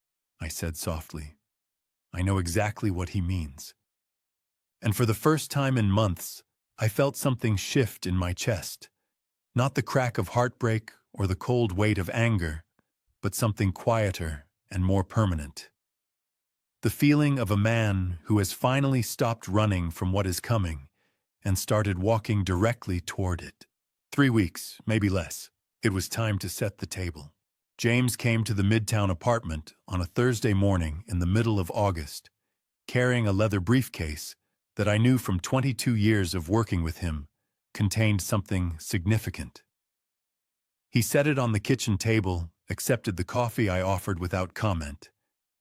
I said softly. "I know exactly what he means." And for the first time in months, I felt something shift in my chest. Not the crack of heartbreak or the cold weight of anger, but something quieter and more permanent. The feeling of a man who has finally stopped running from what is coming and started walking directly toward it. 3 weeks, maybe less. It was time to set the table. James came to the Midtown apartment on a Thursday morning in the middle of August, carrying a leather briefcase that I knew from 22 years of working with him contained something significant. He set it on the kitchen table, accepted the coffee I offered without comment,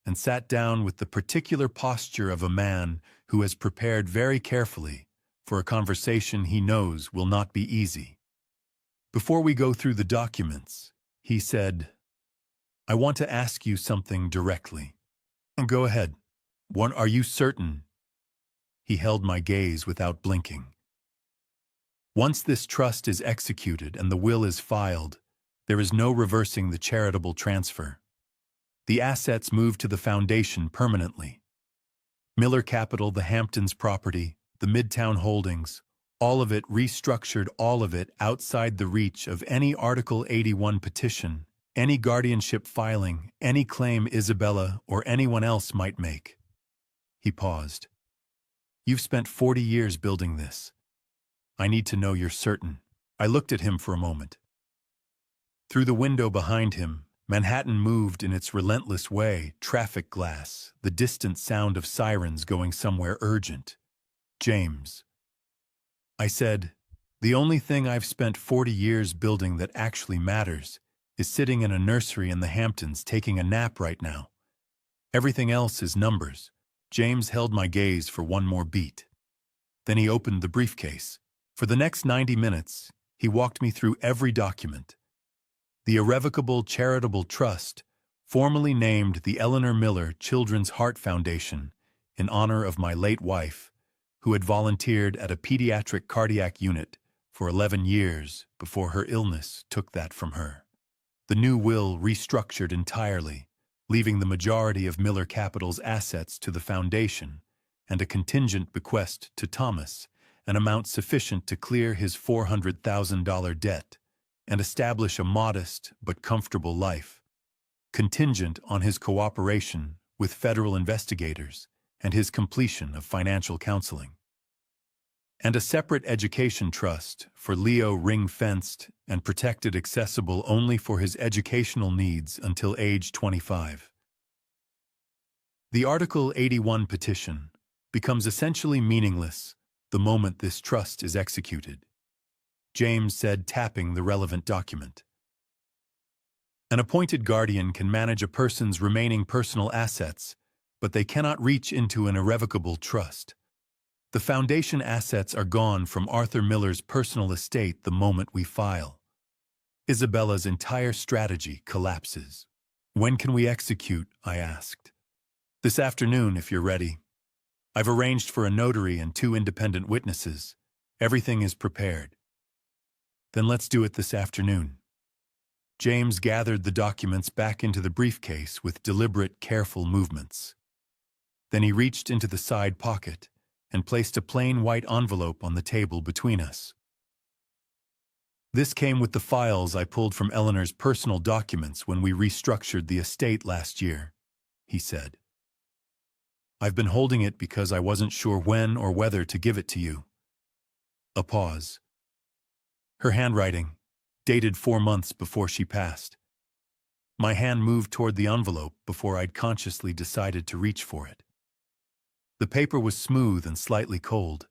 and sat down with the particular posture of a man who has prepared very carefully for a conversation he knows will not be easy. "Before we go through the documents," he said, "I want to ask you something directly." "Go ahead." "Are you certain?" He held my gaze without blinking. "Once this trust is executed and the will is filed, there is no reversing the charitable transfer. The assets move to the foundation permanently. Miller Capital, the Hamptons property, the Midtown holdings, all of it restructured, all of it outside the reach of any Article 81 petition, any guardianship filing, any claim Isabella or anyone else might make." He paused. "You've spent 40 years building this. I need to know you're certain." I looked at him for a moment. Through the window behind him, Manhattan moved in its relentless way, traffic glass, the distant sound of sirens going somewhere urgent. "James," I said, "the only thing I've spent 40 years building that actually matters is sitting in a nursery in the Hamptons taking a nap right now. Everything else is numbers." James held my gaze for one more beat. Then he opened the briefcase. For the next 90 minutes, he walked me through every document. The Irrevocable Charitable Trust, formally named the Eleanor Miller Children's Heart Foundation in honor of my late wife, who had volunteered at a pediatric cardiac unit for 11 years before her illness took that from her. The new will restructured entirely, leaving the majority of Miller Capital's assets to the foundation and a contingent bequest to Thomas, an amount sufficient to clear his $400,000 debt and establish a modest but comfortable life, contingent on his cooperation with federal investigators and his completion of financial counseling. And a separate education trust for Leo, ring-fenced and protected, accessible only for his educational needs until age 25. The Article 81 petition becomes essentially meaningless the moment this trust is executed, James said, tapping the relevant document. An appointed guardian can manage a person's remaining personal assets, but they cannot reach into an irrevocable trust. The foundation assets are gone from Arthur Miller's personal estate the moment we file. Isabella's entire strategy collapses. "When can we execute?" I asked. "This afternoon, if you're ready. I've arranged for a notary and 2 independent witnesses. Everything is prepared." "Then let's do it this afternoon." James gathered the documents back into the briefcase with deliberate, careful movements. Then he reached into the side pocket and placed a plain white envelope on the table between us. "This came with the files I pulled from Eleanor's personal documents when we restructured the estate last year," he said. "I've been holding it because I wasn't sure when or whether to give it to you." A pause. Her handwriting, dated 4 months before she passed. My hand moved toward the envelope before I'd consciously decided to reach for it. The paper was smooth and slightly cold.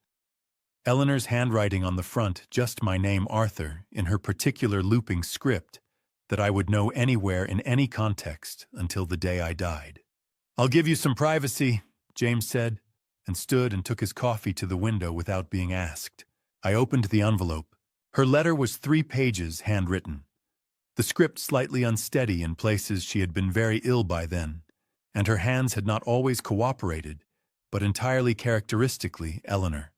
Eleanor's handwriting on the front, just my name, Arthur, in her particular looping script that I would know anywhere in any context until the day I died. "I'll give you some privacy," James said, and stood and took his coffee to the window without being asked. I opened the envelope. Her letter was 3 pages, handwritten. The script slightly unsteady in places. She had been very ill by then, and her hands had not always cooperated, but entirely characteristically Eleanor.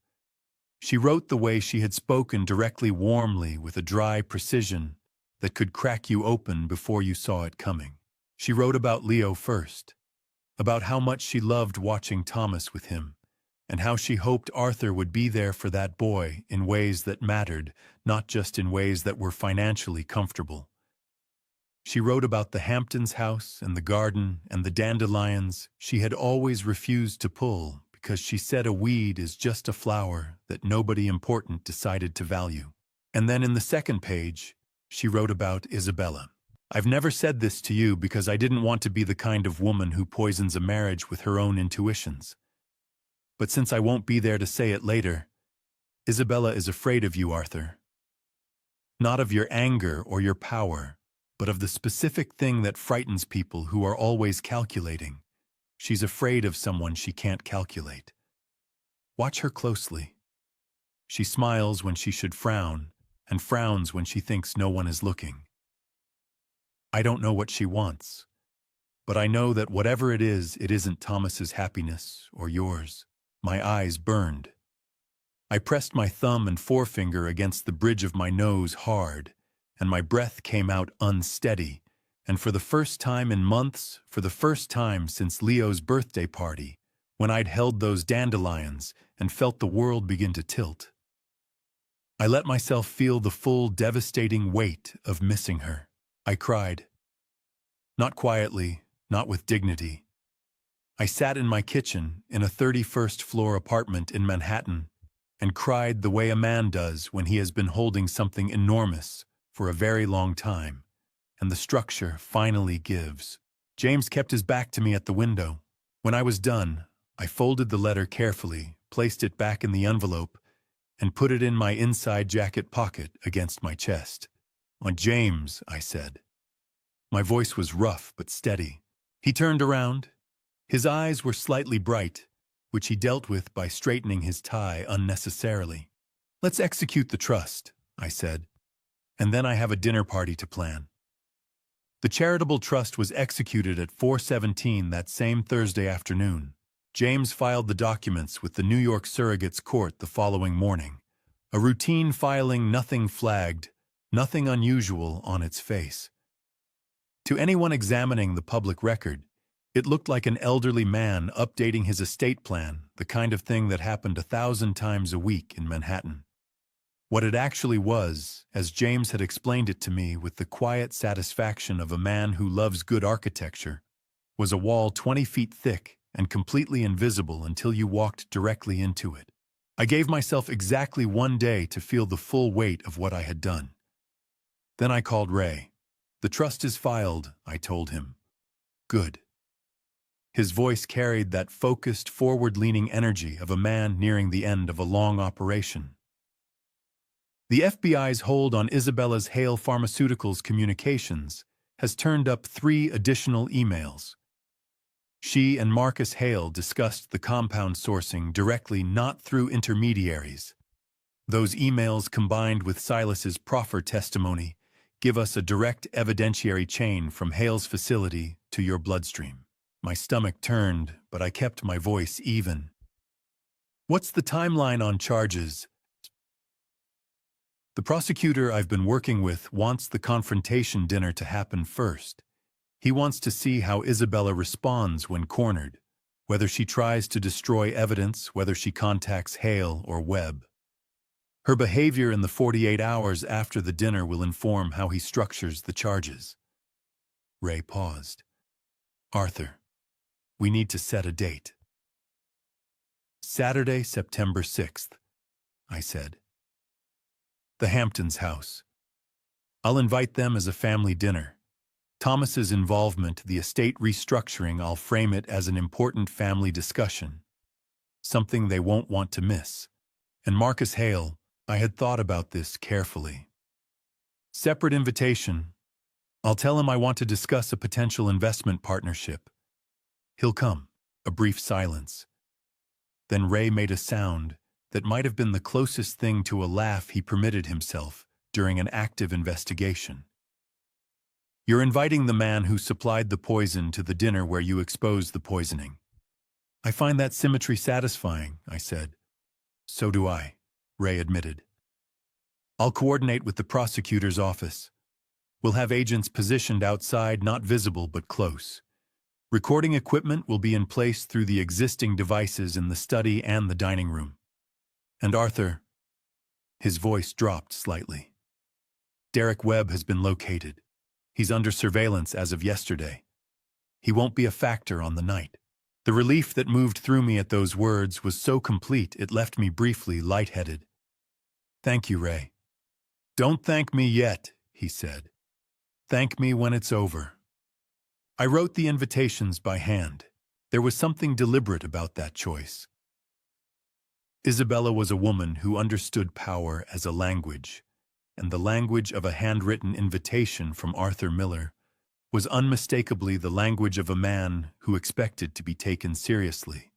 She wrote the way she had spoken, directly, warmly, with a dry precision that could crack you open before you saw it coming. She wrote about Leo first, about how much she loved watching Thomas with him, and how she hoped Arthur would be there for that boy in ways that mattered, not just in ways that were financially comfortable. She wrote about the Hamptons house and the garden and the dandelions she had always refused to pull because she said a weed is just a flower that nobody important decided to value. And then in the second page, she wrote about Isabella. "I've never said this to you because I didn't want to be the kind of woman who poisons a marriage with her own intuitions. But since I won't be there to say it later, Isabella is afraid of you, Arthur. Not of your anger or your power, but of the specific thing that frightens people who are always calculating. She's afraid of someone she can't calculate. Watch her closely. She smiles when she should frown, and frowns when she thinks no one is looking. I don't know what she wants, but I know that whatever it isn't Thomas's happiness or yours." My eyes burned. I pressed my thumb and forefinger against the bridge of my nose hard, and my breath came out unsteady, and for the first time in months, for the first time since Leo's birthday party, when I'd held those dandelions and felt the world begin to tilt, I let myself feel the full, devastating weight of missing her. I cried. Not quietly, not with dignity. I sat in my kitchen in a 31st floor apartment in Manhattan and cried the way a man does when he has been holding something enormous for a very long time, and the structure finally gives. James kept his back to me at the window. When I was done, I folded the letter carefully, placed it back in the envelope, and put it in my inside jacket pocket against my chest. "On James," I said. My voice was rough but steady. He turned around. His eyes were slightly bright, which he dealt with by straightening his tie unnecessarily. "Let's execute the trust," I said, "and then I have a dinner party to plan." The charitable trust was executed at 4:17 that same Thursday afternoon. James filed the documents with the New York Surrogates Court the following morning. A routine filing, nothing flagged, nothing unusual on its face. To anyone examining the public record, it looked like an elderly man updating his estate plan, the kind of thing that happened 1,000 times a week in Manhattan. What it actually was, as James had explained it to me with the quiet satisfaction of a man who loves good architecture, was a wall 20 feet thick and completely invisible until you walked directly into it. I gave myself exactly 1 day to feel the full weight of what I had done. Then I called Ray. "The trust is filed," I told him. "Good." His voice carried that focused, forward-leaning energy of a man nearing the end of a long operation. The FBI's hold on Isabella's Hale Pharmaceuticals communications has turned up 3 additional emails. She and Marcus Hale discussed the compound sourcing directly, not through intermediaries. Those emails, combined with Silas's proffer testimony, give us a direct evidentiary chain from Hale's facility to your bloodstream. My stomach turned, but I kept my voice even. "What's the timeline on charges?" "The prosecutor I've been working with wants the confrontation dinner to happen first. He wants to see how Isabella responds when cornered, whether she tries to destroy evidence, whether she contacts Hale or Webb. Her behavior in the 48 hours after the dinner will inform how he structures the charges." Ray paused. "Arthur, we need to set a date." "Saturday, September 6th, I said. "The Hamptons house. I'll invite them as a family dinner. Thomas's involvement, the estate restructuring, I'll frame it as an important family discussion. Something they won't want to miss. And Marcus Hale, I had thought about this carefully. Separate invitation, I'll tell him I want to discuss a potential investment partnership. He'll come. A brief silence. Then Ray made a sound that might have been the closest thing to a laugh he permitted himself during an active investigation. You're inviting the man who supplied the poison to the dinner where you exposed the poisoning. I find that symmetry satisfying, I said. So do I, Ray admitted. I'll coordinate with the prosecutor's office. We'll have agents positioned outside, not visible but close. Recording equipment will be in place through the existing devices in the study and the dining room. And Arthur, his voice dropped slightly. Derek Webb has been located. He's under surveillance as of yesterday. He won't be a factor on the night. The relief that moved through me at those words was so complete it left me briefly lightheaded. Thank you, Ray. Don't thank me yet, he said. Thank me when it's over. I wrote the invitations by hand. There was something deliberate about that choice. Isabella was a woman who understood power as a language, and the language of a handwritten invitation from Arthur Miller was unmistakably the language of a man who expected to be taken seriously.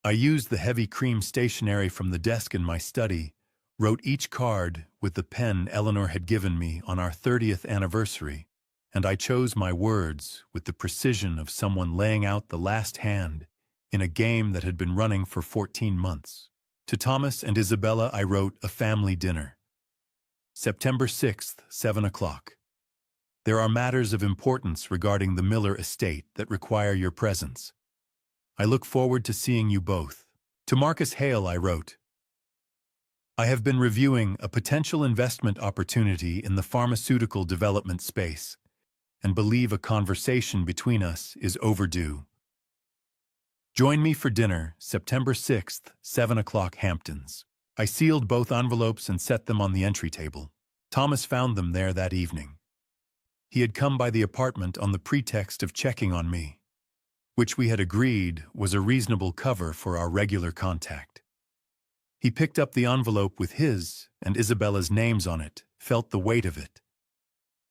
I used the heavy cream stationery from the desk in my study, wrote each card with the pen Eleanor had given me on our 30th anniversary, and I chose my words with the precision of someone laying out the last hand in a game that had been running for 14 months. To Thomas and Isabella I wrote a family dinner. September 6th, 7 o'clock. There are matters of importance regarding the Miller estate that require your presence. I look forward to seeing you both. To Marcus Hale I wrote, I have been reviewing a potential investment opportunity in the pharmaceutical development space and believe a conversation between us is overdue. Join me for dinner, September 6th, 7 o'clock Hamptons. I sealed both envelopes and set them on the entry table. Thomas found them there that evening. He had come by the apartment on the pretext of checking on me, which we had agreed was a reasonable cover for our regular contact. He picked up the envelope with his and Isabella's names on it, felt the weight of it,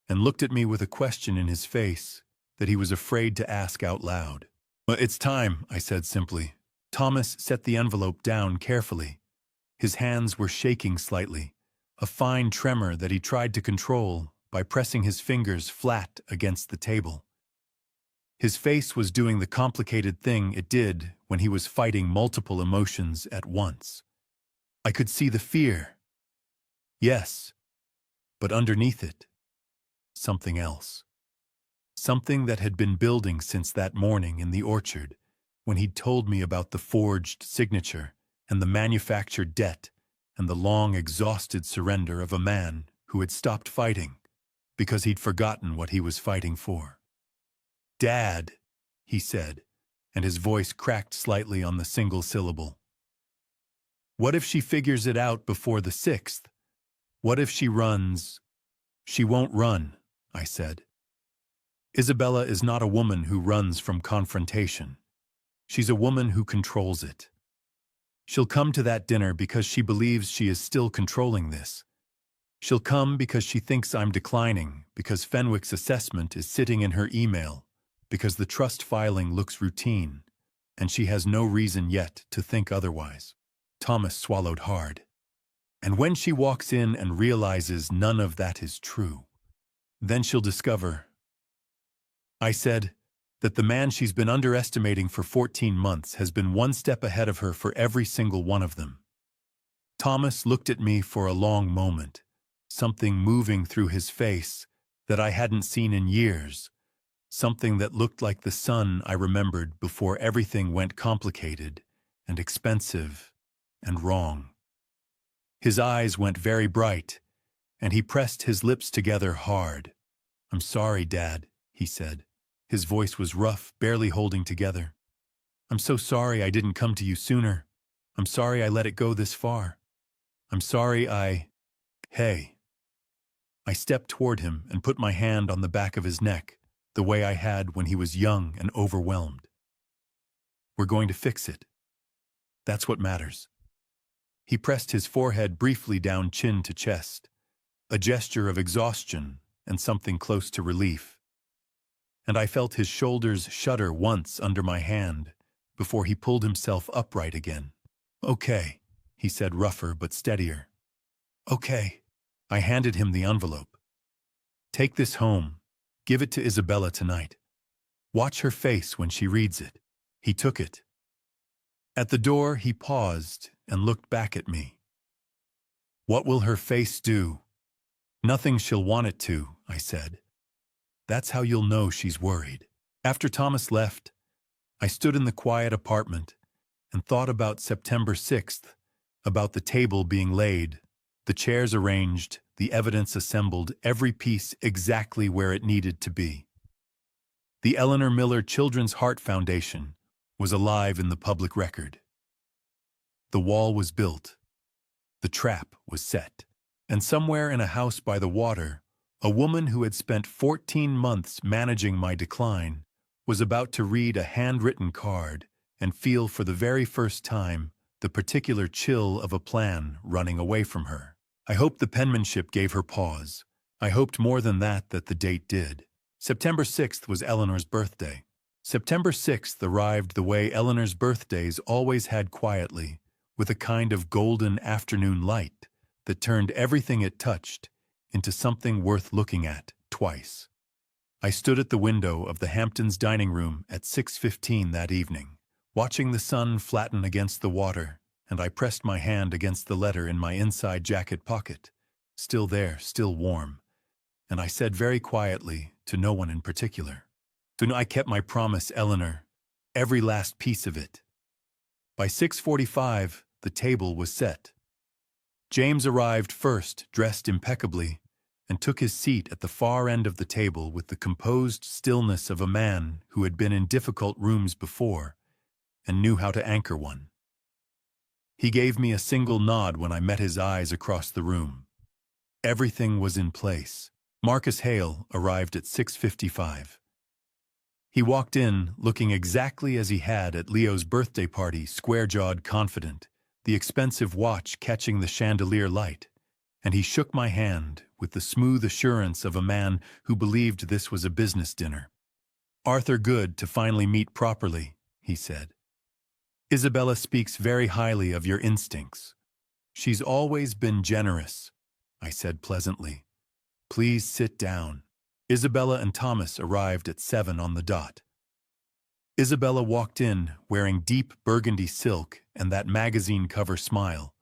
and looked at me with a question in his face that he was afraid to ask out loud. It's time, I said simply. Thomas set the envelope down carefully. His hands were shaking slightly, a fine tremor that he tried to control by pressing his fingers flat against the table. His face was doing the complicated thing it did when he was fighting multiple emotions at once. I could see the fear. Yes, but underneath it, something else. Something that had been building since that morning in the orchard when he'd told me about the forged signature and the manufactured debt and the long exhausted surrender of a man who had stopped fighting because he'd forgotten what he was fighting for. Dad, he said, and his voice cracked slightly on the single syllable. What if she figures it out before the 6th? What if she runs? She won't run, I said. Isabella is not a woman who runs from confrontation. She's a woman who controls it. She'll come to that dinner because she believes she is still controlling this. She'll come because she thinks I'm declining, because Fenwick's assessment is sitting in her email, because the trust filing looks routine, and she has no reason yet to think otherwise. Thomas swallowed hard. And when she walks in and realizes none of that is true, then she'll discover, I said, that the man she's been underestimating for 14 months has been one step ahead of her for every single one of them. Thomas looked at me for a long moment, something moving through his face that I hadn't seen in years, something that looked like the sun I remembered before everything went complicated and expensive and wrong. His eyes went very bright, and he pressed his lips together hard. I'm sorry, Dad, he said. His voice was rough, barely holding together. I'm so sorry I didn't come to you sooner. I'm sorry I let it go this far. I'm sorry Hey. I stepped toward him and put my hand on the back of his neck, the way I had when he was young and overwhelmed. We're going to fix it. That's what matters. He pressed his forehead briefly down chin to chest, a gesture of exhaustion and something close to relief. And I felt his shoulders shudder once under my hand before he pulled himself upright again. "Okay," he said, rougher but steadier. "Okay." I handed him the envelope. "Take this home. Give it to Isabella tonight. Watch her face when she reads it." He took it. At the door, he paused and looked back at me. "What will her face do?" "Nothing she'll want it to," I said. "That's how you'll know she's worried." After Thomas left, I stood in the quiet apartment and thought about September 6th, about the table being laid, the chairs arranged, the evidence assembled, every piece exactly where it needed to be. The Eleanor Miller Children's Heart Foundation was alive in the public record. The wall was built. The trap was set. And somewhere in a house by the water, a woman who had spent 14 months managing my decline was about to read a handwritten card and feel for the very first time the particular chill of a plan running away from her. I hoped the penmanship gave her pause. I hoped more than that the date did. September 6th was Eleanor's birthday. September 6th arrived the way Eleanor's birthdays always had, quietly, with a kind of golden afternoon light that turned everything it touched into something worth looking at twice. I stood at the window of the Hamptons' dining room at 6:15 that evening, watching the sun flatten against the water, and I pressed my hand against the letter in my inside jacket pocket, still there, still warm, and I said very quietly, to no one in particular, "I kept my promise, Eleanor, every last piece of it." By 6:45, the table was set. James arrived first, dressed impeccably, and took his seat at the far end of the table with the composed stillness of a man who had been in difficult rooms before and knew how to anchor one. He gave me a single nod when I met his eyes across the room. Everything was in place. Marcus Hale arrived at 6:55. He walked in, looking exactly as he had at Leo's birthday party, square-jawed, confident, the expensive watch catching the chandelier light, and he shook my hand with the smooth assurance of a man who believed this was a business dinner. "Arthur, good to finally meet properly," he said. "Isabella speaks very highly of your instincts. She's always been generous," I said pleasantly. "Please sit down." Isabella and Thomas arrived at 7 on the dot. Isabella walked in wearing deep burgundy silk and that magazine cover smile,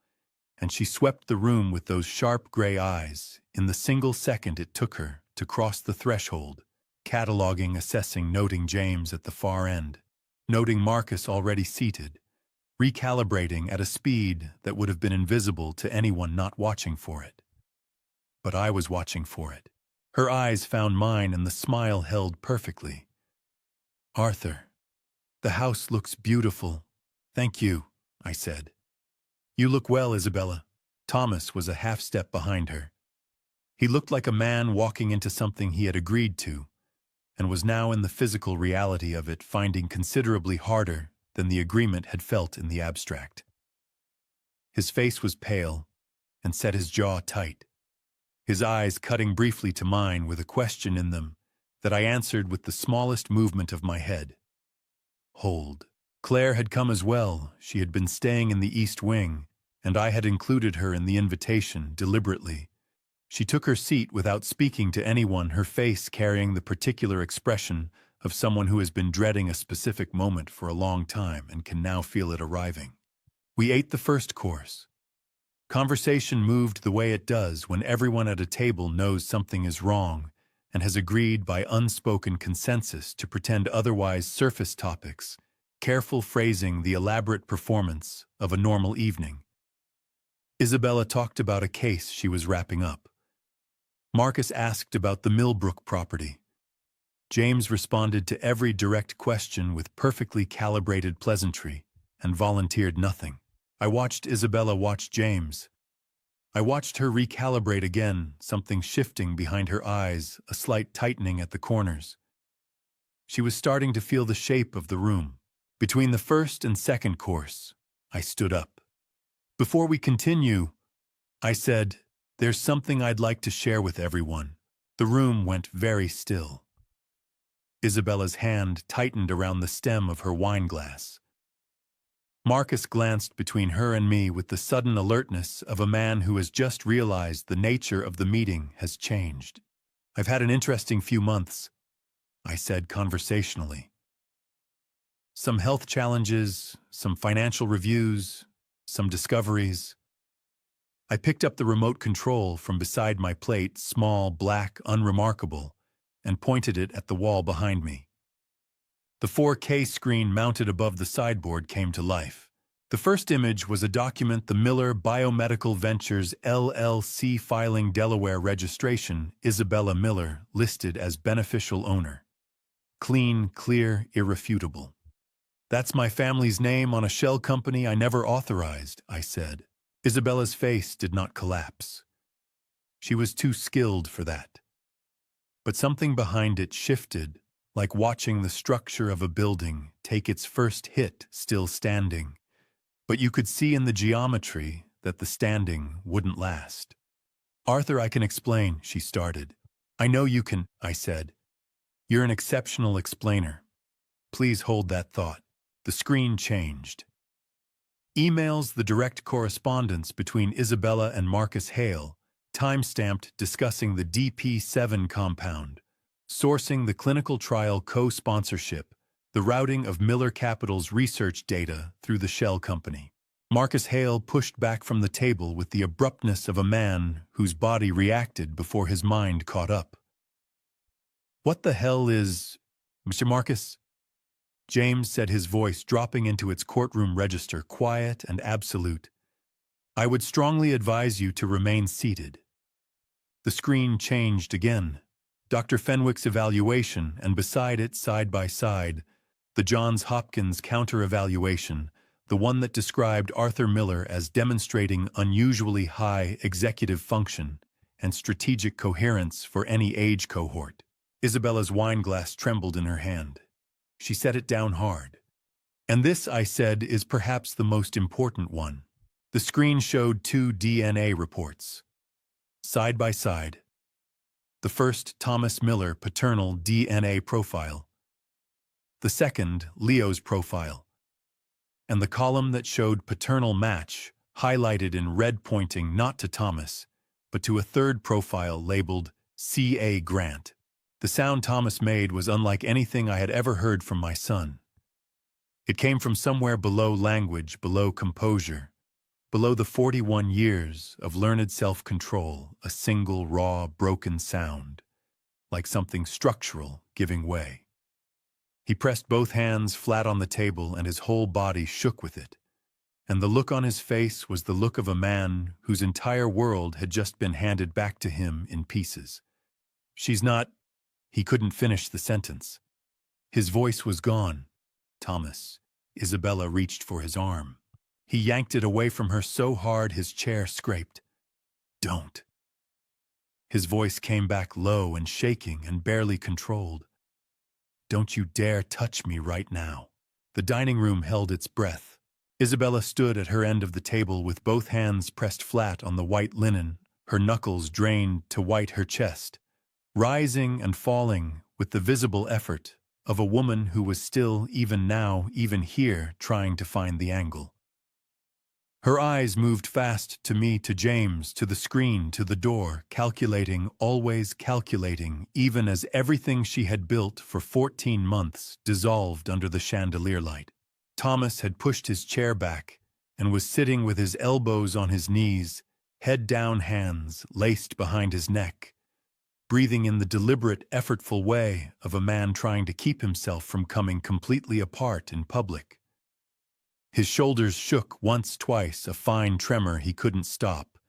and she swept the room with those sharp gray eyes in the single second it took her to cross the threshold, cataloging, assessing, noting James at the far end, noting Marcus already seated, recalibrating at a speed that would have been invisible to anyone not watching for it. But I was watching for it. Her eyes found mine and the smile held perfectly. "Arthur, the house looks beautiful." "Thank you," I said. "You look well, Isabella." Thomas was a half-step behind her. He looked like a man walking into something he had agreed to, and was now in the physical reality of it finding considerably harder than the agreement had felt in the abstract. His face was pale, and set his jaw tight, his eyes cutting briefly to mine with a question in them that I answered with the smallest movement of my head. Hold. Claire had come as well. She had been staying in the East Wing, and I had included her in the invitation deliberately. She took her seat without speaking to anyone, her face carrying the particular expression of someone who has been dreading a specific moment for a long time and can now feel it arriving. We ate the first course. Conversation moved the way it does when everyone at a table knows something is wrong and has agreed by unspoken consensus to pretend otherwise surface topics, careful phrasing the elaborate performance of a normal evening. Isabella talked about a case she was wrapping up. Marcus asked about the Millbrook property. James responded to every direct question with perfectly calibrated pleasantry and volunteered nothing. I watched Isabella watch James. I watched her recalibrate again, something shifting behind her eyes, a slight tightening at the corners. She was starting to feel the shape of the room. Between the first and second course, I stood up. "Before we continue," I said, "there's something I'd like to share with everyone." The room went very still. Isabella's hand tightened around the stem of her wineglass. Marcus glanced between her and me with the sudden alertness of a man who has just realized the nature of the meeting has changed. "I've had an interesting few months," I said conversationally. "Some health challenges, some financial reviews, some discoveries." I picked up the remote control from beside my plate, small, black, unremarkable, and pointed it at the wall behind me. The 4K screen mounted above the sideboard came to life. The first image was a document the Miller Biomedical Ventures LLC filing Delaware registration, Isabella Miller, listed as beneficial owner. Clean, clear, irrefutable. "That's my family's name on a shell company I never authorized," I said. Isabella's face did not collapse. She was too skilled for that. But something behind it shifted, like watching the structure of a building take its first hit still standing. But you could see in the geometry that the standing wouldn't last. "Arthur, I can explain," she started. "I know you can," I said. "You're an exceptional explainer. Please hold that thought." The screen changed. Emails, the direct correspondence between Isabella and Marcus Hale, time-stamped discussing the DP7 compound, sourcing the clinical trial co-sponsorship, the routing of Miller Capital's research data through the shell company. Marcus Hale pushed back from the table with the abruptness of a man whose body reacted before his mind caught up. "What the hell is... Mr. Marcus?" James said, his voice dropping into its courtroom register, quiet and absolute. "I would strongly advise you to remain seated." The screen changed again. Dr. Fenwick's evaluation, and beside it, side by side, the Johns Hopkins counter-evaluation, the one that described Arthur Miller as demonstrating unusually high executive function and strategic coherence for any age cohort. Isabella's wineglass trembled in her hand. She set it down hard. "And this," I said, "is perhaps the most important one." The screen showed 2 DNA reports. Side by side. The first, Thomas Miller paternal DNA profile. The second, Leo's profile. And the column that showed paternal match, highlighted in red, pointing not to Thomas, but to a third profile labeled C.A. Grant. The sound Thomas made was unlike anything I had ever heard from my son. It came from somewhere below language, below composure, below the 41 years of learned self-control, a single, raw, broken sound, like something structural giving way. He pressed both hands flat on the table and his whole body shook with it. And the look on his face was the look of a man whose entire world had just been handed back to him in pieces. "She's not..." He couldn't finish the sentence. His voice was gone. "Thomas." Isabella reached for his arm. He yanked it away from her so hard his chair scraped. "Don't." His voice came back low and shaking and barely controlled. "Don't you dare touch me right now." The dining room held its breath. Isabella stood at her end of the table with both hands pressed flat on the white linen, her knuckles drained to white her chest, rising and falling with the visible effort of a woman who was still, even now, even here, trying to find the angle. Her eyes moved fast to me, to James, to the screen, to the door, calculating, always calculating, even as everything she had built for 14 months dissolved under the chandelier light. Thomas had pushed his chair back and was sitting with his elbows on his knees, head down, hands laced behind his neck, breathing in the deliberate, effortful way of a man trying to keep himself from coming completely apart in public. His shoulders shook once, twice, a fine tremor he couldn't stop,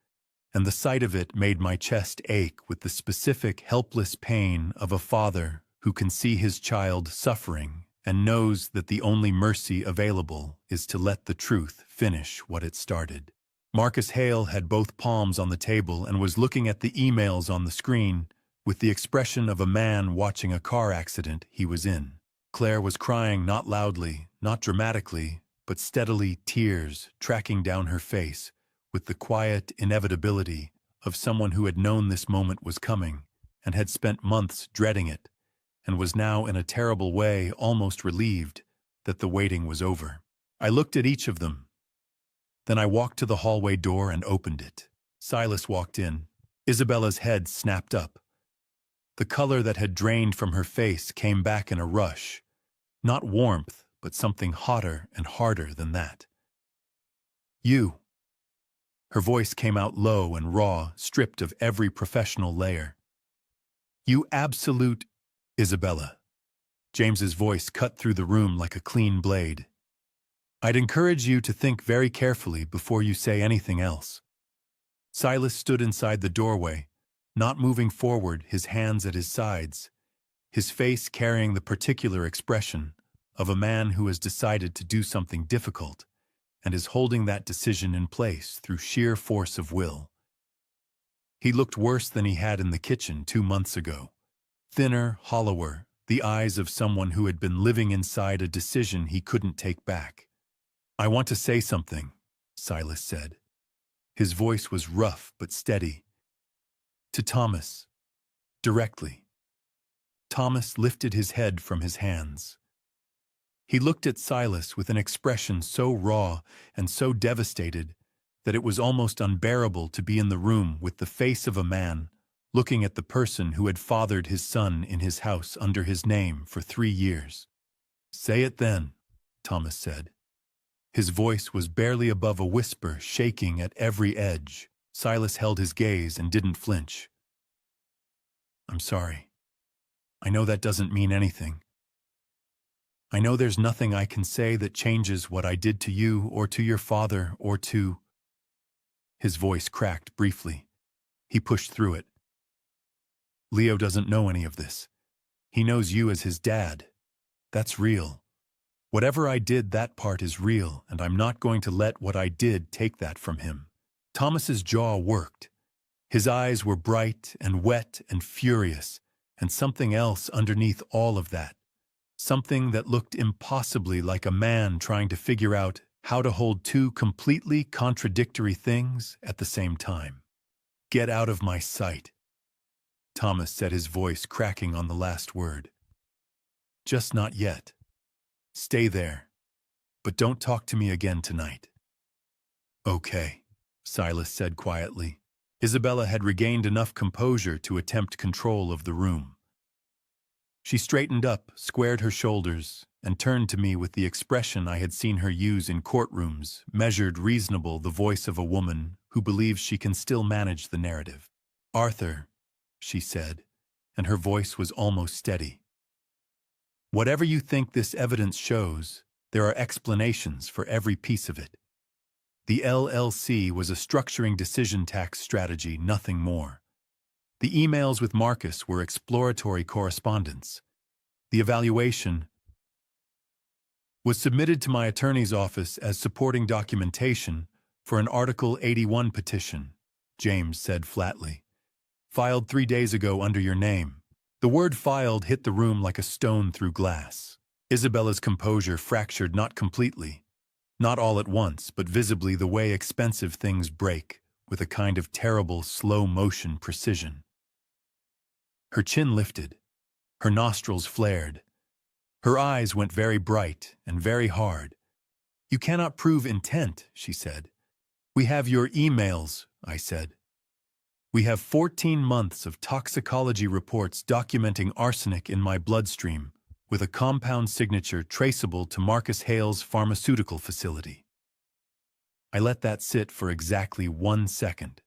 and the sight of it made my chest ache with the specific, helpless pain of a father who can see his child suffering and knows that the only mercy available is to let the truth finish what it started. Marcus Hale had both palms on the table and was looking at the emails on the screen with the expression of a man watching a car accident he was in. Claire was crying, not loudly, not dramatically, but steadily, tears tracking down her face with the quiet inevitability of someone who had known this moment was coming and had spent months dreading it, and was now in a terrible way almost relieved that the waiting was over. I looked at each of them. Then I walked to the hallway door and opened it. Silas walked in. Isabella's head snapped up. The color that had drained from her face came back in a rush. Not warmth, but something hotter and harder than that. "You." Her voice came out low and raw, stripped of every professional layer. "You absolute Isabella." James's voice cut through the room like a clean blade. "I'd encourage you to think very carefully before you say anything else." Silas stood inside the doorway, not moving forward, his hands at his sides, his face carrying the particular expression of a man who has decided to do something difficult and is holding that decision in place through sheer force of will. He looked worse than he had in the kitchen 2 months ago. Thinner, hollower, the eyes of someone who had been living inside a decision he couldn't take back. "I want to say something," Silas said. His voice was rough but steady. "To Thomas. Directly." Thomas lifted his head from his hands. He looked at Silas with an expression so raw and so devastated that it was almost unbearable to be in the room with the face of a man looking at the person who had fathered his son in his house under his name for 3 years. "Say it then," Thomas said. His voice was barely above a whisper, shaking at every edge. Silas held his gaze and didn't flinch. "I'm sorry. I know that doesn't mean anything. I know there's nothing I can say that changes what I did to you or to your father or to—" His voice cracked briefly. He pushed through it. "Leo doesn't know any of this. He knows you as his dad. That's real. Whatever I did, that part is real, and I'm not going to let what I did take that from him." Thomas's jaw worked. His eyes were bright and wet and furious, and something else underneath all of that. Something that looked impossibly like a man trying to figure out how to hold two completely contradictory things at the same time. "Get out of my sight," Thomas said, his voice cracking on the last word. "Just not yet. Stay there, but don't talk to me again tonight." "Okay," Silas said quietly. Isabella had regained enough composure to attempt control of the room. She straightened up, squared her shoulders, and turned to me with the expression I had seen her use in courtrooms, measured, reasonable, the voice of a woman who believes she can still manage the narrative. "Arthur," she said, and her voice was almost steady. "Whatever you think this evidence shows, there are explanations for every piece of it. The LLC was a structuring decision tax strategy, nothing more. The emails with Marcus were exploratory correspondence. The evaluation was submitted to my attorney's office as supporting documentation for an Article 81 petition," James said flatly. "Filed 3 days ago under your name." The word "filed" hit the room like a stone through glass. Isabella's composure fractured, not completely, not all at once, but visibly, the way expensive things break, with a kind of terrible slow-motion precision. Her chin lifted. Her nostrils flared. Her eyes went very bright and very hard. "You cannot prove intent," she said. "We have your emails," I said. "We have 14 months of toxicology reports documenting arsenic in my bloodstream, with a compound signature traceable to Marcus Hale's pharmaceutical facility." I let that sit for exactly 1 second.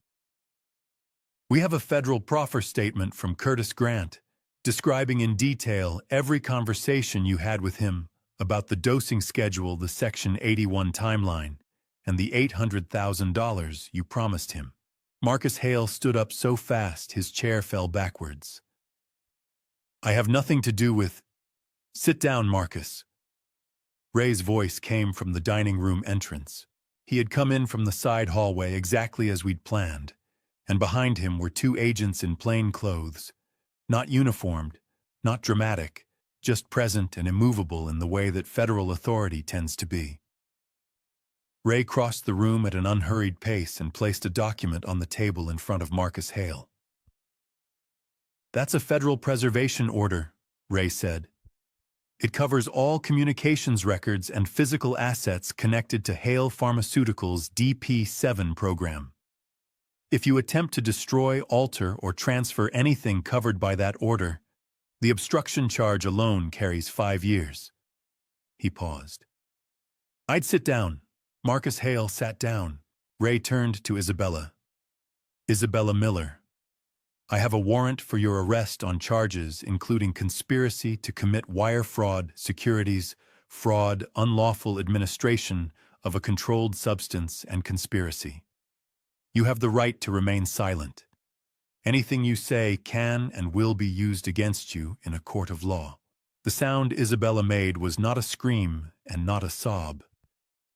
"We have a federal proffer statement from Curtis Grant, describing in detail every conversation you had with him about the dosing schedule, the Section 81 timeline, and the $800,000 you promised him." Marcus Hale stood up so fast his chair fell backwards. "I have nothing to do with—" "Sit down, Marcus." Ray's voice came from the dining room entrance. He had come in from the side hallway exactly as we'd planned, and behind him were 2 agents in plain clothes, not uniformed, not dramatic, just present and immovable in the way that federal authority tends to be. Ray crossed the room at an unhurried pace and placed a document on the table in front of Marcus Hale. That's a federal preservation order, Ray said. It covers all communications records and physical assets connected to Hale Pharmaceuticals' DP7 program. If you attempt to destroy, alter, or transfer anything covered by that order, the obstruction charge alone carries 5 years. He paused. I'd sit down. Marcus Hale sat down. Ray turned to Isabella. Isabella Miller. I have a warrant for your arrest on charges including conspiracy to commit wire fraud, securities, fraud, unlawful administration of a controlled substance, and conspiracy. You have the right to remain silent. Anything you say can and will be used against you in a court of law. The sound Isabella made was not a scream and not a sob.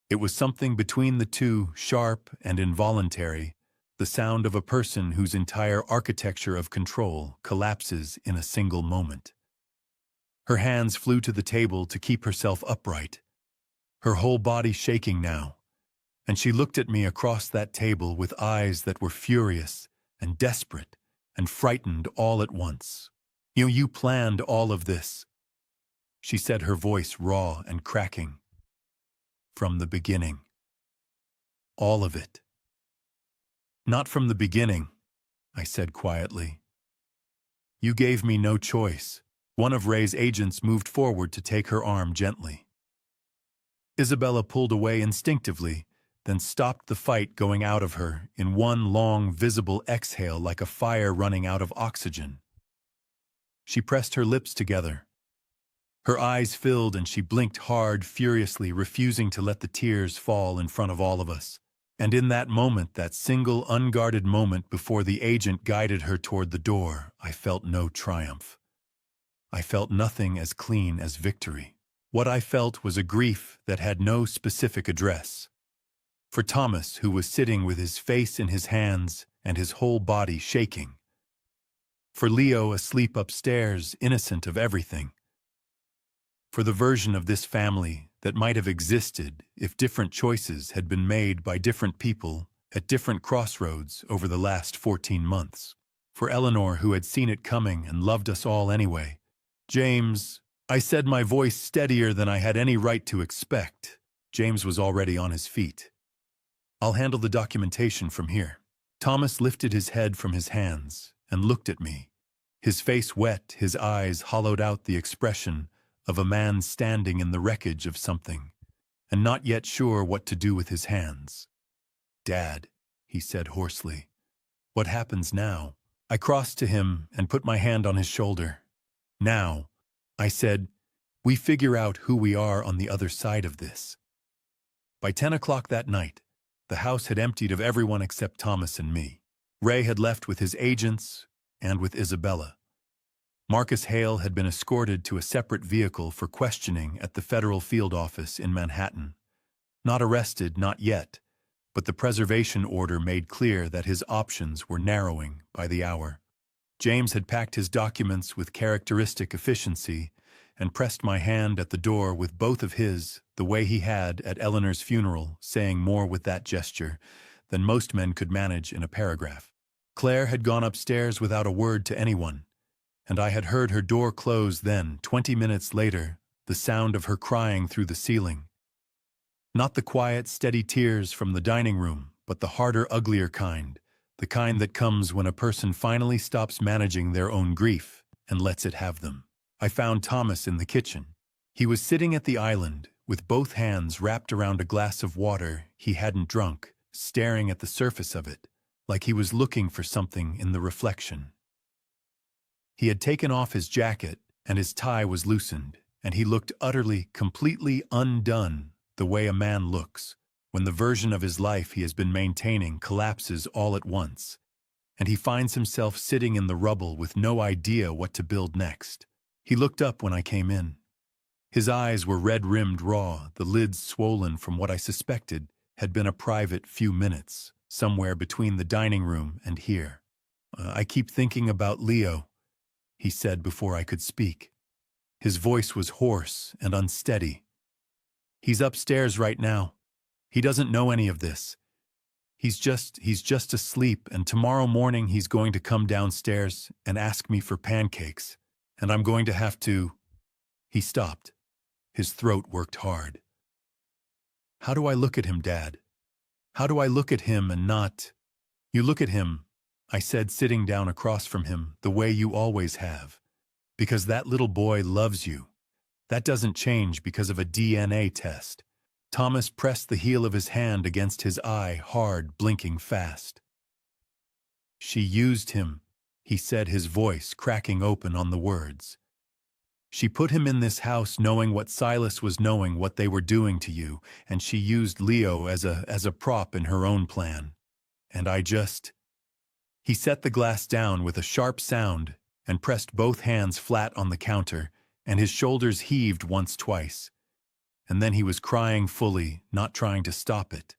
It was something between the two, sharp and involuntary, the sound of a person whose entire architecture of control collapses in a single moment. Her hands flew to the table to keep herself upright, her whole body shaking now, and she looked at me across that table with eyes that were furious and desperate and frightened all at once. You planned all of this, she said, her voice raw and cracking. From the beginning. All of it. Not from the beginning, I said quietly. You gave me no choice. One of Ray's agents moved forward to take her arm gently. Isabella pulled away instinctively, then stopped the fight going out of her in one long, visible exhale like a fire running out of oxygen. She pressed her lips together. Her eyes filled and she blinked hard, furiously, refusing to let the tears fall in front of all of us. And in that moment, that single, unguarded moment before the agent guided her toward the door, I felt no triumph. I felt nothing as clean as victory. What I felt was a grief that had no specific address. For Thomas, who was sitting with his face in his hands and his whole body shaking. For Leo, asleep upstairs, innocent of everything. For the version of this family that might have existed if different choices had been made by different people at different crossroads over the last 14 months. For Eleanor, who had seen it coming and loved us all anyway. James, I said, my voice steadier than I had any right to expect. James was already on his feet. I'll handle the documentation from here. Thomas lifted his head from his hands and looked at me. His face wet, his eyes hollowed out the expression of a man standing in the wreckage of something, and not yet sure what to do with his hands. Dad, he said hoarsely, what happens now? I crossed to him and put my hand on his shoulder. Now, I said, we figure out who we are on the other side of this. By 10 o'clock that night, the house had emptied of everyone except Thomas and me. Ray had left with his agents and with Isabella. Marcus Hale had been escorted to a separate vehicle for questioning at the federal field office in Manhattan. Not arrested, not yet, but the preservation order made clear that his options were narrowing by the hour. James had packed his documents with characteristic efficiency and pressed my hand at the door with both of his, the way he had at Eleanor's funeral, saying more with that gesture than most men could manage in a paragraph. Claire had gone upstairs without a word to anyone, and I had heard her door close then, 20 minutes later, the sound of her crying through the ceiling. Not the quiet, steady tears from the dining room, but the harder, uglier kind, the kind that comes when a person finally stops managing their own grief and lets it have them. I found Thomas in the kitchen. He was sitting at the island, with both hands wrapped around a glass of water he hadn't drunk, staring at the surface of it, like he was looking for something in the reflection. He had taken off his jacket, and his tie was loosened, and he looked utterly, completely undone, the way a man looks when the version of his life he has been maintaining collapses all at once, and he finds himself sitting in the rubble with no idea what to build next. He looked up when I came in. His eyes were red-rimmed raw, the lids swollen from what I suspected had been a private few minutes, somewhere between the dining room and here. I keep thinking about Leo, he said before I could speak. His voice was hoarse and unsteady. He's upstairs right now. He doesn't know any of this. He's just asleep, and tomorrow morning he's going to come downstairs and ask me for pancakes, and I'm going to have to—" He stopped. His throat worked hard. "How do I look at him, Dad? How do I look at him and not—" "You look at him," I said, sitting down across from him, "the way you always have. Because that little boy loves you. That doesn't change because of a DNA test." Thomas pressed the heel of his hand against his eye, hard, blinking fast. "She used him," he said, his voice cracking open on the words. "She put him in this house knowing what Silas was knowing what they were doing to you, and she used Leo as a prop in her own plan. And I just—" He set the glass down with a sharp sound and pressed both hands flat on the counter, and his shoulders heaved once, twice. And then he was crying fully, not trying to stop it.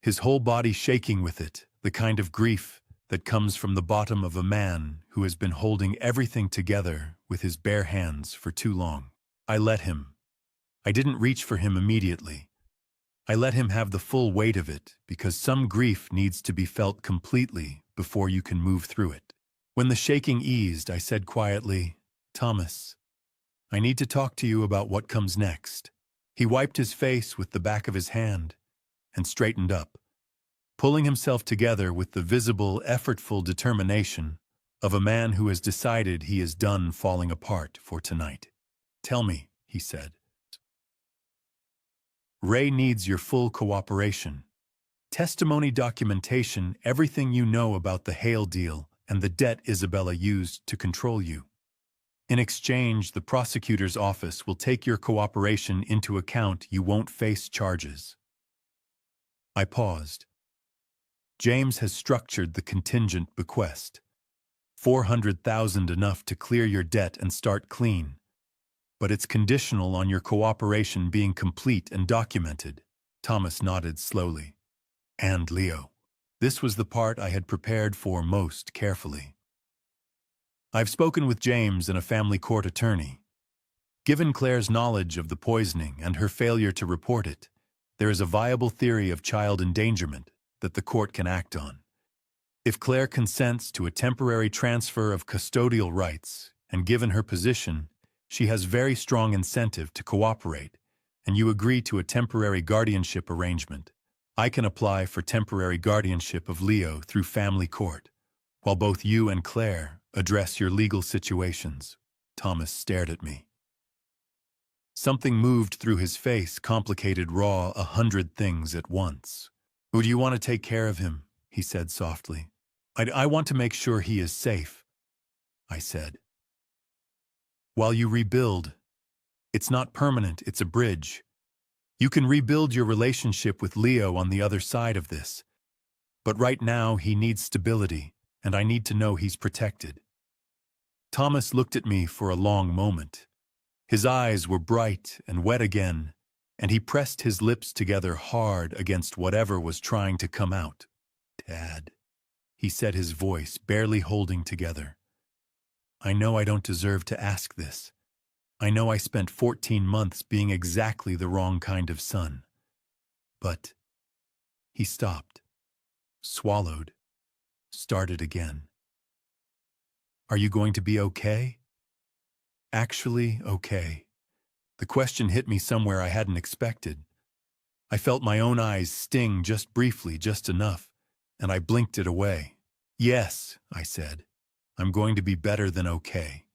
His whole body shaking with it, the kind of grief that comes from the bottom of a man who has been holding everything together with his bare hands for too long. I let him. I didn't reach for him immediately. I let him have the full weight of it, because some grief needs to be felt completely before you can move through it. When the shaking eased, I said quietly, "Thomas, I need to talk to you about what comes next." He wiped his face with the back of his hand and straightened up, pulling himself together with the visible, effortful determination of a man who has decided he is done falling apart for tonight. "Tell me," he said. "Ray needs your full cooperation. Testimony, documentation, everything you know about the Hale deal and the debt Isabella used to control you. In exchange, the prosecutor's office will take your cooperation into account. You won't face charges." I paused. "James has structured the contingent bequest. 400,000 enough to clear your debt and start clean. But it's conditional on your cooperation being complete and documented." Thomas nodded slowly. "And Leo." This was the part I had prepared for most carefully. "I've spoken with James and a family court attorney. Given Claire's knowledge of the poisoning and her failure to report it, there is a viable theory of child endangerment that the court can act on. If Claire consents to a temporary transfer of custodial rights, and given her position, she has very strong incentive to cooperate, and you agree to a temporary guardianship arrangement, I can apply for temporary guardianship of Leo through family court, while both you and Claire address your legal situations." Thomas stared at me. Something moved through his face, complicated, raw, 100 things at once. "Would you want to take care of him?" he said softly. I want to make sure he is safe," I said. "While you rebuild. It's not permanent, it's a bridge. You can rebuild your relationship with Leo on the other side of this. But right now he needs stability, and I need to know he's protected." Thomas looked at me for a long moment. His eyes were bright and wet again, and he pressed his lips together hard against whatever was trying to come out. "Dad," he said, his voice barely holding together. "I know I don't deserve to ask this. I know I spent 14 months being exactly the wrong kind of son. But—" He stopped, swallowed, started again. "Are you going to be okay?" Actually okay. The question hit me somewhere I hadn't expected. I felt my own eyes sting just briefly, just enough, and I blinked it away. "Yes," I said. "I'm going to be better than okay."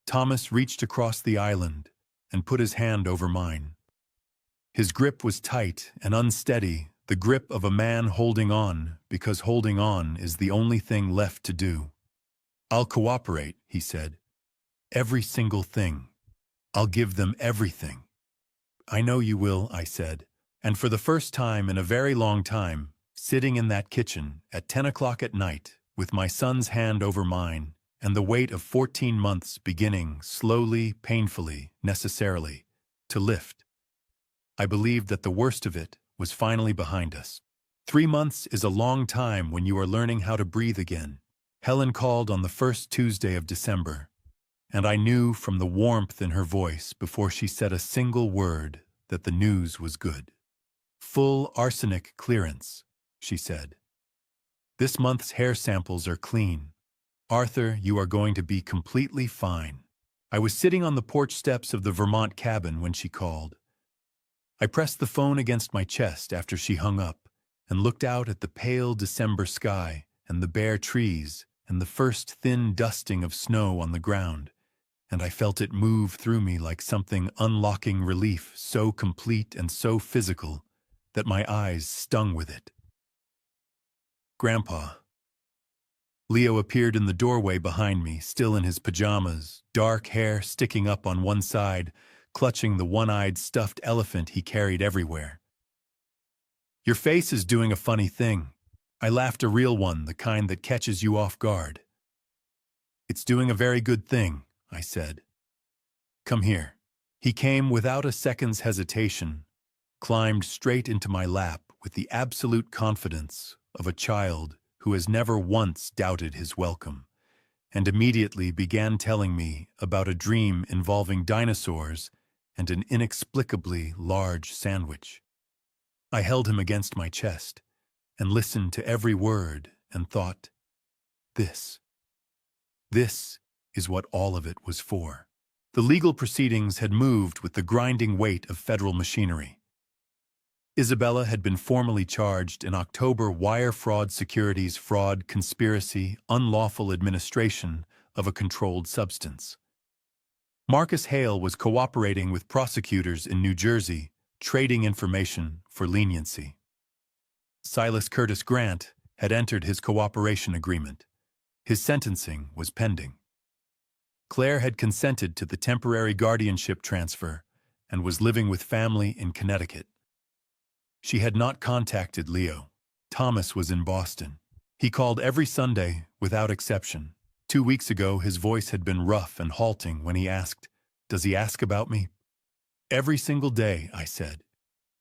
Thomas reached across the island and put his hand over mine. His grip was tight and unsteady, the grip of a man holding on because holding on is the only thing left to do. "I'll cooperate," he said. "Every single thing. I'll give them everything." "I know you will," I said. And for the first time in a very long time, sitting in that kitchen at 10 o'clock at night with my son's hand over mine and the weight of 14 months beginning slowly, painfully, necessarily, to lift, I believed that the worst of it was finally behind us. 3 months is a long time when you are learning how to breathe again. Helen called on the first Tuesday of December, and I knew from the warmth in her voice before she said a single word that the news was good. Full arsenic clearance. she said. This month's hair samples are clean. Arthur, you are going to be completely fine. I was sitting on the porch steps of the Vermont cabin when she called. I pressed the phone against my chest after she hung up and looked out at the pale December sky and the bare trees and the first thin dusting of snow on the ground, and I felt it move through me like something unlocking relief so complete and so physical that my eyes stung with it. Grandpa. Leo appeared in the doorway behind me, still in his pajamas, dark hair sticking up on one side, clutching the one-eyed stuffed elephant he carried everywhere. Your face is doing a funny thing. I laughed, a real one, the kind that catches you off guard. It's doing a very good thing, I said. Come here. He came without a second's hesitation, climbed straight into my lap with the absolute confidence of a child who has never once doubted his welcome, and immediately began telling me about a dream involving dinosaurs and an inexplicably large sandwich. I held him against my chest and listened to every word and thought, this is what all of it was for. The legal proceedings had moved with the grinding weight of federal machinery. Isabella had been formally charged in October wire fraud, securities fraud, conspiracy, unlawful administration of a controlled substance. Marcus Hale was cooperating with prosecutors in New Jersey, trading information for leniency. Silas Curtis Grant had entered his cooperation agreement. His sentencing was pending. Claire had consented to the temporary guardianship transfer and was living with family in Connecticut. She had not contacted Leo. Thomas was in Boston. He called every Sunday without exception. 2 weeks ago, his voice had been rough and halting when he asked, "Does he ask about me?" "Every single day," I said.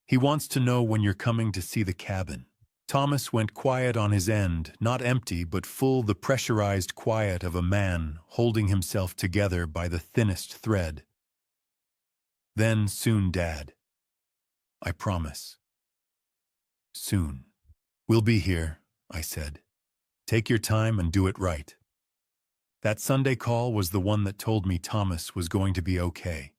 "He wants to know when you're coming to see the cabin." Thomas went quiet on his end, not empty but full, the pressurized quiet of a man holding himself together by the thinnest thread. "Then soon, Dad. I promise. Soon. We'll be here," I said. "Take your time and do it right." That Sunday call was the one that told me Thomas was going to be okay.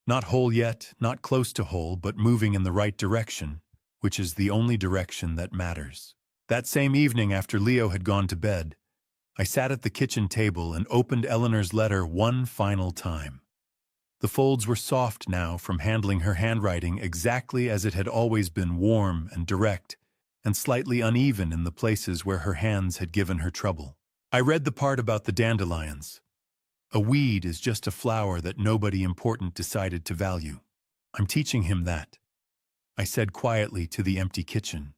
Not whole yet, not close to whole, but moving in the right direction, which is the only direction that matters. That same evening, after Leo had gone to bed, I sat at the kitchen table and opened Eleanor's letter one final time. The folds were soft now from handling her handwriting exactly as it had always been, warm and direct, and slightly uneven in the places where her hands had given her trouble. I read the part about the dandelions. A weed is just a flower that nobody important decided to value. I'm teaching him that, I said quietly to the empty kitchen.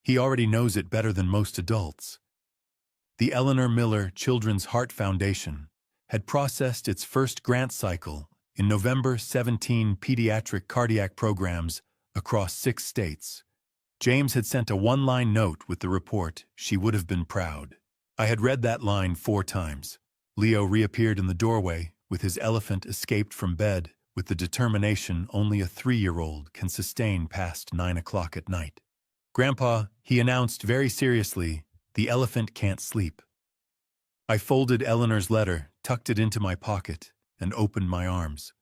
He already knows it better than most adults. The Eleanor Miller Children's Heart Foundation had processed its first grant cycle in November. 17 pediatric cardiac programs across 6 states. James had sent a one-line note with the report. She would have been proud. I had read that line 4 times. Leo reappeared in the doorway with his elephant, escaped from bed with the determination only a 3-year-old can sustain past 9 o'clock at night. "Grandpa," he announced very seriously, "the elephant can't sleep." I folded Eleanor's letter, tucked it into my pocket, and opened my arms.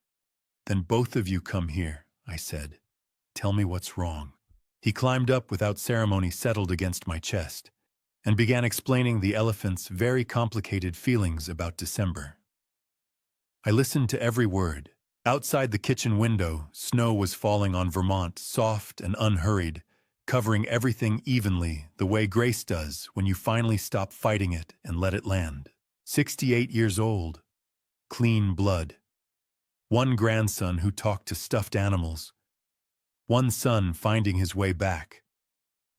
"Then both of you come here," I said. "Tell me what's wrong." He climbed up without ceremony, settled against my chest, and began explaining the elephant's very complicated feelings about December. I listened to every word. Outside the kitchen window, snow was falling on Vermont, soft and unhurried, covering everything evenly, the way grace does when you finally stop fighting it and let it land. 68 years old. Clean blood. 1 grandson who talked to stuffed animals. 1 son finding his way back.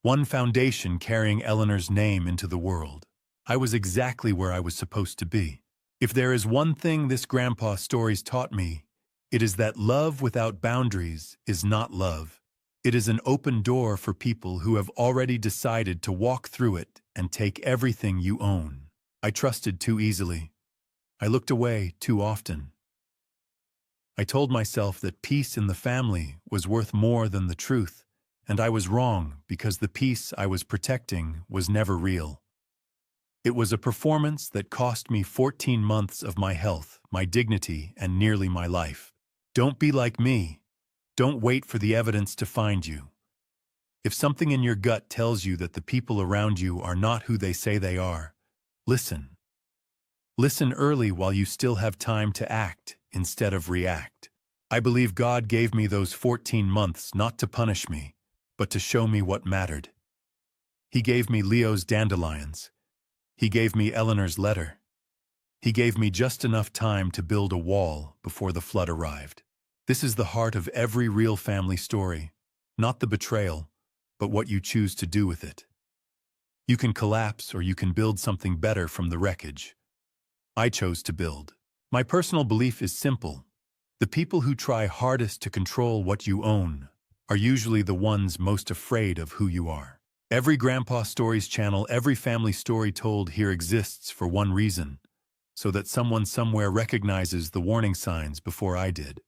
1 foundation carrying Eleanor's name into the world. I was exactly where I was supposed to be. If there is one thing this grandpa story's taught me, it is that love without boundaries is not love. It is an open door for people who have already decided to walk through it and take everything you own. I trusted too easily. I looked away too often. I told myself that peace in the family was worth more than the truth, And I was wrong because the peace I was protecting was never real. It was a performance that cost me 14 months of my health, my dignity, and nearly my life. Don't be like me. Don't wait for the evidence to find you. If something in your gut tells you that the people around you are not who they say they are, listen. Listen early while you still have time to act instead of react. I believe God gave me those 14 months not to punish me, but to show me what mattered. He gave me Leo's dandelions. He gave me Eleanor's letter. He gave me just enough time to build a wall before the flood arrived. This is the heart of every real family story, not the betrayal, but what you choose to do with it. You can collapse or you can build something better from the wreckage. I chose to build. My personal belief is simple. The people who try hardest to control what you own are usually the ones most afraid of who you are. Every Grandpa Stories channel, every family story told here exists for one reason, so that someone somewhere recognizes the warning signs before I did.